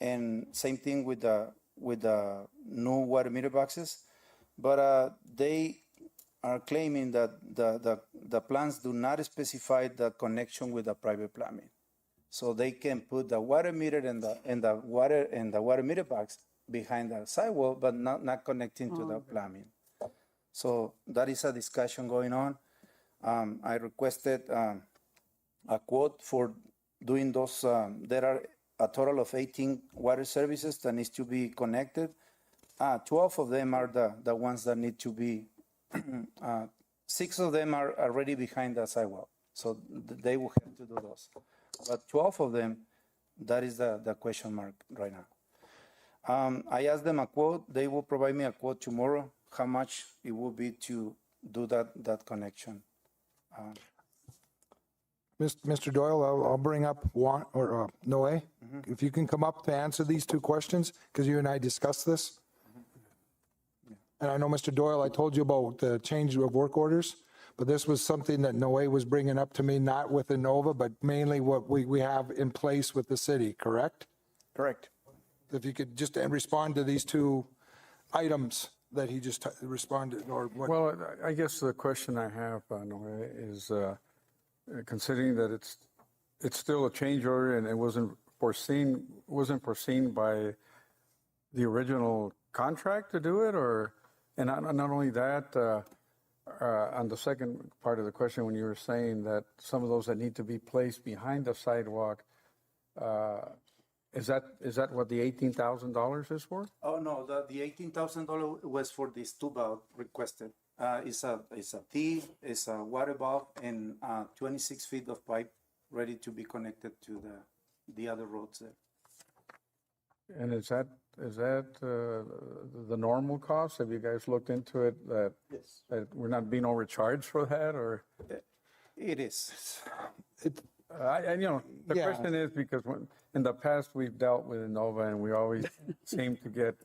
and same thing with the new water meter boxes, but they are claiming that the plans do not specify the connection with the private plumbing. So they can put the water meter and the water meter box behind the sidewalk, but not connecting to the plumbing. So that is a discussion going on. I requested a quote for doing those. There are a total of 18 water services that needs to be connected. 12 of them are the ones that need to be, 6 of them are already behind the sidewalk. So they will have to do those. But 12 of them, that is the question mark right now. I asked them a quote. They will provide me a quote tomorrow, how much it will be to do that connection. Mr. Doyle, I'll bring up Noe. If you can come up to answer these two questions, because you and I discussed this. And I know, Mr. Doyle, I told you about the change of work orders, but this was something that Noe was bringing up to me, not with Innova, but mainly what we have in place with the city, correct? Correct. If you could just respond to these two items that he just responded, or what? Well, I guess the question I have, Noe, is considering that it's still a change order and it wasn't foreseen by the original contract to do it, and not only that, on the second part of the question, when you were saying that some of those that need to be placed behind the sidewalk, is that what the $18,000 is for? Oh no, the $18,000 was for the stub out requested. It's a T, it's a water valve, and 26 feet of pipe ready to be connected to the other roads there. And is that the normal cost? Have you guys looked into it, that we're not being overcharged for that, or? It is. The question is because in the past we've dealt with Innova and we always seem to get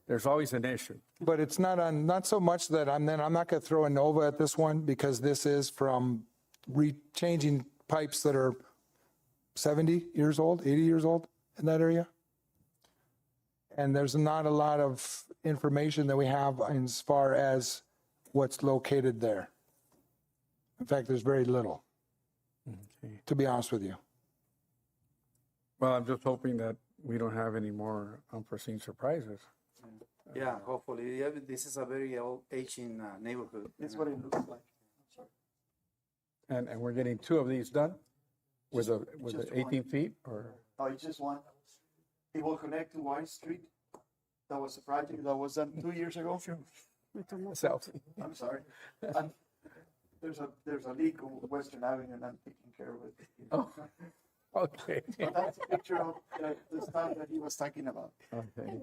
there's always an issue. But it's not so much that I'm not going to throw a Nova at this one because this is from changing pipes that are 70 years old, 80 years old in that area. And there's not a lot of information that we have as far as what's located there. In fact, there's very little, to be honest with you. Well, I'm just hoping that we don't have any more unforeseen surprises. Yeah, hopefully. Yeah, this is a very old, aging neighborhood. That's what it looks like. And we're getting 2 of these done with the 18 feet, or? Oh, it's just one. It will connect to White Street. That was a project that was done 2 years ago. Myself. I'm sorry. There's a leak on Western Avenue and I'm taking care of it. Oh, okay. That's a picture of the stuff that he was talking about. Okay.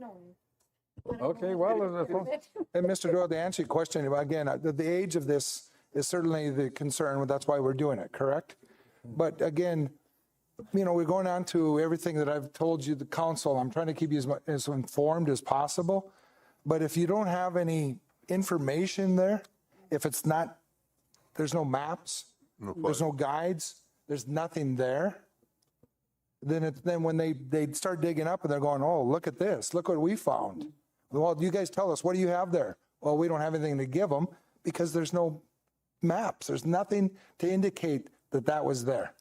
Okay, well, And Mr. Doyle, to answer your question, again, the age of this is certainly the concern. That's why we're doing it, correct? But again, we're going on to everything that I've told you, the council. I'm trying to keep you as informed as possible. But if you don't have any information there, if it's not, there's no maps, there's no guides, there's nothing there, then when they start digging up and they're going, oh, look at this, look what we found. Well, you guys tell us, what do you have there? Well, we don't have anything to give them because there's no maps. There's nothing to indicate that that was there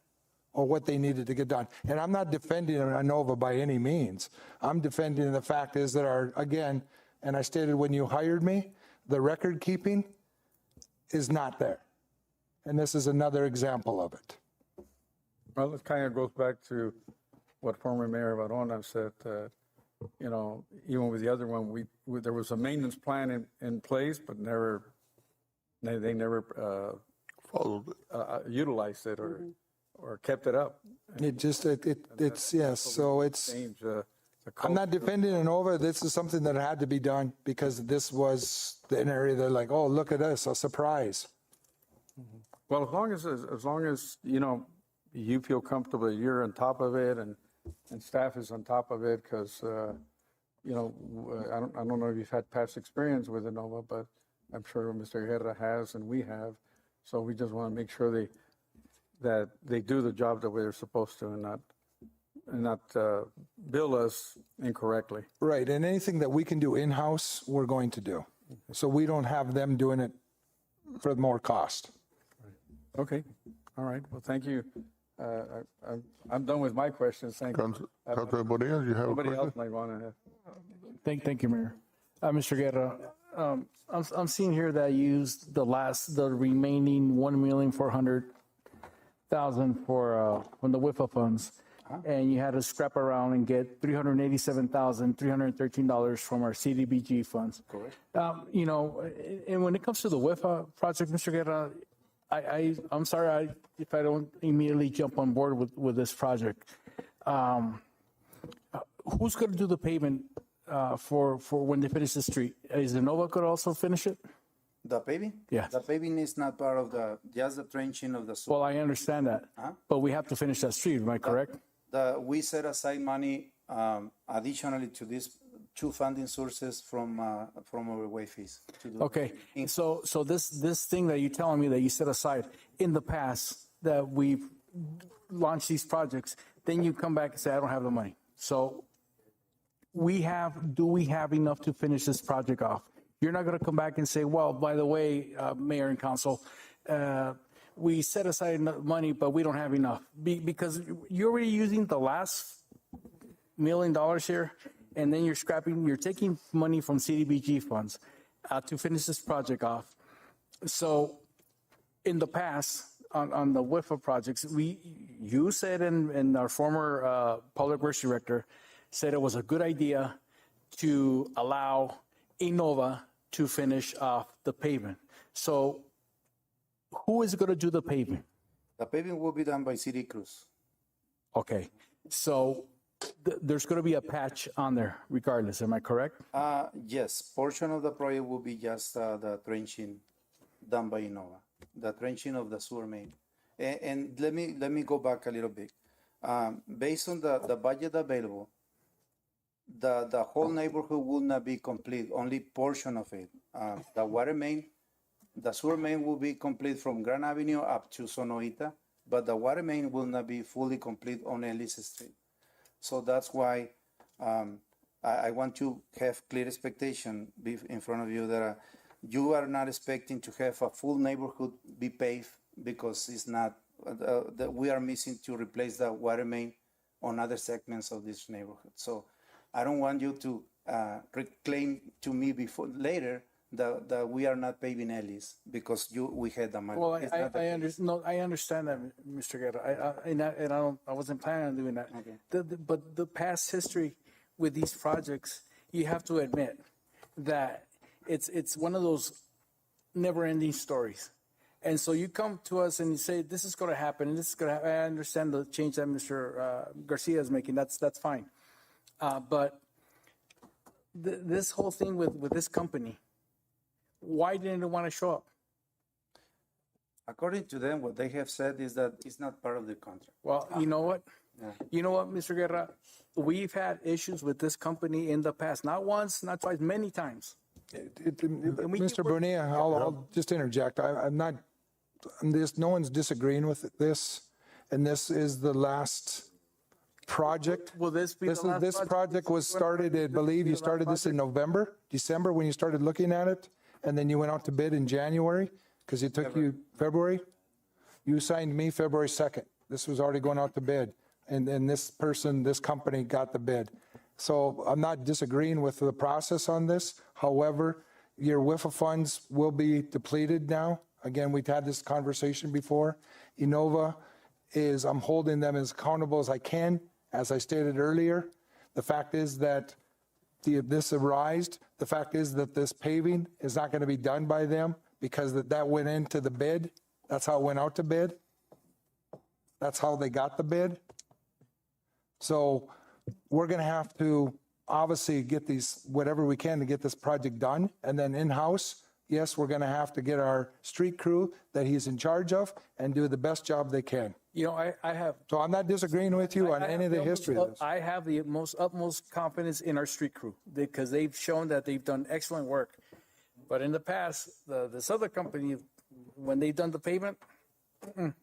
or what they needed to get done. And I'm not defending ANOVA by any means. I'm defending the fact is that again, and I stated when you hired me, the record keeping is not there. And this is another example of it. Well, it kind of goes back to what former Mayor Varona said, even with the other one, there was a maintenance plan in place, but they never followed it, utilized it or kept it up. It's yes. So it's. I'm not defending ANOVA. This is something that had to be done because this was an area they're like, oh, look at us, a surprise. Well, as long as you feel comfortable, you're on top of it, and staff is on top of it, because I don't know if you've had past experience with ANOVA, but I'm sure Mr. Guerra has, and we have. So we just want to make sure that they do the job the way they're supposed to, and not bill us incorrectly. Right, and anything that we can do in-house, we're going to do. So we don't have them doing it for more cost. Okay, all right, well, thank you. I'm done with my questions, thank you. Councilor Bonilla, you have a Nobody question? else might want to have. Thank you, Mayor. Mr. Guerra, I'm seeing here that you used the remaining 1,400,000 from the WIFA funds, and you had to scrap around and get $387,313 from our CDBG funds. Correct. And when it comes to the WIFA project, Mr. Guerra, I'm sorry if I don't immediately jump on board with this project. Who's going to do the pavement for when they finish the street? Is ANOVA could also finish it? The paving? Yeah. The paving is not part of just the trenching of the sewer. Well, I understand that, but we have to finish that street, am I correct? We set aside money additionally to these 2 funding sources from our way fees. Okay, so this thing that you're telling me that you set aside in the past that we've launched these projects, then you come back and say, I don't have the money. So do we have enough to finish this project off? You're not going to come back and say, well, by the way, Mayor and Council, we set aside enough money, but we don't have enough. Because you're already using the last $1 million here, and then you're taking money from CDBG funds to finish this project off. So in the past, on the WIFA projects, you said, and our former public works director said it was a good idea to allow ANOVA to finish off the pavement. So who is going to do the paving? The paving will be done by City Crews. Okay, so there's going to be a patch on there regardless, am I correct? Yes, portion of the project will be just the trenching done by ANOVA, the trenching of the sewer main. And let me go back a little bit. Based on the budget available, the whole neighborhood will not be complete, only portion of it. The water main, the sewer main will be complete from Grand Avenue up to Sonoita, but the water main will not be fully complete on Ellis Street. So that's why I want to have clear expectation in front of you that you are not expecting to have a full neighborhood be paved because it's not, that we are missing to replace the water main on other segments of this neighborhood. So I don't want you to reclaim to me later that we are not paving Ellis because we had the money. Well, I I understand that, Mr. Guerra, I wasn't planning on doing that. Okay. But the past history with these projects, you have to admit that it's one of those never-ending stories. And so you come to us and you say, this is going to happen, and this is going to happen. I understand the change that Mr. Garcia is making. That's fine. But this whole thing with this company, why didn't it want to show up? According to them, what they have said is that it's not part of the contract. Well, you know what? Yeah. You know what, Mr. Guerra? We've had issues with this company in the past, not once, not twice, many times. Mr. Bonilla, I'll just interject. I'm not, no one's disagreeing with this, and this is the last project. Will this be the last This project was started, I believe you started this in November, December, when you started looking at it, and then you went out to bid in January, because it took you February? You signed me February 2nd. This was already going out to bid, and then this company got the bid. So I'm not disagreeing with the process on this. However, your WIFA funds will be depleted now. Again, we've had this conversation before. Innova I'm holding them as accountable as I can, as I stated earlier. The fact is that this arised. The fact is that this paving is not going to be done by them because that went into the bid. That's how it went out to bid. That's how they got the bid. So we're going to have to obviously get whatever we can to get this project done. And then in-house, yes, we're going to have to get our street crew that he's in charge of and do the best job they can. You know, I have. So I'm not disagreeing with you on any of the history of this. I have the utmost confidence in our street crew because they've shown that they've done excellent work. But in the past, this other company, when they've done the pavement, and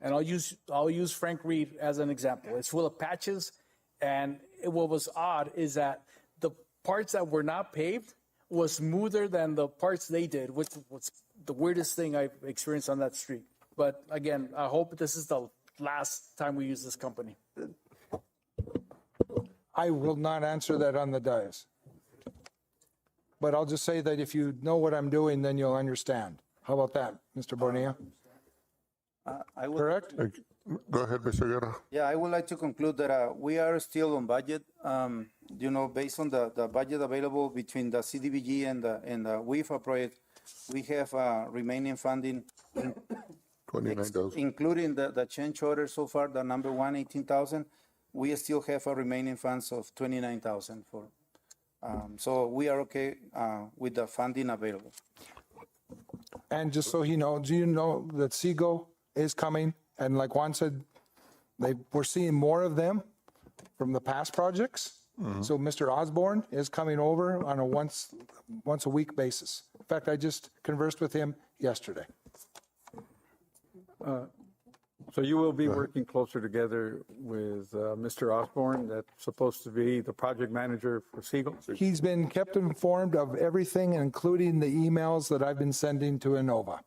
I'll use Frank Reed as an example. It's full of patches, and what was odd is that the parts that were not paved was smoother than the parts they did, which was the weirdest thing I've experienced on that street. But again, I hope this is the last time we use this company. I will not answer that on the dais. But I'll just say that if you know what I'm doing, then you'll understand. How about that, Mr. Bonilla? Correct? Go ahead, Mr. Guerra. Yeah, I would like to conclude that we are still on budget. Based on the budget available between the CDBG and the WIFA project, we have remaining funding, 29,000. including the change order so far, the number one, 18,000. We still have a remaining funds of 29,000 for. So we are okay with the funding available. And just so he knows, do you know that Seago is coming? And like Juan said, we're seeing more of them from the past projects. Mm-hmm. So Mr. Osborne is coming over on a once a week basis. In fact, I just conversed with him yesterday. So you will be working closer together with Mr. Osborne, that's supposed to be the project manager for Siegel? He's been kept informed of everything, including the emails that I've been sending to Innova.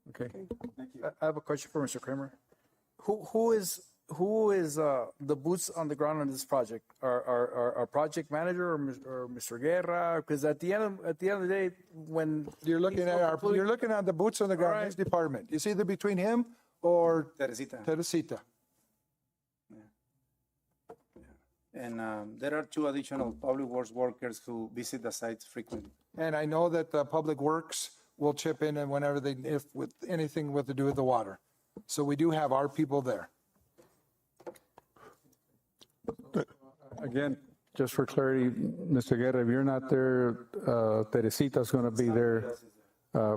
Okay. I have a question for Mr. Kramer. Who is the boots on the ground on this project? Our project manager or Mr. Guerra? Because at the end of the day, when you're looking at the boots on the ground, his department. It's either between him or Teresita. And there are 2 additional public works workers who visit the sites frequently. And I know that the public works will chip in and whenever with anything with to do with the water. So we do have our people there. Again, just for clarity, Mr. Guerra, if you're not there, Teresita's going to be there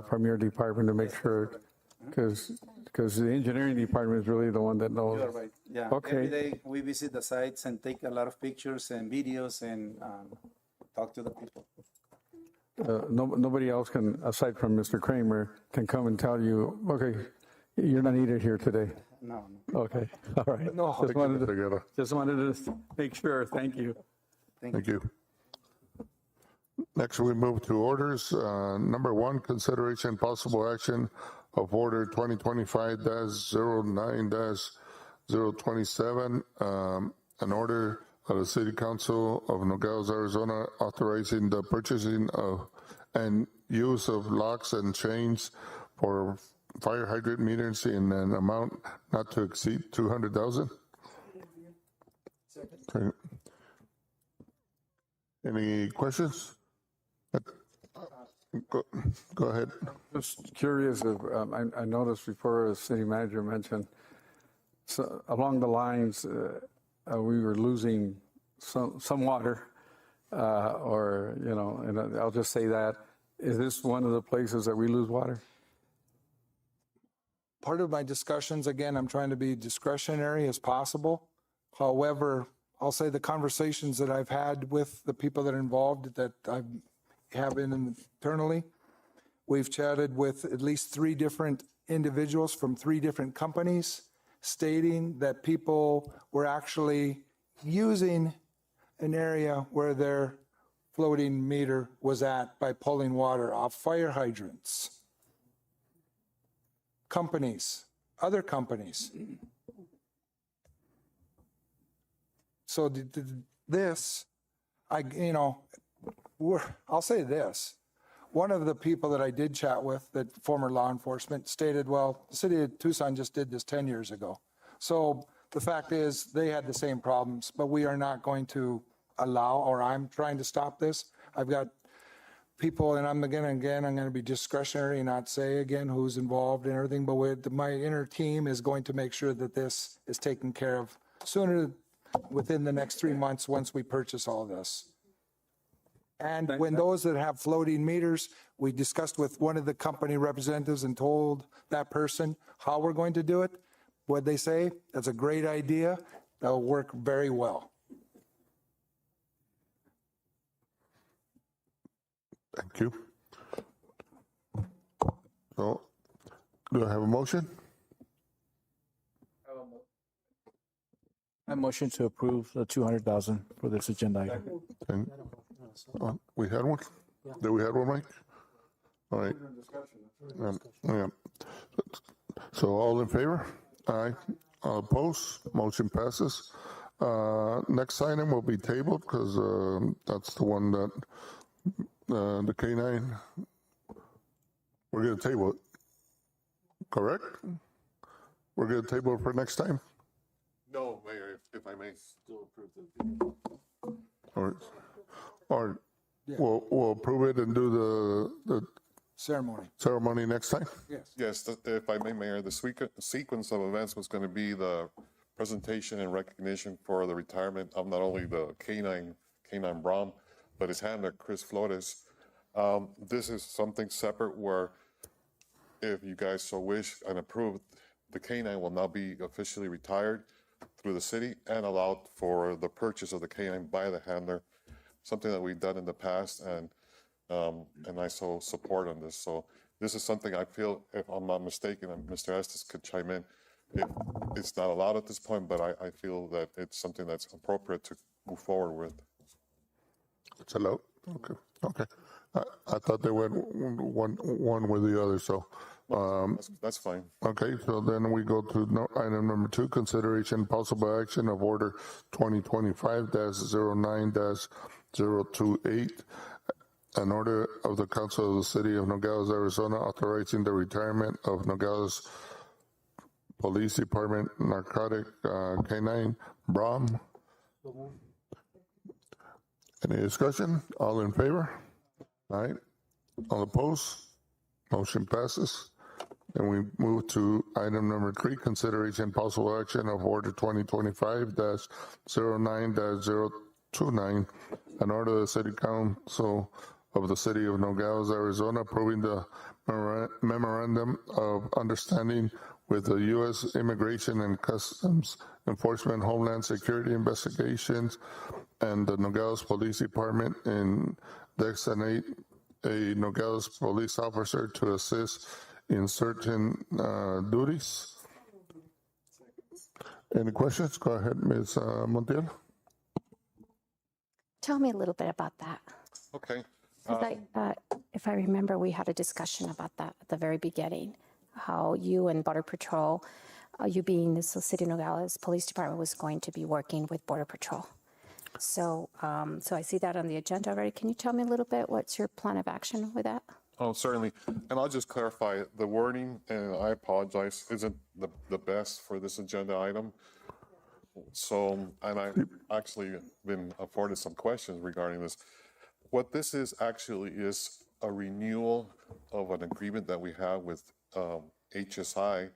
from your department to make sure, because because the engineering department is really the one that knows. You're right, yeah. Okay. Every day we visit the sites and take a lot of pictures and videos and talk to the people. Nobody else can, aside from Mr. Kramer, can come and tell you, okay, you're not needed here today. No. Okay, all right. No. Just wanted to make sure. Thank you. Thank you. Next, we move to orders. Number one, consideration possible action of order 2025-09-027, an order of the City Council of Nogales, Arizona, authorizing the purchasing of and use of locks and chains for fire hydrant meters in an amount not to exceed $200,000. Okay. Any questions? Go ahead. Just curious, if, I noticed before the city manager mentioned, so along the lines, we were losing some water, or, you know, and I'll just say that. Is this one of the places that we lose water? Part of my discussions, again, I'm trying to be discretionary as possible. However, I'll say the conversations that I've had with the people that are involved, that I have been internally, we've chatted with at least 3 different individuals from 3 different companies stating that people were actually using an area where their floating meter was at by pulling water off fire hydrants. Companies, other companies. So this, I'll say this. One of the people that I did chat with, that former law enforcement, stated, well, the city of Tucson just did this 10 years ago. So the fact is, they had the same problems, but we are not going to allow, or I'm trying to stop this. I've got people, and I'm going to be discretionary and not say again who's involved and everything, but my inner team is going to make sure that this is taken care of sooner, within the next 3 months, once we purchase all this. And when those that have floating meters, we discussed with one of the company representatives and told that person how we're going to do it. What they say, that's a great idea. That'll work very well. Thank you. So, do I have a motion? I motion to approve the 200,000 for this agenda item. And, we had one? Did we have one, Mike? All right. Yeah. So all in favor? Aye. All opposed? Motion passes. Next item will be tabled because that's the one that the K9, we're going to table it. Correct? We're going to table it for next time? No, Mayor, if I may. Still approve Or we'll approve it and do the ceremony next time? Yes, if I may, Mayor, the sequence of events was going to be the presentation and recognition for the retirement of not only the K9 Brom, but his handler, Chris Flores. This is something separate where, if you guys so wish and approve, the K9 will now be officially retired through the city and allowed for the purchase of the K9 by the handler, something that we've done in the past, and I so support on this. So this is something I feel, if I'm not mistaken, and Mr. Estes could chime in, it's not allowed at this point, but I feel that it's something that's appropriate to move forward with. It's allowed? Okay. I thought they went one with the other, so. That's fine. Okay, so then we go to item number 2, consideration possible action of order 2025-09-028, an order of the Council of the City of Nogales, Arizona, authorizing the retirement of Nogales Police Department narcotic K9 Brom. Any discussion? All in favor? All right. All opposed? Motion passes. And we move to item number 3, consideration possible action of order 2025-09-029, an order of the City Council of the City of Nogales, Arizona, approving the memorandum of understanding with the U.S. Immigration and Customs Enforcement, Homeland Security Investigations, and the Nogales Police Department, and designate a Nogales police officer to assist in certain duties. Any questions? Go ahead, Ms. Montiel. Tell me a little bit about that. Okay. 'Cause if I remember, we had a discussion about that at the very beginning, how you and Border Patrol, you being the City of Nogales Police Department, was going to be working with Border Patrol. So, so I see that on the agenda already. Can you tell me a little bit, what's your plan of action with that? Oh, certainly. And I'll just clarify, the wording, and I apologize, isn't the best for this agenda item. So, and I've actually been afforded some questions regarding this. What this is actually is a renewal of an agreement that we have with HSI,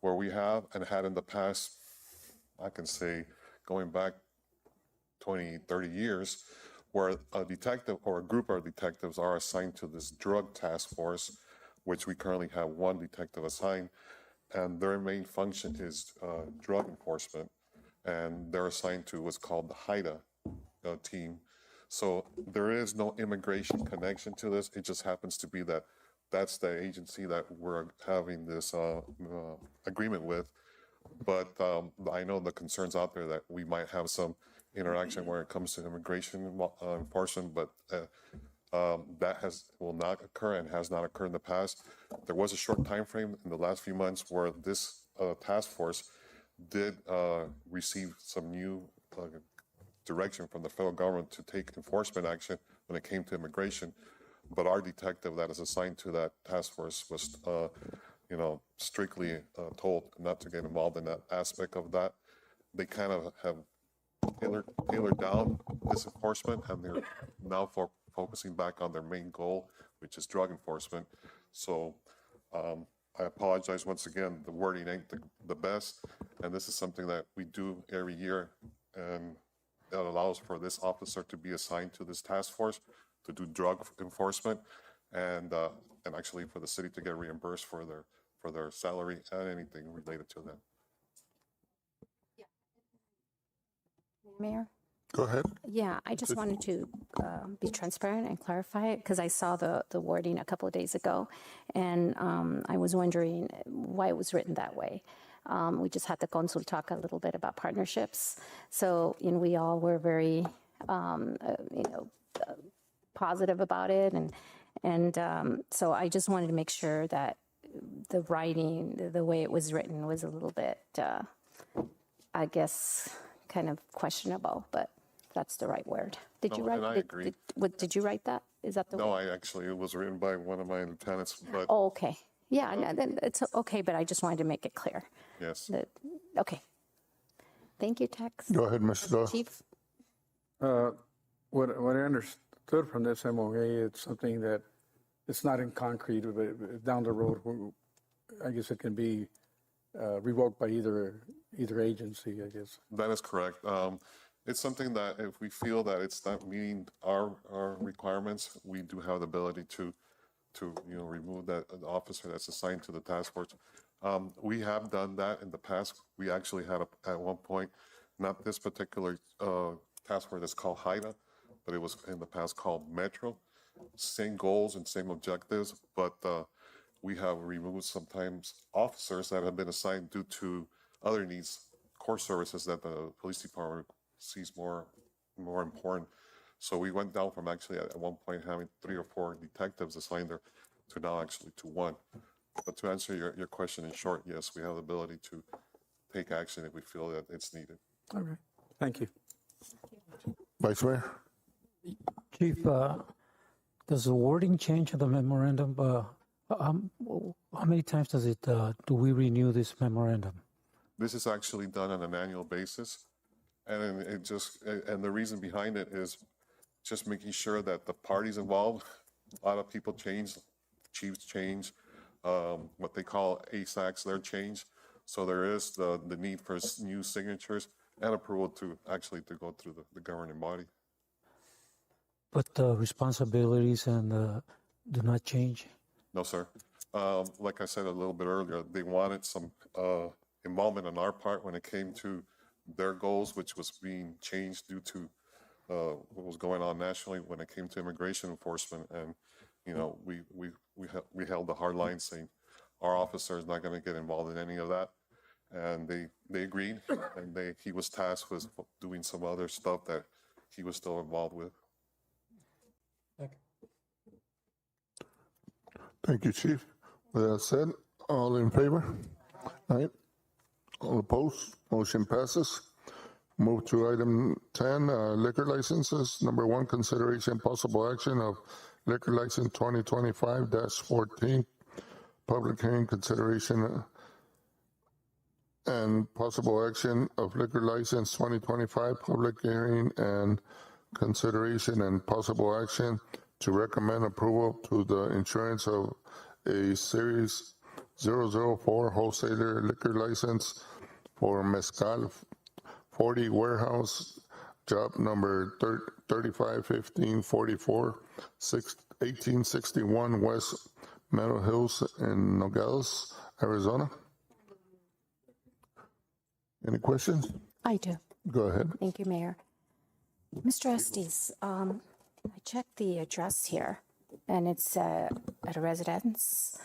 where we have and had in the past, I can say, going back 20, 30 years, where a detective or a group of detectives are assigned to this drug task force, which we currently have one detective assigned, and their main function is drug enforcement, and they're assigned to what's called the HIDA team. So there is no immigration connection to this. It just happens to be that that's the agency that we're having this agreement with. But I know the concerns out there that we might have some interaction where it comes to immigration enforcement, but that will not occur and has not occurred in the past. There was a short time frame in the last few months where this task force did receive some new direction from the federal government to take enforcement action when it came to immigration. But our detective that is assigned to that task force was, strictly told not to get involved in that aspect of that. They kind of have tailored down this enforcement, and they're now focusing back on their main goal, which is drug enforcement. So I apologize once again, the wording ain't the best, and this is something that we do every year, and that allows for this officer to be assigned to this task force to do drug enforcement, and actually for the city to get reimbursed for their salary and anything related to them. Mayor? Go ahead. Yeah, I just wanted to be transparent and clarify it, because I saw the wording a couple of days ago, and I was wondering why it was written that way. We just had the Consul talk a little bit about partnerships. So, we all were very, positive about it. And so I just wanted to make sure that the writing, the way it was written, was a little bit, I guess, kind of questionable, but that's the right word. Did you write? And I agree. Did you write that? Is that the No, word? it was written by one of my lieutenants, but. Oh, okay. Yeah, no, then it's okay, but I just wanted to make it clear. Yes. Okay. Thank you, Tex. Go ahead, Mr. Doyle. Chief? What I understood from this MOA, it's something that it's not in concrete, but down the road, I guess it can be revoked by either agency, I guess. That is correct. It's something that if we feel that it's not meeting our requirements, we do have the ability to remove that officer that's assigned to the task force. We have done that in the past. We actually had at one point, not this particular task force that's called HIDA, but it was in the past called Metro. Same goals and same objectives, but we have removed sometimes officers that have been assigned due to other needs, core services that the police department sees more important. So we went down from actually at one point having 3 or 4 detectives assigned there to now actually to 1. But to answer your question in short, yes, we have the ability to take action if we feel that it's needed. All right. Thank you. Vice Mayor? Chief, does the wording change of the memorandum? How many times do we renew this memorandum? This is actually done on an annual basis, and and the reason behind it is just making sure that the parties involved, a lot of people change, chiefs change, what they call ASACs, their change. So there is the need for new signatures and approval to go through the governing body. But the responsibilities and do not change? No, sir. Like I said a little bit earlier, they wanted some involvement on our part when it came to their goals, which was being changed due to what was going on nationally when it came to immigration enforcement. And, you know, we held the hard line saying our officer is not going to get involved in any of that. And they agreed, and he was tasked with doing some other stuff that he was still involved with. Thank you, Chief. With that said, all in favor? Aye. All opposed? Motion passes. Move to item 10, liquor licenses. Number 1, consideration possible action of liquor license 2025-14. Public hearing consideration and possible action of liquor license 2025, public hearing and consideration and possible action to recommend approval to the insurance of a Series 004 wholesaler liquor license for Mezcal 40 Warehouse, job number 351544, 1861 West Meadow Hills in Nogales, Arizona. Any questions? I do. Go ahead. Thank you, Mayor. Mr. Estes, I checked the address here, and it's at a residence.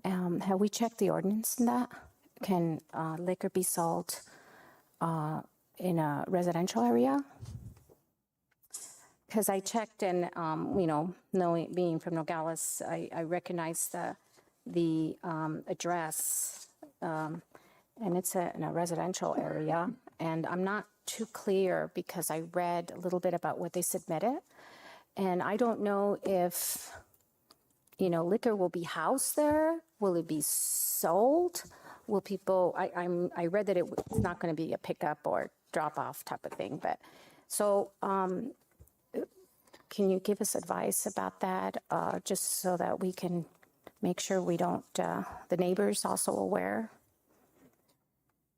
Have we checked the ordinance in that? Can liquor be sold in a residential area? Because I checked, and knowing being from Nogales, I recognize the address, and it's in a residential area. And I'm not too clear because I read a little bit about what they submitted, and I don't know if liquor will be housed there. Will it be sold? Will people? I read that it's not going to be a pickup or drop off type of thing. But so, can you give us advice about that, just so that we can make sure we don't? The neighbors also aware,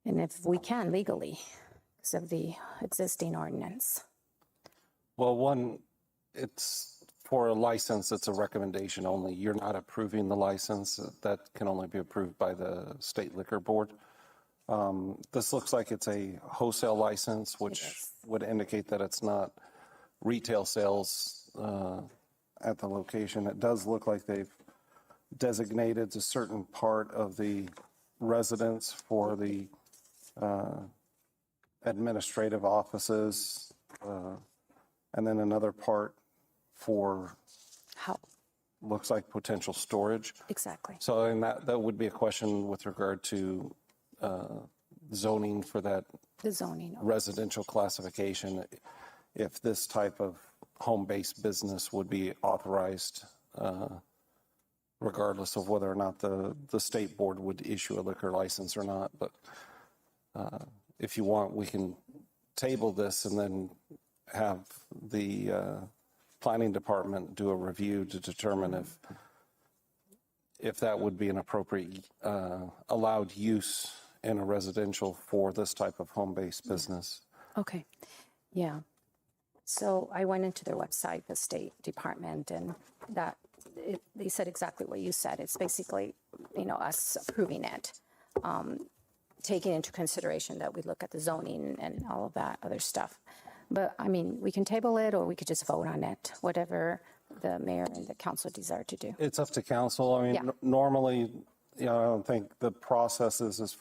and if we can legally, because of the existing ordinance. Well, one, it's for a license, it's a recommendation only. You're not approving the license. That can only be approved by the State Liquor Board. This looks like it's a wholesale license, which would indicate that it's not retail sales at the location. It does look like they've designated a certain part of the residence for the administrative offices, and then another part for looks like potential storage. Exactly. So, and that would be a question with regard to zoning for that. The zoning. Residential classification, if this type of home-based business would be authorized, regardless of whether or not the state board would issue a liquor license or not. But if you want, we can table this and then have the planning department do a review to determine if that would be an appropriate allowed use in a residential for this type of home-based business. Okay. Yeah. So I went into their website, the State Department, and they said exactly what you said. It's basically, us approving it, taking into consideration that we look at the zoning and all of that other stuff. But I mean, we can table it, or we could just vote on it, whatever the mayor and the council desire to do. It's up to council. I mean, normally, I don't think the process is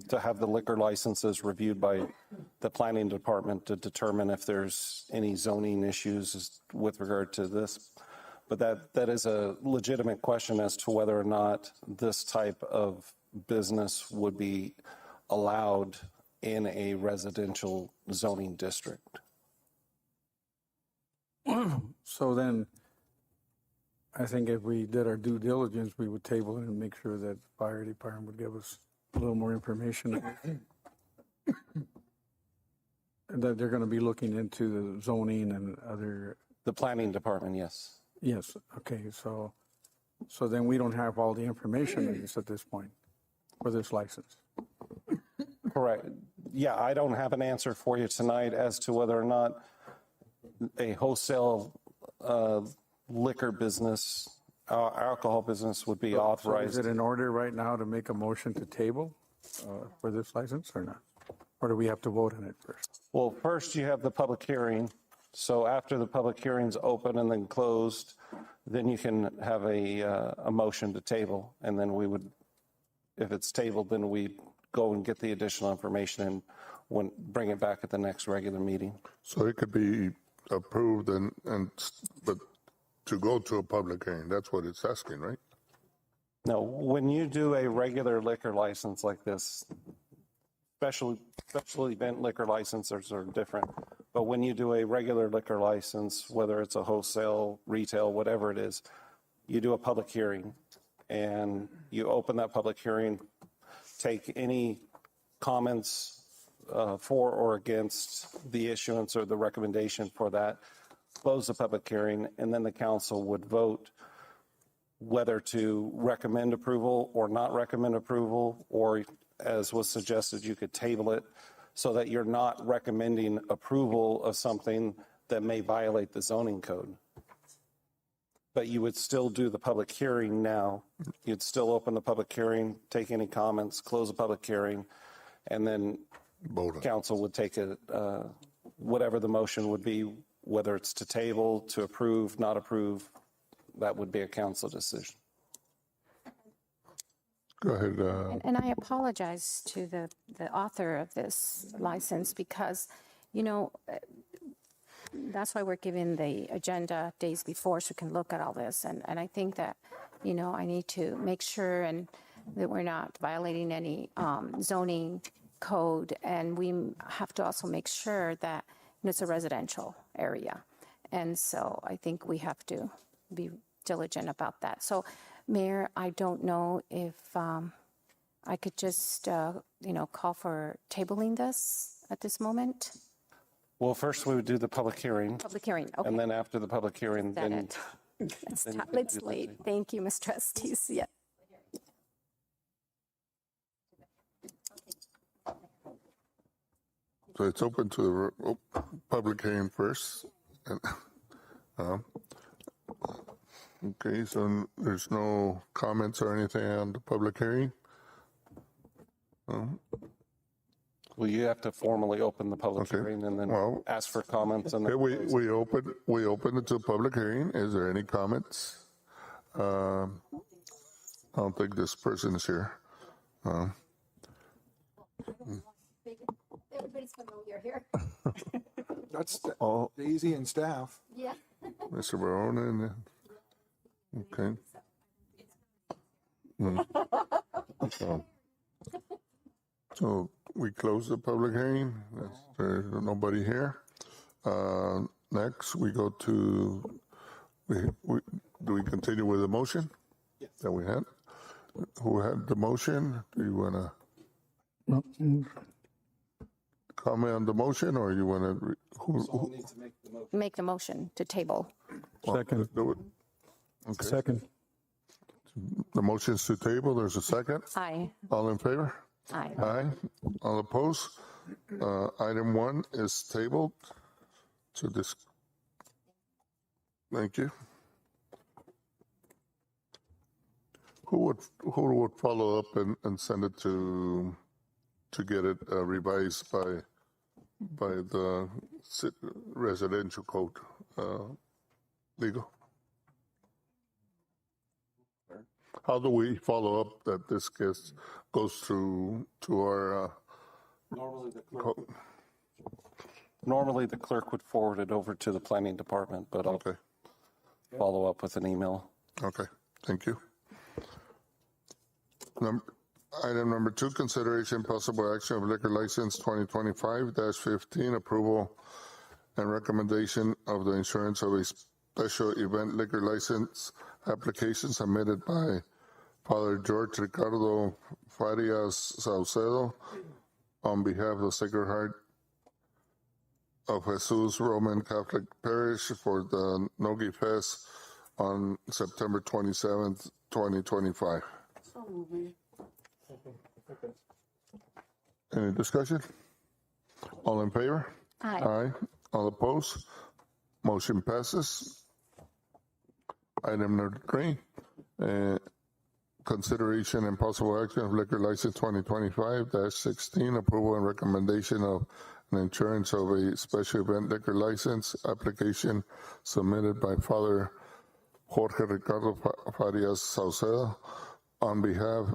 to have the liquor licenses reviewed by the planning department to determine if there's any zoning issues with regard to this. But that is a legitimate question as to whether or not this type of business would be allowed in a residential zoning district. So then, I think if we did our due diligence, we would table it and make sure that the fire department would give us a little more information. That they're going to be looking into the zoning and other. The planning department, yes. Yes, okay, so then we don't have all the information at this point for this license. Correct. Yeah, I don't have an answer for you tonight as to whether or not a wholesale liquor business Our alcohol business would be So authorized. is it in order right now to make a motion to table for this license or not? Or do we have to vote on it first? Well, first you have the public hearing. So after the public hearing's open and then closed, then you can have a motion to table. And then we would, if it's tabled, then we go and get the additional information and bring it back at the next regular meeting. So it could be approved but to go to a public hearing, that's what it's asking, right? No, when you do a regular liquor license like this, special event liquor licenses are different. But when you do a regular liquor license, whether it's a wholesale, retail, whatever it is, you do a public hearing and you open that public hearing, take any comments for or against the issuance or the recommendation for that, close the public hearing, and then the council would vote whether to recommend approval or not recommend approval, or as was suggested, you could table it so that you're not recommending approval of something that may violate the zoning code. But you would still do the public hearing now. You'd still open the public hearing, take any comments, close the public hearing, and then council would take whatever the motion would be, whether it's to table, to approve, not approve, that would be a council decision. Go ahead. And I apologize to the author of this license because, that's why we're given the agenda days before so we can look at all this. And I think that, I need to make sure that we're not violating any zoning code. And we have to also make sure that it's a residential area. And so I think we have to be diligent about that. So, Mayor, I don't know if I could just, call for tabling this at this moment. Well, first we would do the public hearing. Public hearing, okay. And then after the public hearing, That then. it. It's late. Thank you, Ms. Trustees. Yeah. So it's open to the public hearing first. Okay, so there's no comments or anything on the public hearing? Well, you have to formally open the public hearing and then ask for comments. And Okay, we open it to a public hearing. Is there any comments? I don't think this person is here. Everybody's familiar here. That's Daisy and staff. Yeah. Mr. Barone, okay. So we close the public hearing. There's nobody here. Next, we go to, do we continue with the motion that we had? Who had the motion? Do you want to comment on the motion, or you want to? Make the motion to table. Second. Do it. Okay. Second. The motion is to table. There's a second. Aye. All in favor? Aye. Aye. All opposed? Item 1 is tabled to this. Thank you. Who would follow up and send it to get it revised by the residential code legal? How do we follow up that this goes to our Normally the clerk would forward it over to the planning department, but I'll follow up with an email. Okay, thank you. Item number 2, consideration possible action of liquor license 2025-15, approval and recommendation of the insurance of a special event liquor license application submitted by Father George Ricardo Farias Saucedo on behalf of the Sacred Heart of Jesus Roman Catholic Parish for the Nogi Fest on September 27th, 2025. Any discussion? All in favor? Aye. Aye. All opposed? Motion passes. Item number 3, consideration and possible action of liquor license 2025-16, approval and recommendation of an insurance of a special event liquor license application submitted by Father Jorge Ricardo Farias Sauceda on behalf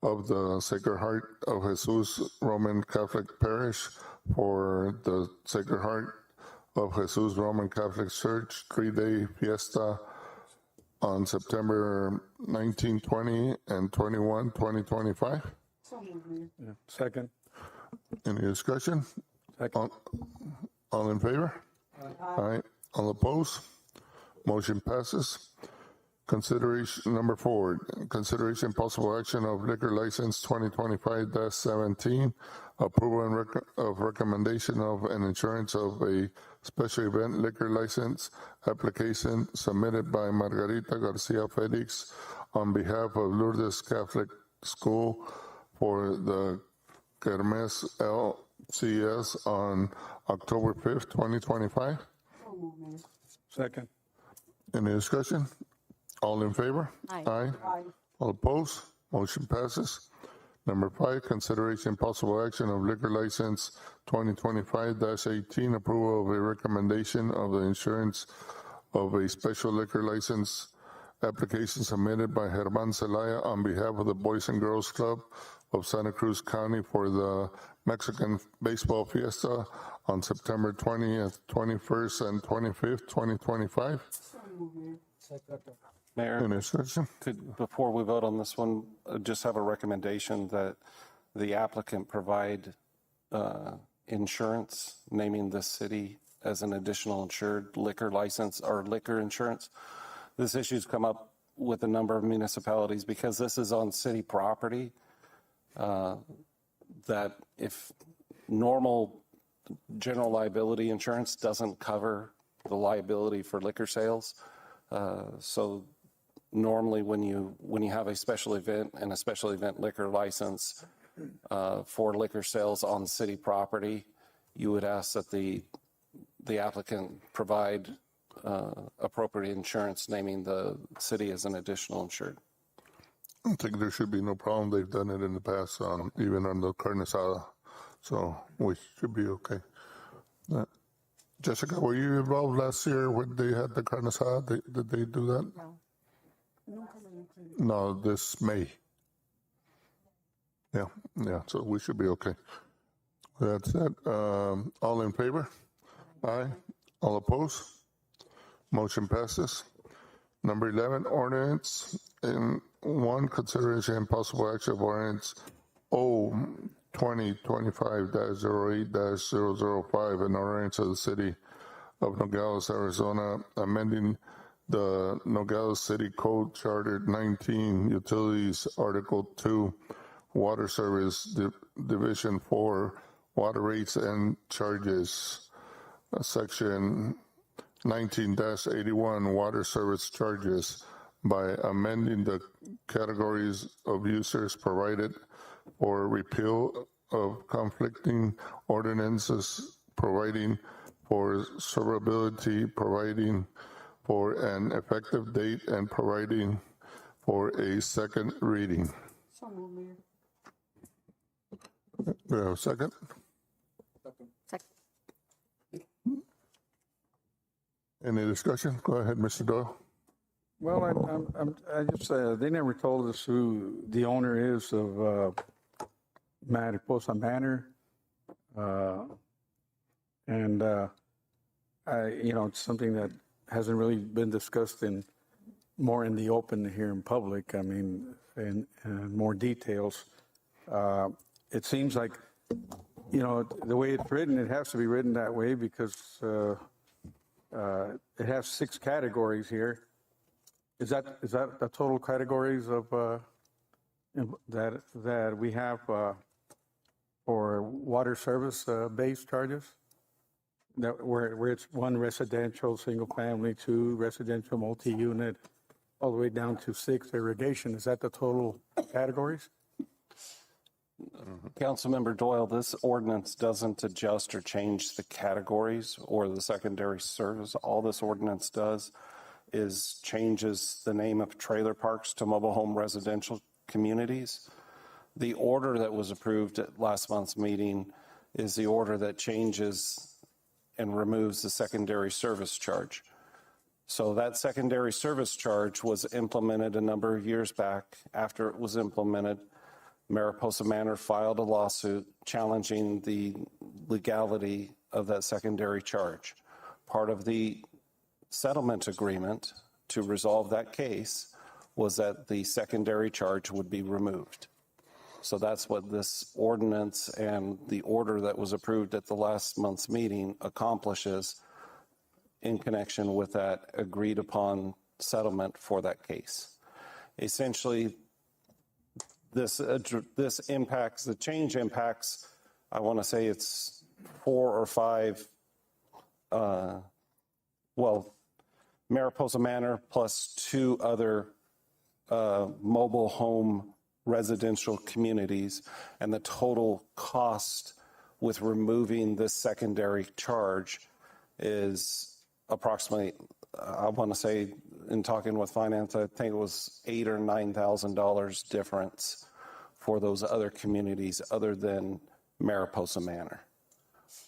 of the Sacred Heart of Jesus Roman Catholic Parish for the Sacred Heart of Jesus Roman Catholic Church 3-day fiesta on September 19, 20, and 21, 2025. Yeah. Second. Any discussion? Second. All in favor? Aye. All opposed? Motion passes. Consideration number 4, consideration possible action of liquor license 2025-17, approval and of recommendation of an insurance of a special event liquor license application submitted by Margarita Garcia Felix on behalf of Lourdes Catholic School for the Kermes LCS on October 5th, 2025. Second. Any discussion? All in favor? Aye. All opposed? Motion passes. Number 5, consideration possible action of liquor license 2025-18, approval of a recommendation of the insurance of a special liquor license application submitted by Germán Zelaya on behalf of the Boys and Girls Club of Santa Cruz County for the Mexican Baseball Fiesta on September 20th, 21st, and 25th, 2025. Mayor, before we vote on this one, just have a recommendation that the applicant provide insurance, naming the city as an additional insured liquor license or liquor insurance. This issue's come up with a number of municipalities because this is on city property, that if normal general liability insurance doesn't cover the liability for liquor sales. So normally when you have a special event and a special event liquor license for liquor sales on city property, you would ask that the applicant provide appropriate insurance, naming the city as an additional insured. I think there should be no problem. They've done it in the past, even on the carne asada. So we should be okay. Jessica, were you involved last year when they had the carne asada? Did they do that? No, this May. Yeah, so we should be okay. That's it. All in favor? Aye. All opposed? Motion passes. Number 11, ordinance in 1, consideration and possible action of ordinance O 2025-08-005, an ordinance of the city of Nogales, Arizona, amending the Nogales City Code Charter 19, Utilities, Article 2, Water Service, Division 4, Water Rates and Charges, Section 19-81, Water Service Charges, by amending the categories of users provided or repeal of conflicting ordinances, providing for severability, providing for an effective date, and providing for a second reading. Do we have a second? Second. Any discussion? Go ahead, Mr. Doyle. Well, I just, they never told us who the owner is of Mariposa Manor. And it's something that hasn't really been discussed more in the open here in public. I mean, in more details. It seems like, the way it's written, it has to be written that way because it has 6 categories here. Is that the total categories of that we have for water service based charges? That where it's 1 residential, single family, 2 residential multi-unit, all the way down to 6 irrigation. Is that the total categories? Councilmember Doyle, this ordinance doesn't adjust or change the categories or the secondary service. All this ordinance does changes the name of trailer parks to mobile home residential communities. The order that was approved at last month's meeting is the order that changes and removes the secondary service charge. So that secondary service charge was implemented a number of years back. After it was implemented, Mariposa Manor filed a lawsuit challenging the legality of that secondary charge. Part of the settlement agreement to resolve that case was that the secondary charge would be removed. So that's what this ordinance and the order that was approved at the last month's meeting accomplishes in connection with that agreed upon settlement for that case. Essentially, this impacts, the change impacts, I want to say it's 4 or 5, Mariposa Manor plus 2 other mobile home residential communities, and the total cost with removing this secondary charge is approximately, I want to say, in talking with finance, I think it was $8,000 or $9,000 difference for those other communities other than Mariposa Manor.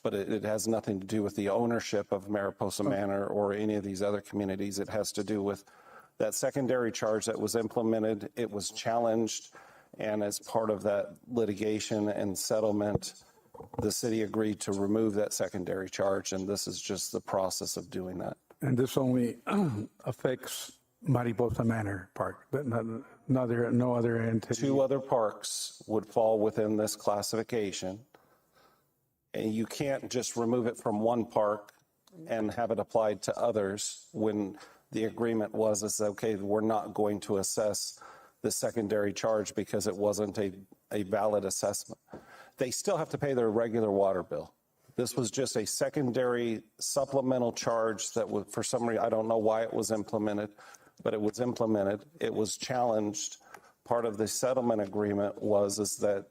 But it has nothing to do with the ownership of Mariposa Manor or any of these other communities. It has to do with that secondary charge that was implemented. It was challenged, and as part of that litigation and settlement, the city agreed to remove that secondary charge, and this is just the process of doing that. And this only affects Mariposa Manor Park, but no other entity. 2 other parks would fall within this classification, and you can't just remove it from one park and have it applied to others when the agreement was, okay, we're not going to assess the secondary charge because it wasn't a valid assessment. They still have to pay their regular water bill. This was just a secondary supplemental charge that was, for some reason, I don't know why it was implemented, but it was implemented. It was challenged. Part of the settlement agreement is that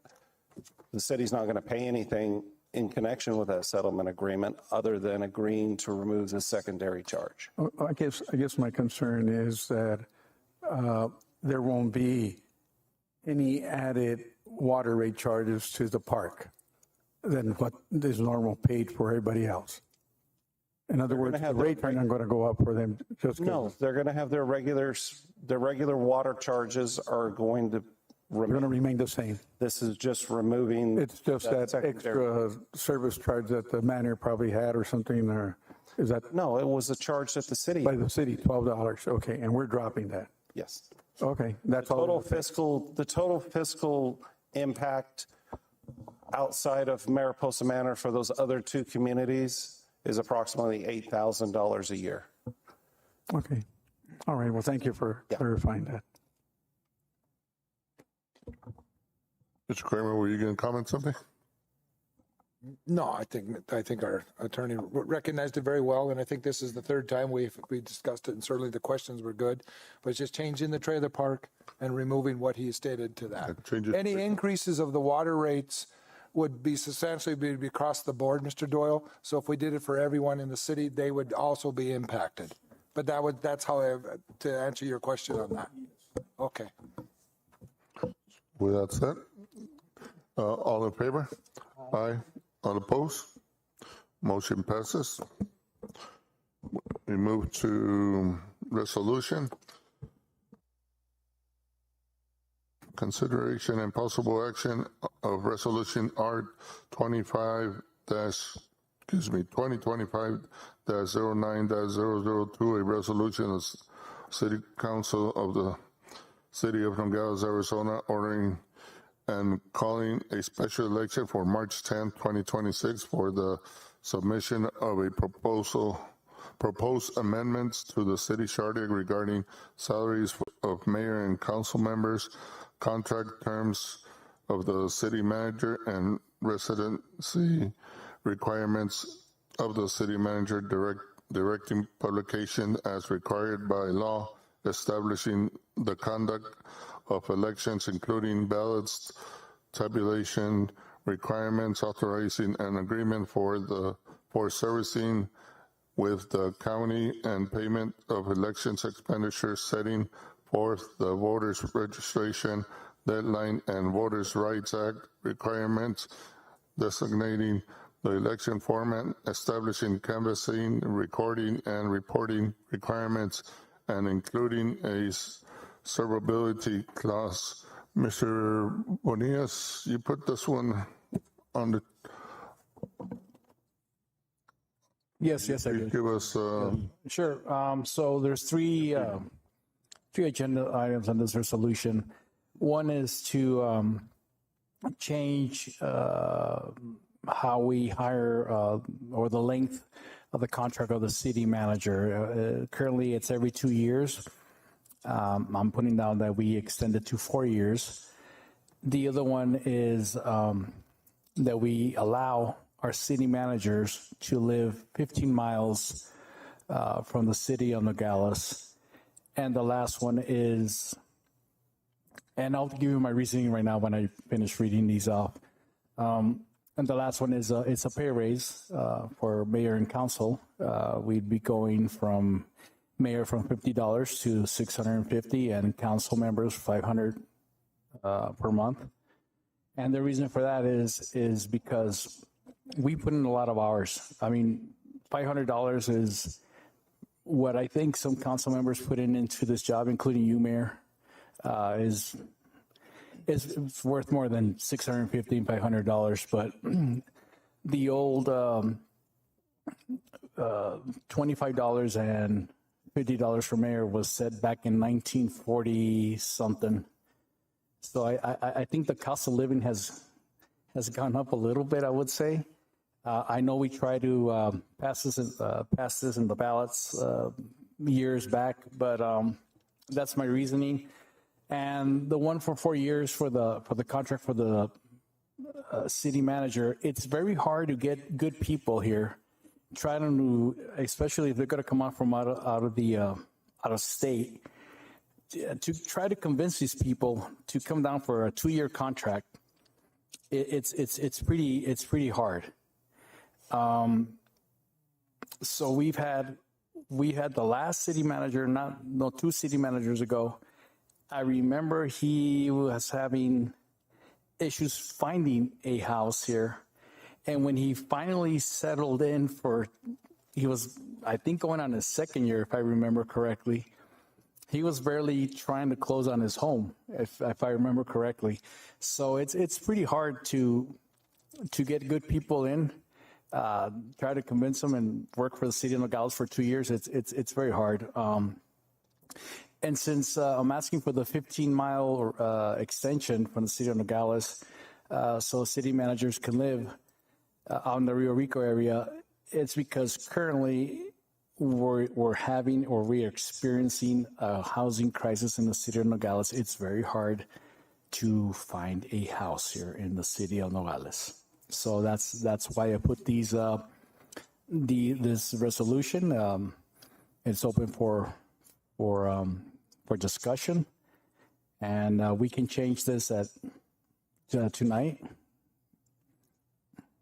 the city's not going to pay anything in connection with that settlement agreement other than agreeing to remove the secondary charge. I guess my concern is that there won't be any added water rate charges to the park than what is normal paid for everybody else. In other words, the rates are not going to go up for them. No, they're going to have their regular water charges are going to remain the same. This is just removing. It's just that extra service charge that the manor probably had or something, or is that? No, it was a charge that the city. By the city, $12. Okay, and we're dropping that. Yes. Okay, that's all. The total fiscal impact outside of Mariposa Manor for those other 2 communities is approximately $8,000 a year. Okay. All right. Well, thank you for clarifying that. Mr. Kramer, were you going to comment something? No, I think our attorney recognized it very well, and I think this is the 3rd time we discussed it, and certainly the questions were good. But it's just changing the trailer park and removing what he stated to that. Any increases of the water rates would be substantially be across the board, Mr. Doyle. So if we did it for everyone in the city, they would also be impacted. But that's how to answer your question on that. Okay. With that said, all in favor? Aye. All opposed? Motion passes. We move to resolution. Consideration and possible action of resolution R 2025-009-002, a resolution of City Council of the City of Nogales, Arizona, ordering and calling a special election for March 10, 2026 for the submission of a proposed amendments to the city charter regarding salaries of mayor and council members, contract terms of the city manager, and residency requirements of the city manager, directing publication as required by law, establishing the conduct of elections, including ballots, tabulation requirements, authorizing an agreement for servicing with the county and payment of elections expenditures, setting forth the voters registration deadline and Voters' Rights Act requirements, designating the election format, establishing canvassing, recording, and reporting requirements, and including a servability clause. Mr. Bonillas, you put this one on the. Yes, I do. Give us. Sure. So there's three agenda items on this resolution. One is to change how we hire or the length of the contract of the city manager. Currently, it's every 2 years. I'm putting down that we extend it to 4 years. The other one is that we allow our city managers to live 15 miles from the city of Nogales. And the last one is, and I'll give you my reasoning right now when I finish reading these off. And the last one is it's a pay raise for mayor and council. We'd be going from mayor from $50 to $650 and council members $500 per month. And the reason for that is because we put in a lot of hours. I mean, $500 is what I think some council members put into this job, including you, Mayor, is worth more than $650 and $500. But the old $25 and $50 for mayor was set back in 1940 something. So I think the cost of living has gone up a little bit, I would say. I know we tried to pass this in the ballots years back, but that's my reasoning. And the one for 4 years for the contract for the city manager, it's very hard to get good people here. Try to, especially if they're going to come out from out of state, to try to convince these people to come down for a 2-year contract. It's pretty hard. So we had the last city manager, 2 city managers ago. I remember he was having issues finding a house here. And when he finally settled in he was, I think, going on his 2nd year, if I remember correctly. He was barely trying to close on his home, if I remember correctly. So it's pretty hard to get good people in, try to convince them and work for the city of Nogales for 2 years. It's very hard. And since I'm asking for the 15-mile extension from the city of Nogales, so city managers can live out in the Rio Rico area, it's because currently we're experiencing a housing crisis in the city of Nogales. It's very hard to find a house here in the city of Nogales. So that's why I put this resolution. It's open for discussion, and we can change this tonight.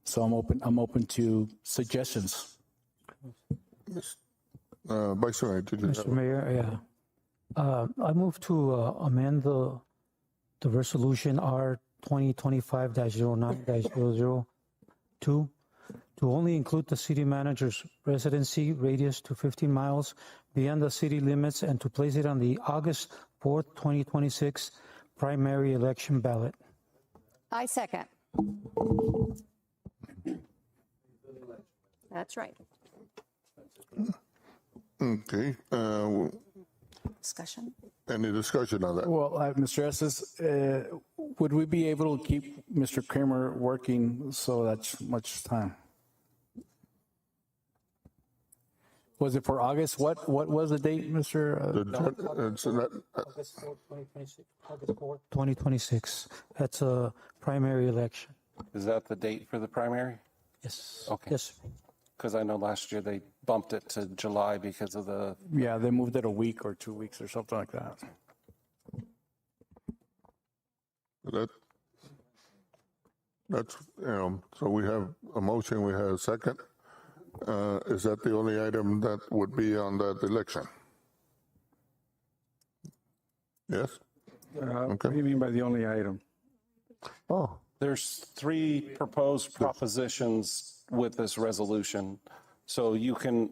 So I'm open to suggestions. Vice Mayor, did you Mr. Mayor, yeah. I move to amend the resolution R 2025-09-002 to only include the city manager's residency radius to 15 miles beyond the city limits and to place it on the August 4th, 2026 primary election ballot. I second. That's right. Okay. Discussion? Any discussion on that? Well, Mr. Estes, would we be able to keep Mr. Kramer working so that's much time? Was it for August? What was the date, Mr.? August 4th, 2026. August 4th, 2026. That's a primary election. Is that the date for the primary? Yes. Okay. Yes. Because I know last year they bumped it to July because of the. Yeah, they moved it a week or 2 weeks or something like that. That's, so we have a motion, we have a second. Is that the only item that would be on that election? Yes? What do you mean by the only item? Oh. There's 3 proposed propositions with this resolution. So you can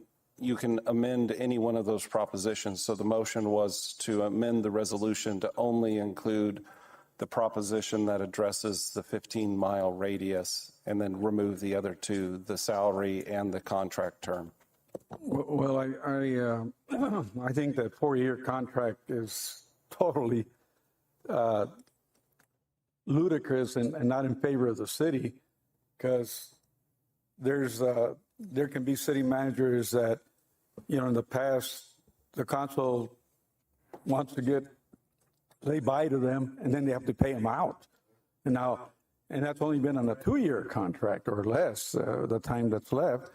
amend any one of those propositions. So the motion was to amend the resolution to only include the proposition that addresses the 15-mile radius and then remove the other 2, the salary and the contract term. Well, I think that 4-year contract is totally ludicrous and not in favor of the city, because there can be city managers that, in the past, the council wants to lay by to them, and then they have to pay them out. And that's only been on a 2-year contract or less, the time that's left.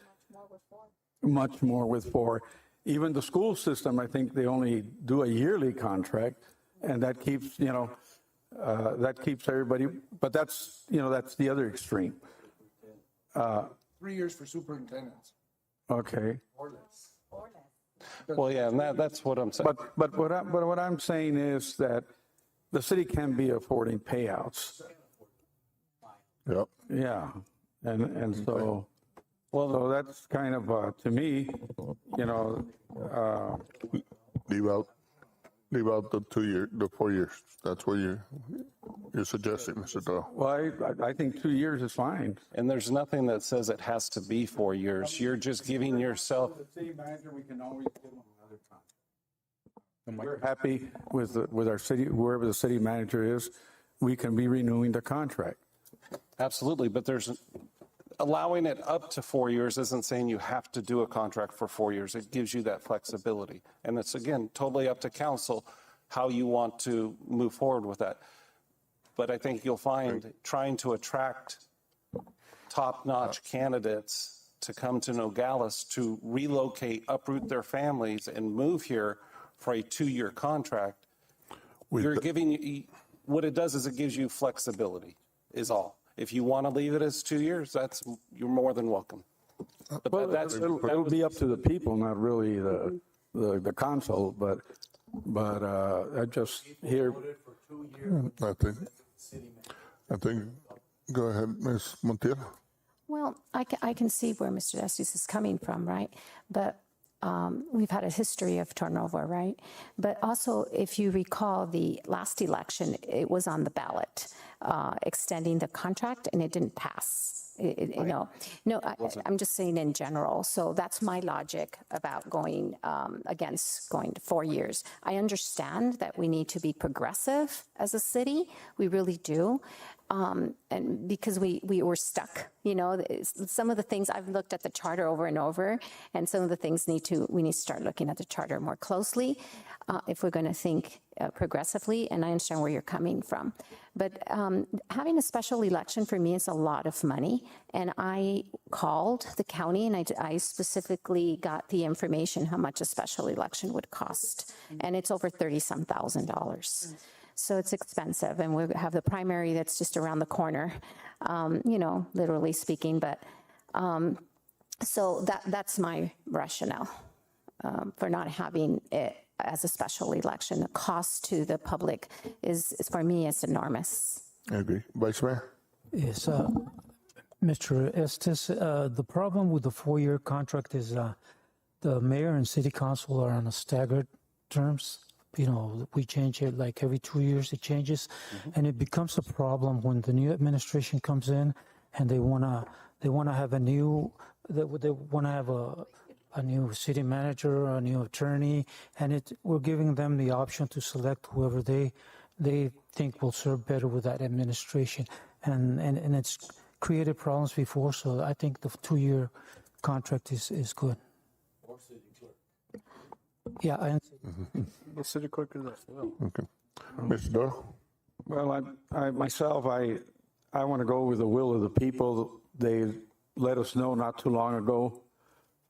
Much more with 4. Even the school system, I think they only do a yearly contract, and that keeps, that keeps everybody, but that's the other extreme. 3 years for superintendents. Okay. Well, yeah, and that's what I'm saying. But what I'm saying is that the city can be affording payouts. Yep. Yeah, and so, so that's kind of to me, leave out the 4 years. That's what you're suggesting, Mr. Doyle. Well, I think 2 years is fine. And there's nothing that says it has to be 4 years. You're just giving yourself. The city manager, we can always give them another time. We're happy with our city, whoever the city manager is, we can be renewing the contract. Absolutely, but allowing it up to 4 years isn't saying you have to do a contract for 4 years. It gives you that flexibility. And it's, again, totally up to council how you want to move forward with that. But I think you'll find trying to attract top-notch candidates to come to Nogales to relocate, uproot their families, and move here for a 2-year contract, what it does is it gives you flexibility, is all. If you want to leave it as 2 years, you're more than welcome. But it'll be up to the people, not really the council, but I just hear. I think, go ahead, Ms. Montiel. Well, I can see where Mr. Estes is coming from, right? But we've had a history of turnover, right? But also, if you recall, the last election, it was on the ballot, extending the contract, and it didn't pass. I'm just saying in general. So that's my logic about going against going to 4 years. I understand that we need to be progressive as a city. We really do. And because we were stuck, some of the things I've looked at the charter over and over, and some of the things we need to start looking at the charter more closely if we're going to think progressively. And I understand where you're coming from, but having a special election for me is a lot of money. And I called the county and I specifically got the information how much a special election would cost, and it's over $30-some thousand. So it's expensive, and we have the primary that's just around the corner, literally speaking. But so that's my rationale for not having it as a special election. The cost to the public is for me, it's enormous. I agree. Vice Mayor? Yes, Mr. Estes, the problem with the 4-year contract is the mayor and city council are on a staggered terms. We change it like every 2 years, it changes. And it becomes a problem when the new administration comes in and they want to have a new city manager, a new attorney, and we're giving them the option to select whoever they think will serve better with that administration. And it's created problems before, so I think the 2-year contract is good. Yeah, The city clerk is as well. Okay. Mr. Doyle? Well, I myself, I want to go with the will of the people. They let us know not too long ago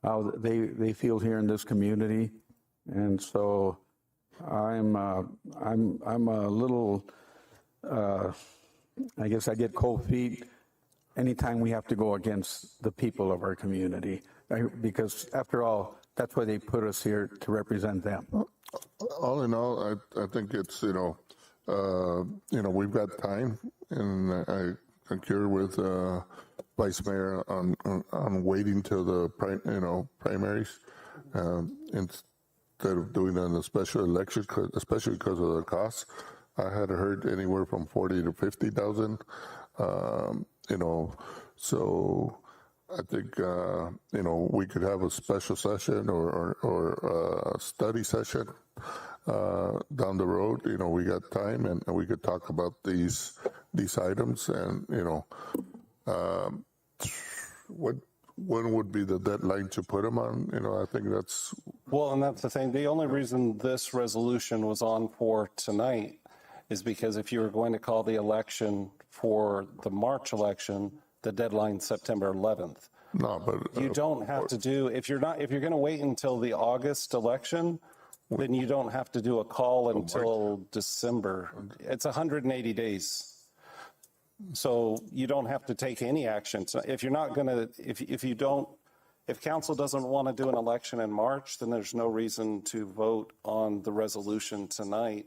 how they feel here in this community, and so I'm a little. I guess I get cold feet anytime we have to go against the people of our community. Because after all, that's why they put us here, to represent them. All in all, I think it's, we've got time, and I concur with Vice Mayor on waiting till the primaries instead of doing it in a special election, especially because of the cost. I had heard anywhere from 40 to 50,000. So I think we could have a special session or a study session down the road. We got time, and we could talk about these items, and when would be the deadline to put them on? I think that's... Well, and that's the thing. The only reason this resolution was on for tonight is because if you were going to call the election for the March election, the deadline's September 11th. No, but... You don't have to do, if you're going to wait until the August election, then you don't have to do a call until December. It's 180 days. So you don't have to take any action. So if you're not going to, if council doesn't want to do an election in March, then there's no reason to vote on the resolution tonight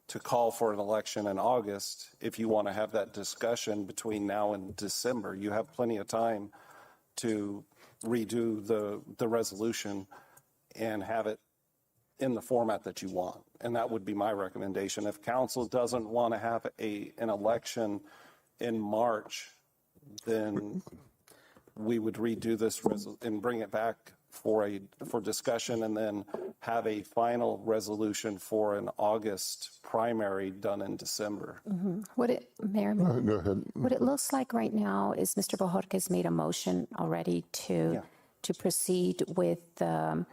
to call for an election in August. If you want to have that discussion between now and December, you have plenty of time to redo the resolution and have it in the format that you want. And that would be my recommendation. If council doesn't want to have an election in March, then we would redo this and bring it back for discussion, and then have a final resolution for an August primary done in December. Mayor, Go ahead. what it looks like right now is Mr. Bojorquez made a motion already to proceed with the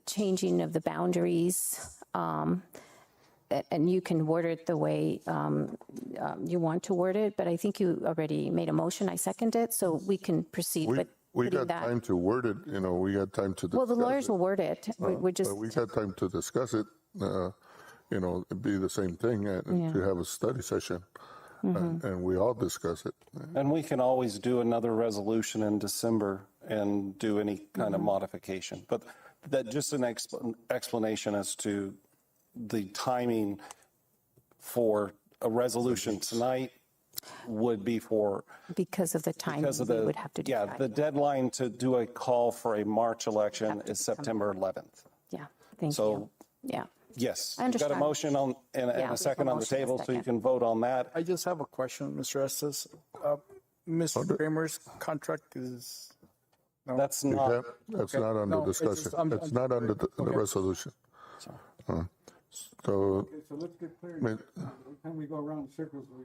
changing of the boundaries, and you can word it the way you want to word it, but I think you already made a motion. I second it, so we can proceed with we putting got time to word it. We got time to discuss Well, the lawyers will word it. We're just... But we got time to discuss it. It'd be the same thing, and to have a study session, and we all discuss it. And we can always do another resolution in December and do any kind of modification. But that just an explanation as to the timing for a resolution tonight would be for... Because of the time we would have to do that. The deadline to do a call for a March election is September 11th. Yeah, thank you. Yeah. Yes, I you've got a understand. motion and a second on the table, so you can vote on that. I just have a question, Mr. Estes. Mr. Kramer's contract is... No. That's not... That's not under discussion. It's not under the resolution. So let's get clear. Every time we go around in circles, we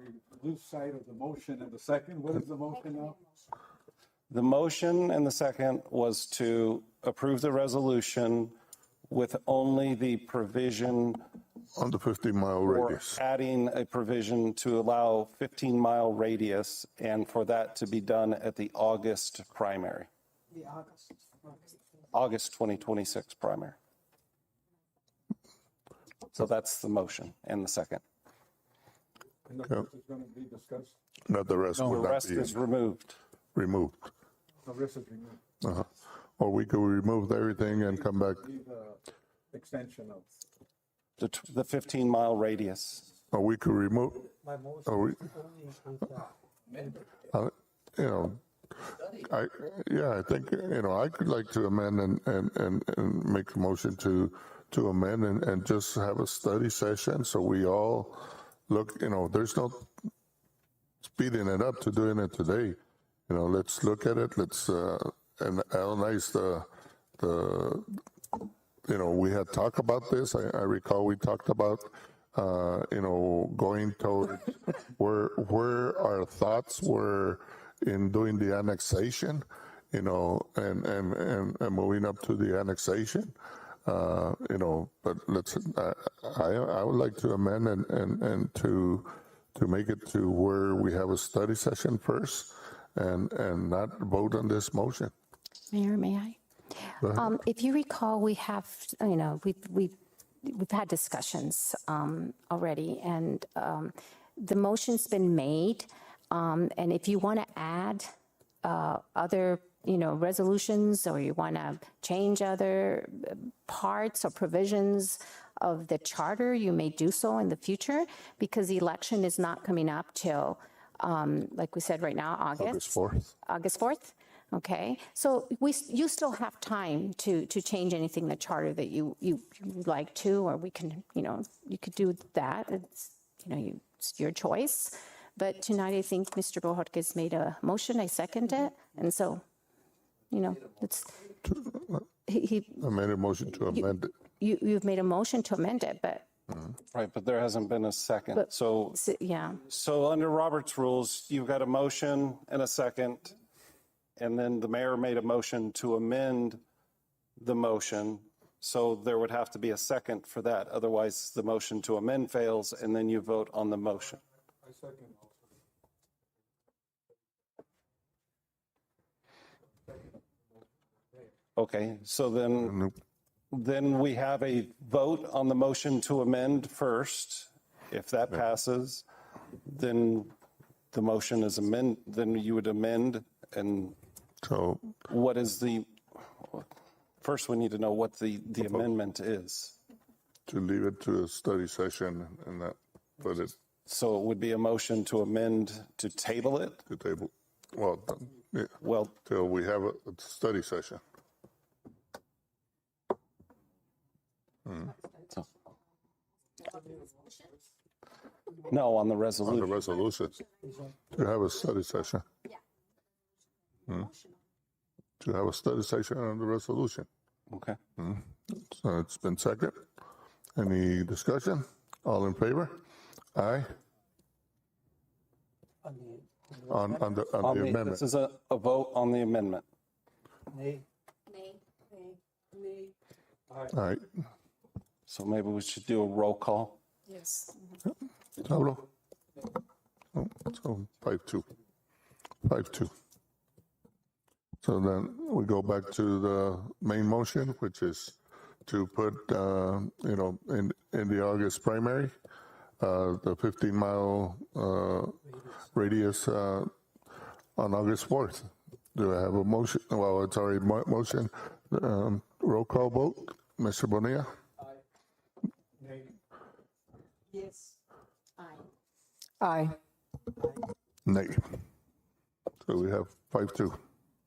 lose sight of the motion and the second. What is the motion now? The motion and the second was to approve the resolution with only the provision on the 15-mile radius. Adding a provision to allow 15-mile radius, and for that to be done at the August primary. The August 2026 primary. So that's the motion and the second. And the rest is going to be discussed? Not the rest. No, the rest is removed. Removed. The rest is removed. Or we could remove everything and come back. The extension of the 15-mile radius. Or we could remove. I think I could like to amend and make a motion to amend and just have a study session so we all look. There's no speeding it up to doing it today. Let's look at it. Let's and analyze the. We had talked about this. I recall we talked about going toward where our thoughts were in doing the annexation, and moving up to the annexation. But I would like to amend and to make it to where we have a study session first and not vote on this motion. Mayor, may I? If you recall, we have, we've had discussions already, and the motion's been made. And if you want to add other resolutions, or you want to change other parts or provisions of the charter, you may do so in the future, because the election is not coming up till, like we said right now, August 4th. August 4th. Okay, so you still have time to change anything in the charter that you would like to, or we can, you could do that. It's, it's your choice. But tonight, I think Mr. Bohorquez made a motion. I second it, and so, it's he. I made a motion to amend it. You've made a motion to amend it, but. Right, but there hasn't been a second. But, so yeah. So under Robert's rules, you've got a motion and a second, and then the mayor made a motion to amend the motion. So there would have to be a second for that. Otherwise, the motion to amend fails, and then you vote on the motion. I second. Okay, so then we have a vote on the motion to amend first. If that passes, then the motion is then you would amend. And so what is first we need to know what the amendment is. To leave it to a study session and that, but it. So it would be a motion to amend, to table it? To table, well, yeah. Well, till we have a study session. No, on the resolution. On the resolution. To have a study session. To have a study session on the resolution. Okay. So it's been second. Any discussion? All in favor? Aye. On the amendment. This is a vote on the amendment. Nay. All right. So maybe we should do a roll call. Yes. Pablo? Oh, so 5-2. 5-2. So then we go back to the main motion, which is to put, in the August primary, the 15-mile radius on August 4th. Do I have a motion? Well, it's already motion. Roll call vote. Mr. Bonilla? Yes. Aye. Aye. Nay. So we have 5-2.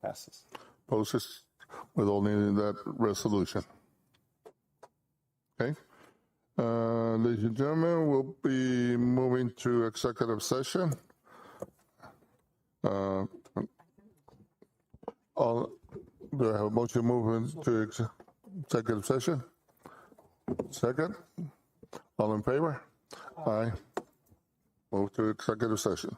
Passes. Passes with only that resolution. Okay. Ladies and gentlemen, we'll be moving to executive session. Do I have a motion moving to executive session? Second? All in favor? Aye. Move to executive session.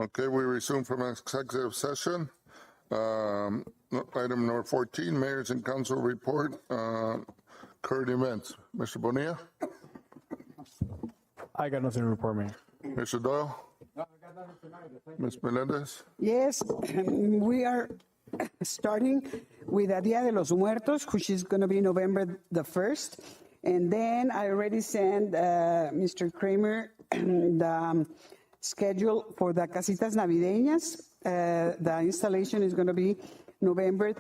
Okay, we resume from executive session. Item number 14, Mayor's and Council report, current events. Mr. Bonilla? I got nothing to report, Mayor. Mr. Doyle? Ms. Melendez? Yes, we are starting with the Dia de los Muertos, which is going to be November the 1st. And then I already sent Mr. Kramer the schedule for the Casitas Navideñas. The installation is going to be November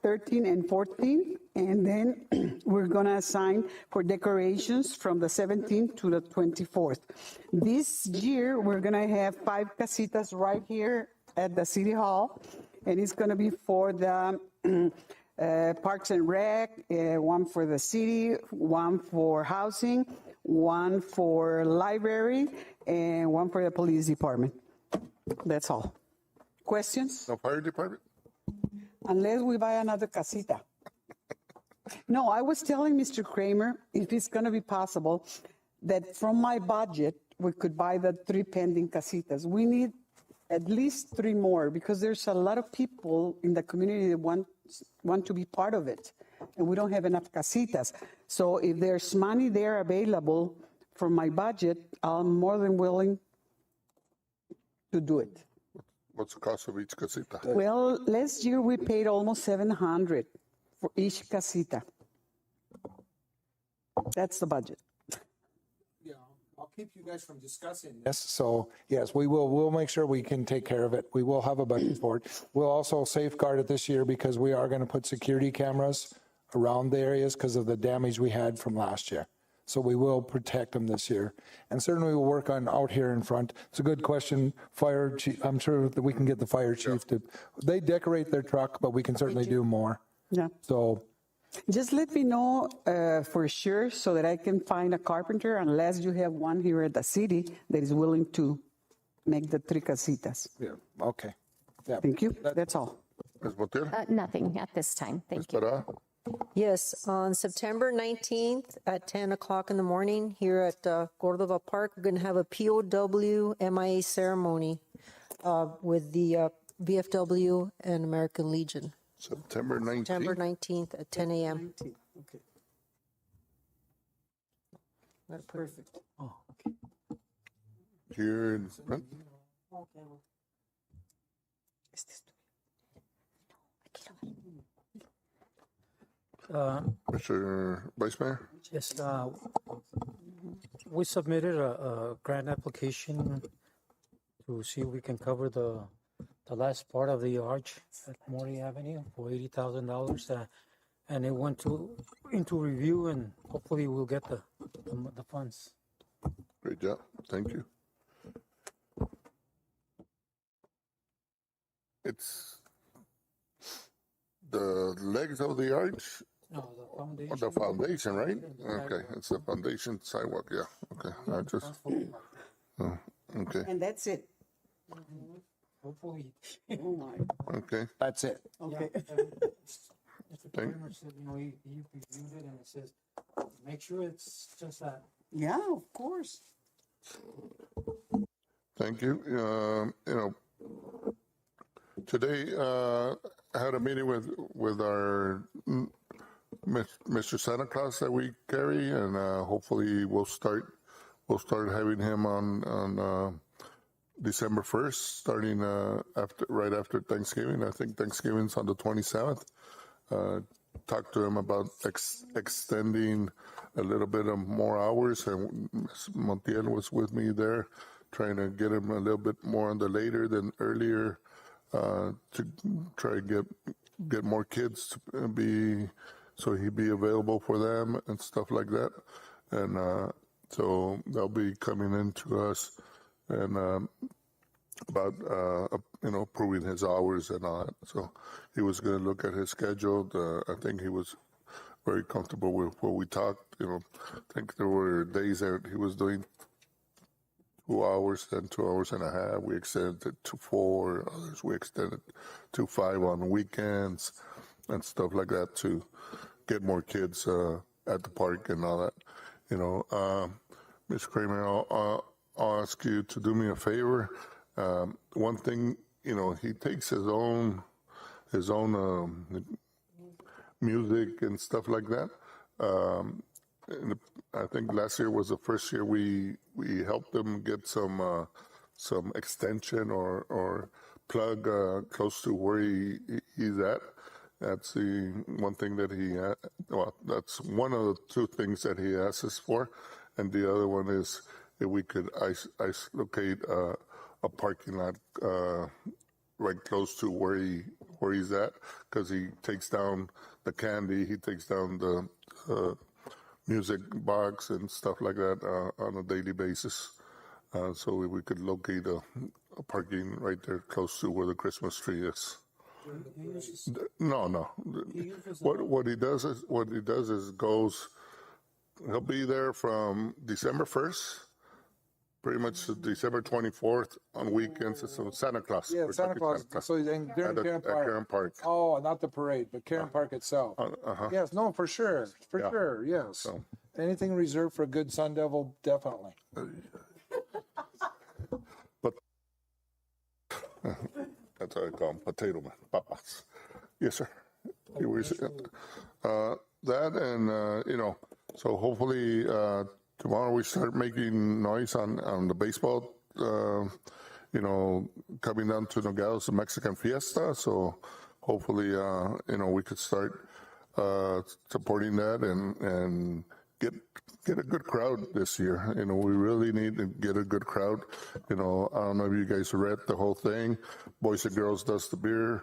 13 and 14. And then we're going to assign for decorations from the 17th to the 24th. This year, we're going to have 5 casitas right here at the City Hall. And it's going to be for the Parks and Rec, one for the city, one for housing, one for library, and one for the police department. That's all. Questions? No fire department? Unless we buy another casita. No, I was telling Mr. Kramer, if it's going to be possible, that from my budget, we could buy the 3 pending casitas. We need at least 3 more because there's a lot of people in the community that want to be part of it, and we don't have enough casitas. So if there's money there available from my budget, I'm more than willing to do it. What's the cost of each casita? Well, last year we paid almost $700 for each casita. That's the budget. Yeah, I'll keep you guys from discussing this. So yes, we'll make sure we can take care of it. We will have a budget for it. We'll also safeguard it this year because we are going to put security cameras around the areas because of the damage we had from last year. So we will protect them this year. And certainly we'll work on out here in front. It's a good question. Fire chief, I'm sure that we can get the fire chief to, they decorate their truck, but we can certainly do more. Yeah. So just let me know for sure so that I can find a carpenter, unless you have one here at the city that is willing to make the 3 casitas. yeah, okay. Yeah. Thank you. That's all. Ms. Botero? Nothing at this time. Thank you. Parada? Yes, on September 19th at 10 o'clock in the morning here at Cordova Park, we're going to have a POW MIA ceremony with the VFW and American Legion. September 19th? September 19th at 10 a.m. Okay. That's perfect. Oh, okay. Here in front? Mr. Vice Mayor? Yes, we submitted a grant application to see if we can cover the last part of the arch at Morty Avenue for $80,000. And it went into review, and hopefully we'll get the funds. Great job. Thank you. It's the legs of the arch? No, the foundation. Oh, the foundation, right? Okay, it's the foundation sidewalk, yeah. Okay, I just, oh, okay, And that's it. Hopefully. Oh, my. okay. That's it. Okay. Mr. Kramer said, he reviewed it, and it says, make sure it's just that. Yeah, of course. Thank you. Today, I had a meeting with our Mr. Santa Claus that we carry, and hopefully we'll start having him on December 1st, starting right after Thanksgiving. I think Thanksgiving's on the 27th. Talked to him about extending a little bit of more hours, and Ms. Montiel was with me there, trying to get him a little bit more on the later than earlier, to try to get more kids to be, so he'd be available for them and stuff like that. And so they'll be coming in to us and about approving his hours and all that. So he was going to look at his schedule. I think he was very comfortable with what we talked. I think there were days that he was doing 2 hours, then 2 hours and a half. We extended it to 4. Others we extended to 5 on weekends and stuff like that to get more kids at the park and all that. Ms. Kramer, I'll ask you to do me a favor One thing, he takes his own music and stuff like that. And I think last year was the first year we helped him get some extension or plug close to where he's at. That's the one thing that that's one of the two things that he asks us for. And the other one is if we could isolate a parking lot right close to where he's at, because he takes down the candy, he takes down the music box and stuff like that on a daily basis. So we could locate a parking right there close to where the Christmas tree is. No. What he does is he'll be there from December 1st, pretty much to December 24th on weekends. It's Santa Claus. Yeah, Santa Claus. So during Karen Park. Karen Park. Oh, not the parade, but Karen Park itself. Yes, no, for sure. Yeah. Sure, yes. So. Anything reserved for a good Sun Devil, definitely. But that's how I call them, potato man, papas. Yes, sir. That and, so hopefully tomorrow we start making noise on the baseball, coming down to Nogales, the Mexican Fiesta. So hopefully, we could start supporting that and get a good crowd this year. We really need to get a good crowd. I don't know if you guys read the whole thing. Boys and Girls does the beer.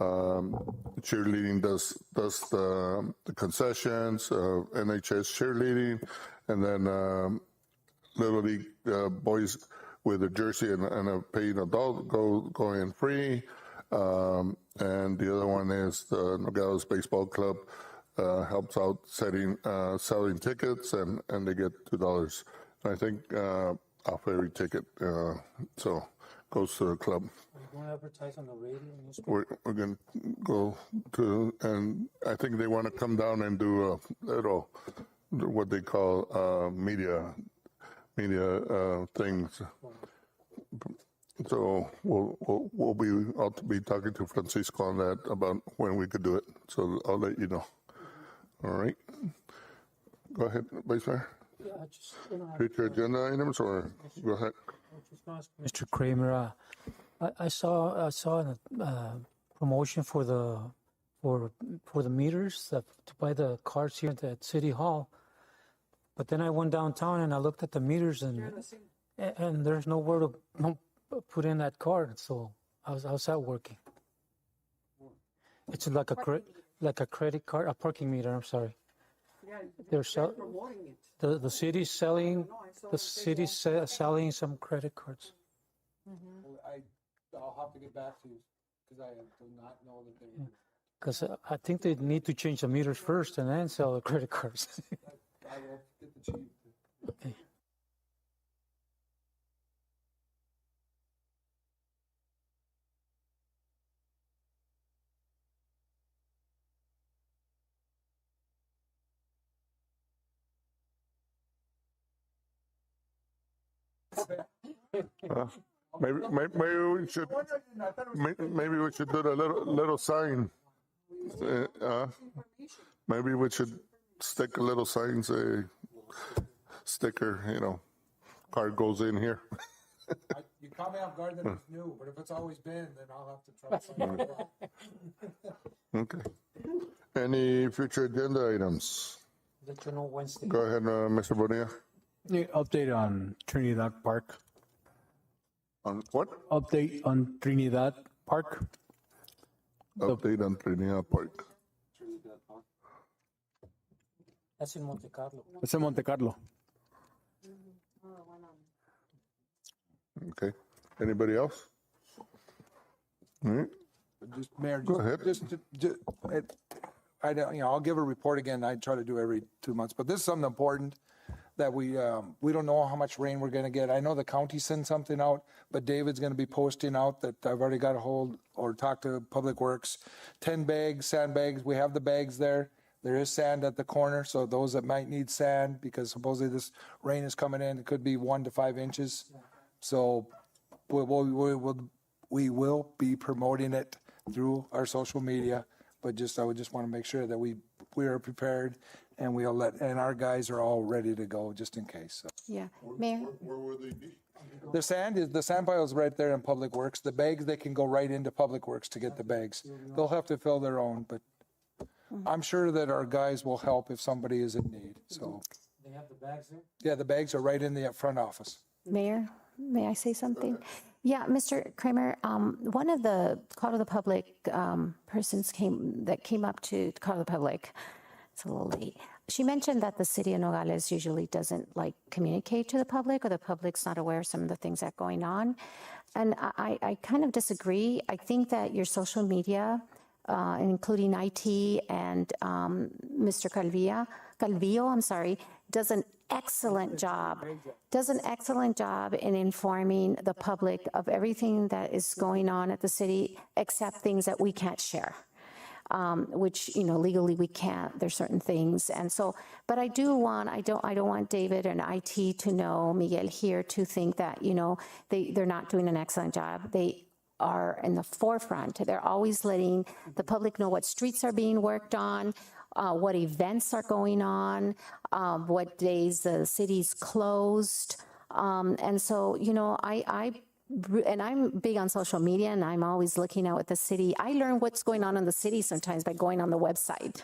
Cheerleading does the concessions. NHS cheerleading, and then Little League boys with a jersey and a paid adult go in free. And the other one is the Nogales Baseball Club. Helps out selling tickets, and they get $2. I think off every ticket, so goes to the club. Are you going to advertise on the radio? We're going to go to, and I think they want to come down and do a little, what they call media things. So I'll be talking to Francisco on that about when we could do it. So I'll let you know. All right. Go ahead, Vice Mayor. Yeah, Future agenda items, or go ahead. Mr. Kramer, I saw a promotion for the meters to buy the cards here at City Hall. But then I went downtown and I looked at the meters and there's nowhere to put in that card. So how's that working? It's like a credit card, a parking meter. I'm sorry. Yeah, they're promoting it. The city's selling selling some credit cards. I'll have to get back to you because I do not know that they. Because I think they need to change the meters first and then sell the credit cards. I will get the chief. Okay. Maybe we should do the little sign. Maybe we should stick a little sign, say sticker. Card goes in here. You caught me off guard that it's new, but if it's always been, then I'll have to try. Okay. Any future agenda items? Let you know Wednesday. Go ahead, Mr. Bonilla. Update on Trinidad Park. On what? Update on Trinidad Park. Update on Trinidad Park. That's in Monte Carlo. It's in Monte Carlo. Okay. Anybody else? All right. Just Mayor, Go ahead. I'll give a report again. I try to do every 2 months, but this is something important that we don't know how much rain we're going to get. I know the county sent something out, but David's going to be posting out that I've already got a hold or talked to Public Works. 10 bags, sand bags. We have the bags there. There is sand at the corner, so those that might need sand, because supposedly this rain is coming in, it could be 1 to 5 inches. So we will be promoting it through our social media, but I would just want to make sure that we are prepared and and our guys are all ready to go just in case. So. Yeah, Mayor? Where will they be? The sand pile is right there in Public Works. The bags, they can go right into Public Works to get the bags. They'll have to fill their own, but I'm sure that our guys will help if somebody is in need, so. They have the bags there? Yeah, the bags are right in the front office. Mayor, may I say something? Yeah, Mr. Kramer, one of the call to the public persons that came up to call to the public, it's a little late. She mentioned that the city of Nogales usually doesn't communicate to the public, or the public's not aware of some of the things that are going on. And I kind of disagree. I think that your social media, including IT and Mr. Calvillo, does an excellent job in informing the public of everything that is going on at the city, except things that we can't share. Which, legally we can't, there's certain things. And so, but I don't want David and IT to know, Miguel here, to think that, they're not doing an excellent job. They are in the forefront. They're always letting the public know what streets are being worked on, what events are going on, what days the city's closed. And so, and I'm big on social media, and I'm always looking at what the city, I learn what's going on in the city sometimes by going on the website.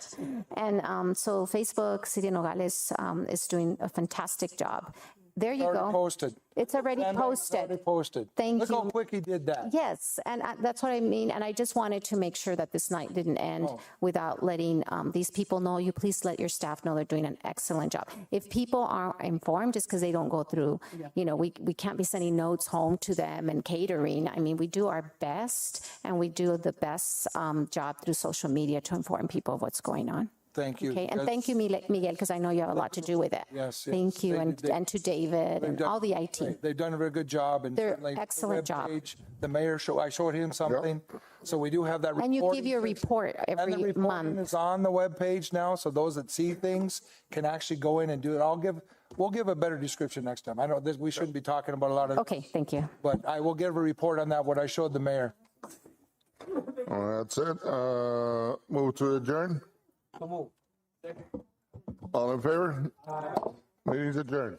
And so Facebook, City of Nogales is doing a fantastic job. There you go. Posted. It's already posted. Already posted. Thank Look you. how quick he did that. Yes, and that's what I mean. And I just wanted to make sure that this night didn't end without letting these people know. You please let your staff know they're doing an excellent job. If people aren't informed, just because they don't go through, we can't be sending notes home to them and catering. I mean, we do our best, and we do the best job through social media to inform people of what's going on. Thank you. Okay, and thank you, Miguel, because I know you have a lot to do with it. Yes. Thank you, and to David and all the IT. They've done a very good job. And They're certainly excellent the job. webpage, the mayor I showed him something. So we do have that. And you give your report every and the reporting month. is on the webpage now, so those that see things can actually go in and do it. We'll give a better description next time. I know we shouldn't be talking about a lot of. Okay, thank you. But I will give a report on that, what I showed the mayor. That's it. Move to adjourn. All in favor? Meeting's adjourned.